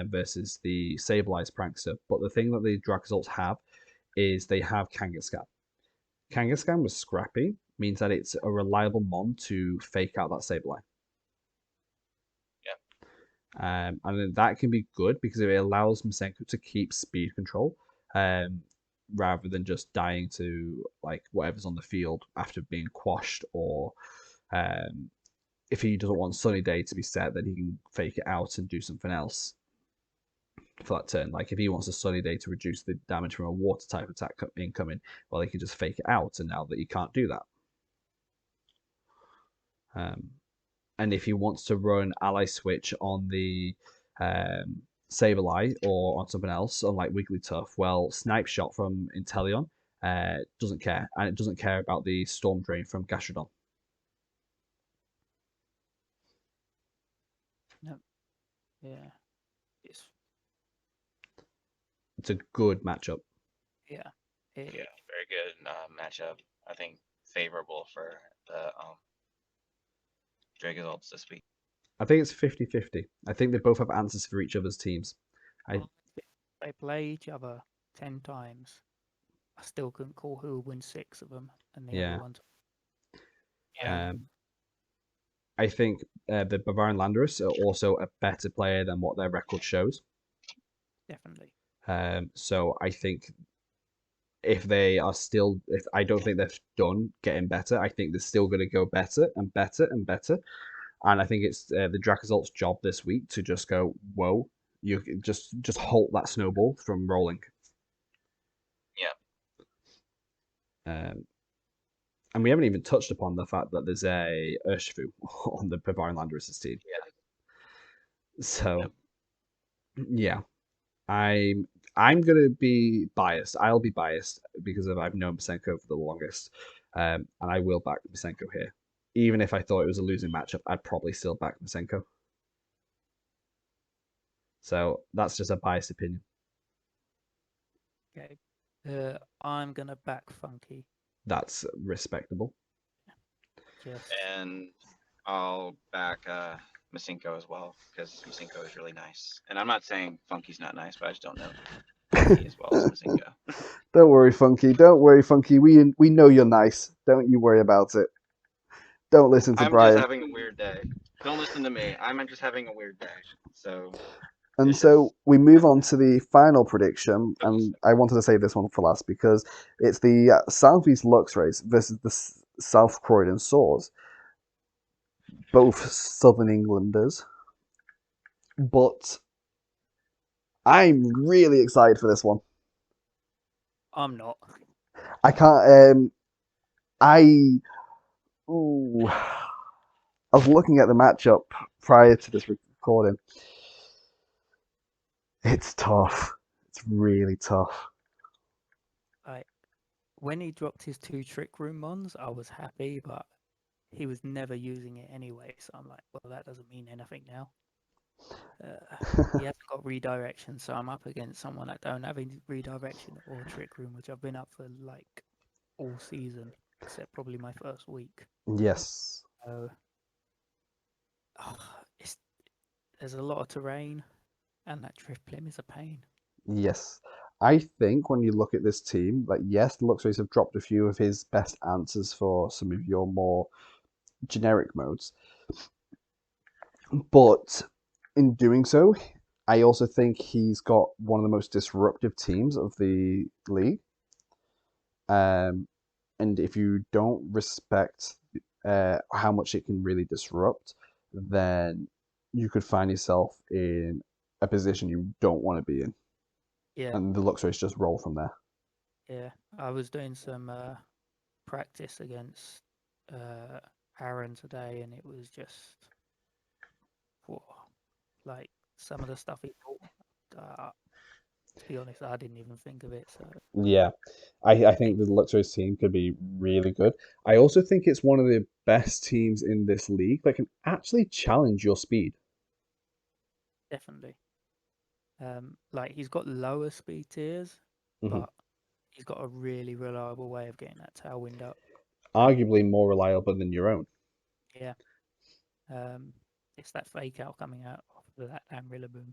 versus the Sableye prankster, but the thing that the Drakazolts have is they have Kangaskhan. Kangaskhan was scrappy, means that it's a reliable mon to fake out that Sableye. Yeah. And then that can be good because it allows Masenko to keep speed control. rather than just dying to like whatever's on the field after being quashed, or if he doesn't want Sunny Day to be set, then he can fake it out and do something else for that turn. Like if he wants a Sunny Day to reduce the damage from a water type attack incoming, well, he can just fake it out, and now that he can't do that. And if he wants to run ally switch on the Sableye or on something else, unlike Wigglytuff, well, Snipe Shot from Inteleon doesn't care, and it doesn't care about the Storm Drain from Gastrodon. Yeah. It's a good matchup. Yeah. Yeah, very good matchup. I think favorable for the Dragonzolts this week. I think it's 50-50. I think they both have answers for each other's teams. They play each other 10 times. I still couldn't call who will win 6 of them, and the Yeah. other ones. I think the Bavarian Landorus are also a better player than what their record shows. Definitely. So I think if they are still, if I don't think they're done getting better, I think they're still going to go better and better and better. And I think it's the Dragonzolt's job this week to just go, whoa, you just halt that snowball from rolling. Yeah. And we haven't even touched upon the fact that there's a Urshifu on the Bavarian Landorus' team. Yeah. So, Yep. yeah, I'm gonna be biased. I'll be biased because I've known Masenko for the longest, and I will back Masenko here. Even if I thought it was a losing matchup, I'd probably still back Masenko. So that's just a biased opinion. Okay. I'm gonna back Funky. That's respectable. Just And I'll back Masenko as well, because Masenko is really nice. And I'm not saying Funky's not nice, but I just don't know Funky as well as Masenko. Don't worry, Funky. Don't worry, Funky. We know you're nice. Don't you worry about it. Don't listen to I'm Bryan. just having a weird day. Don't listen to me. I'm just having a weird day. So And it's so just- we move on to the final prediction, and I wanted to save this one for last because it's the Southeast Lux race versus the South Croydon Saws. Both Southern Englanders. But I'm really excited for this one. I'm not. I can't. I was looking at the matchup prior to this recording. It's tough. It's really tough. When he dropped his 2 Trick Room Mons, I was happy, but he was never using it anyway. So I'm like, well, that doesn't mean anything now. He hasn't got redirection, so I'm up against someone that don't have any redirection or Trick Room, which I've been up for like all season, except probably my first week. Yes. So there's a lot of terrain, and that Drifblim is a pain. Yes. I think when you look at this team, like, yes, the Luxrays have dropped a few of his best answers for some of your more generic modes. But in doing so, I also think he's got one of the most disruptive teams of the league. And if you don't respect how much it can really disrupt, then you could find yourself in a position you don't want to be in. Yeah. And the Luxrays just roll from there. Yeah, I was doing some practice against Aaron today, and it was just, whoa, like some of the stuff he bought. To be honest, I didn't even think of it. So Yeah, I think the Luxrays team could be really good. I also think it's one of the best teams in this league that can actually challenge your speed. definitely, like he's got lower speed tiers, but he's got a really reliable way of getting that tailwind up. Arguably more reliable than your own. Yeah, it's that fake out coming out of that damn Rillaboom.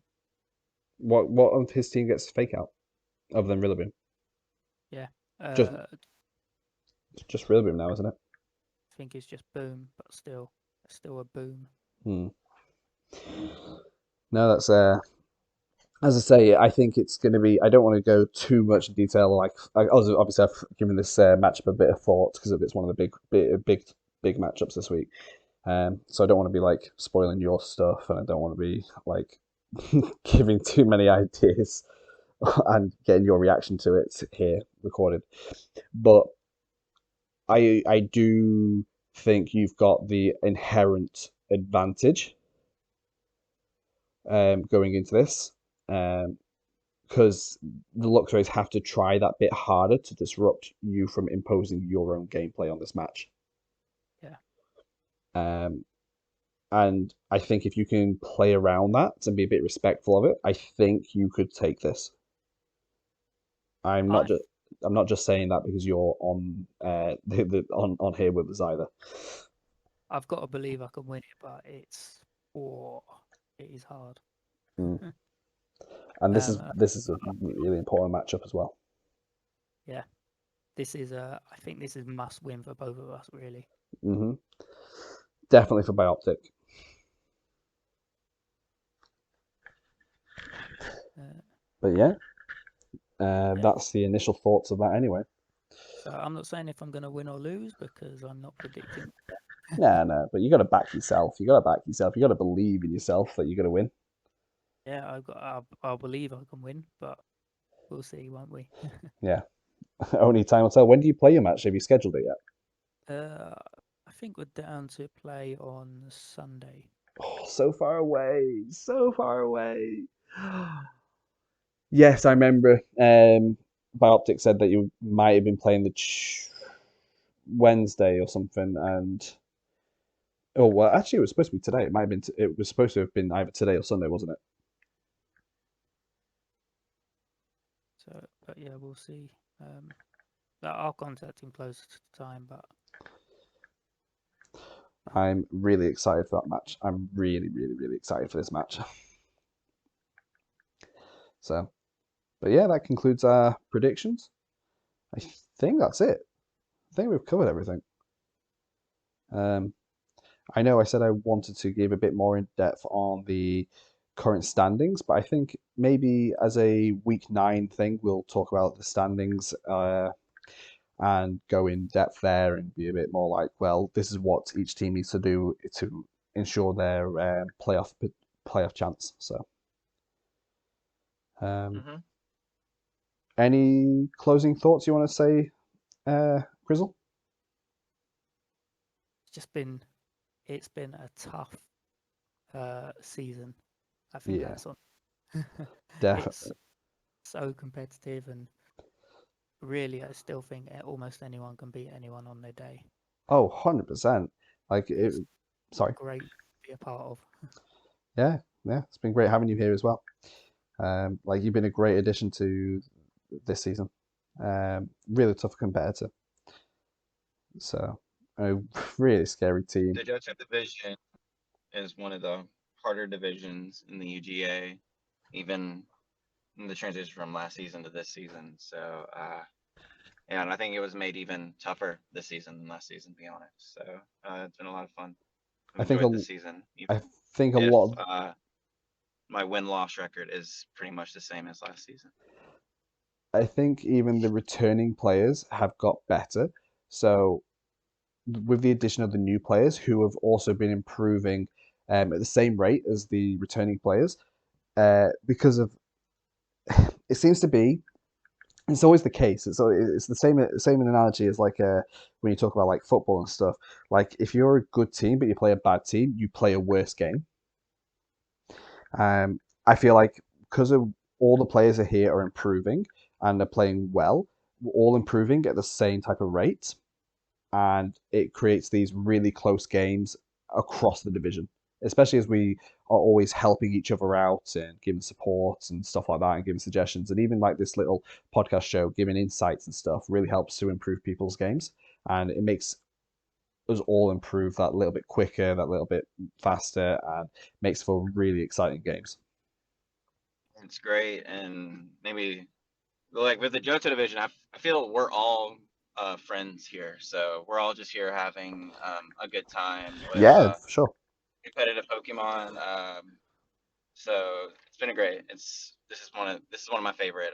What of his team gets fake out other than Rillaboom? Yeah, Just Rillaboom now, isn't it? I think it's just boom, but still a boom. No, as I say, I think it's going to be. I don't want to go too much in detail. Obviously, I've given this matchup a bit of thought because it's one of the big matchups this week. So I don't want to be like spoiling your stuff, and I don't want to be like giving too many ideas and getting your reaction to it here recorded. But I do think you've got the inherent advantage going into this. Because the Luxrays have to try that bit harder to disrupt you from imposing your own gameplay on this match. Yeah. And I think if you can play around that and be a bit respectful of it, I think you could take this. I'm not just saying that because you're on on here with us either. I've got to believe I can win it, but it is hard. And this is a really important matchup as well. Yeah, I think this is must win for both of us, really. Definitely for Bioptic. But yeah, that's the initial thoughts of that anyway. So I'm not saying if I'm going to win or lose because I'm not predicting. No, but you got to back yourself. You got to believe in yourself that you're going to win. Yeah, I'll believe I can win, but we'll see, won't we? Yeah, only time will tell. When do you play your match? Have you scheduled it yet? I think we're down to play on Sunday. Oh, so far away, so far away. Yes, I remember. Bioptic said that you might have been playing the Wednesday or something, and well, actually, it was supposed to be today. It might have been. It was supposed to have been either today or Sunday, wasn't it? So, but yeah, we'll see. I'll contact him closer to the time, but I'm really excited for that match. I'm really, really, really excited for this match. So, but yeah, that concludes our predictions. I think that's it. I think we've covered everything. I know I said I wanted to give a bit more in depth on the current standings, but I think maybe as a week 9 thing, we'll talk about the standings and go in depth there and be a bit more like, well, this is what each team needs to do to ensure their playoff chance. So, any closing thoughts you want to say, Grizzle? It's been a tough season. I think that's on. Definitely. It's so competitive, and really, I still think almost anyone can beat anyone on their day. Oh, 100%. Like it's sorry. Great to be a part of. Yeah, it's been great having you here as well. Like you've been a great addition to this season. Really tough competitor. So a really scary team. The Johto Division is one of the harder divisions in the UGA, even in the transition from last season to this season. So, yeah, and I think it was made even tougher this season than last season, to be honest. So it's been a lot of fun. I've enjoyed this season. I think a lot of my win-loss record is pretty much the same as last season. I think even the returning players have got better. So with the addition of the new players who have also been improving at the same rate as the returning players, because of it seems to be it's always the case. It's the same analogy as like when you talk about like football and stuff. Like if you're a good team but you play a bad team, you play a worse game. I feel like because of all the players are here are improving and they're playing well, we're all improving at the same type of rate, and it creates these really close games across the division, especially as we are always helping each other out and giving support and stuff like that and giving suggestions. And even like this little podcast show, giving insights and stuff really helps to improve people's games. And it makes us all improve that little bit quicker, that little bit faster, and makes for really exciting games. It's great. And maybe like with the Johto division, I feel we're all friends here. So we're all just here having a good time with Yeah, for sure. competitive Pokemon. So it's been great. this is one of my favorite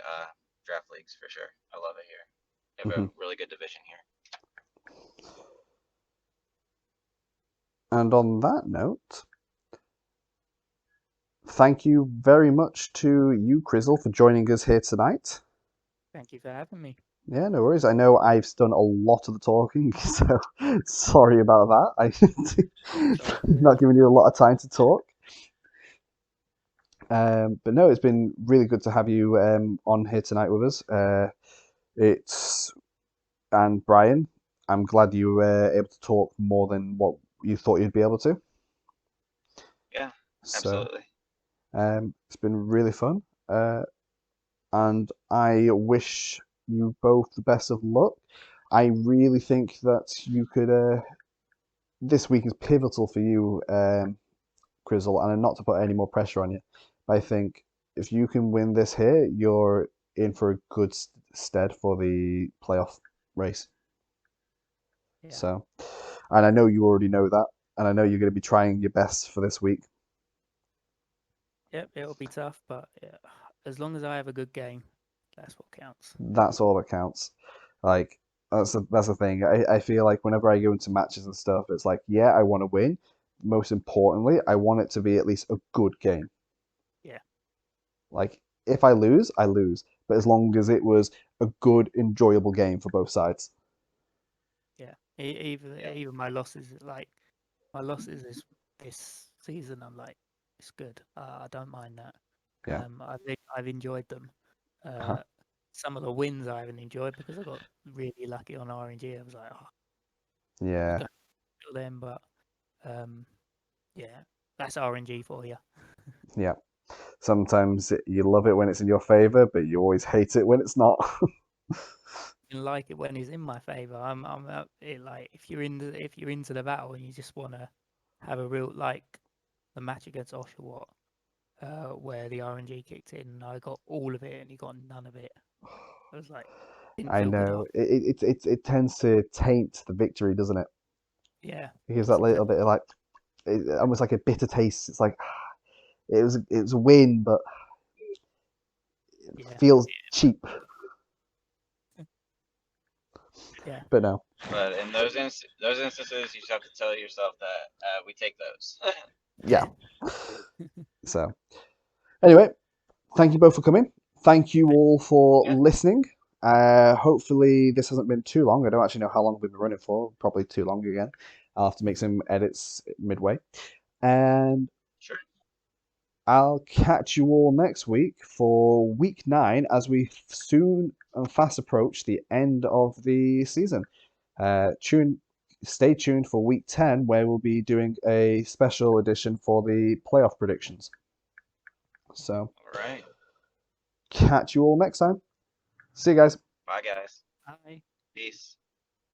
draft leagues for sure. I love it here. We have a really good division here. And on that note, thank you very much to you, Crizzle, for joining us here tonight. Thank you for having me. Yeah, no worries. I know I've done a lot of the talking, so sorry about that. I'm not giving you a lot of time to talk. But no, it's been really good to have you on here tonight with us. And Bryan, I'm glad you were able to talk more than what you thought you'd be able to. Yeah, So, absolutely. it's been really fun. And I wish you both the best of luck. I really think that you could. This week is pivotal for you, Crizzle, and not to put any more pressure on you, but I think if you can win this here, you're in for a good stead for the playoff race. Yeah. So, and I know you already know that, and I know you're going to be trying your best for this week. Yep, it'll be tough, but yeah, as long as I have a good game, that's what counts. That's all that counts. Like that's the thing. I feel like whenever I go into matches and stuff, it's like, yeah, I want to win. Most importantly, I want it to be at least a good game. Yeah. Like if I lose, I lose. But as long as it was a good, enjoyable game for both sides. Yeah. Even my losses, this season, I'm like, it's good. I don't mind that. Yeah. I think I've enjoyed them. Uh-huh. Some of the wins I haven't enjoyed because I got really lucky on RNG. I was like, oh, Yeah. them, but yeah, that's RNG for you. Yeah. Sometimes you love it when it's in your favor, but you always hate it when it's not. You can like it when it's in my favor. I'm like if you're into the battle and you just want to have a real like the match against Oshawott, where the RNG kicked in and I got all of it and he got none of it. I was like, didn't I feel good know. after. It tends to taint the victory, doesn't it? Yeah, It gives that's that little bit of like almost like a bitter taste. It's like it was a win, but yeah, feels cheap. yeah. But no. But in those instances, you just have to tell yourself that we take those. Yeah. So anyway, thank you both for coming. Thank you all for Yeah. listening. Hopefully this hasn't been too long. I don't actually know how long we've been running for. Probably too long again. I'll have to make some edits midway. And Sure. I'll catch you all next week for week 9 as we soon and fast approach the end of the season. Stay tuned for week 10 where we'll be doing a special edition for the playoff predictions. So, All right. catch you all next time. See you guys. Bye, guys. Bye. Peace.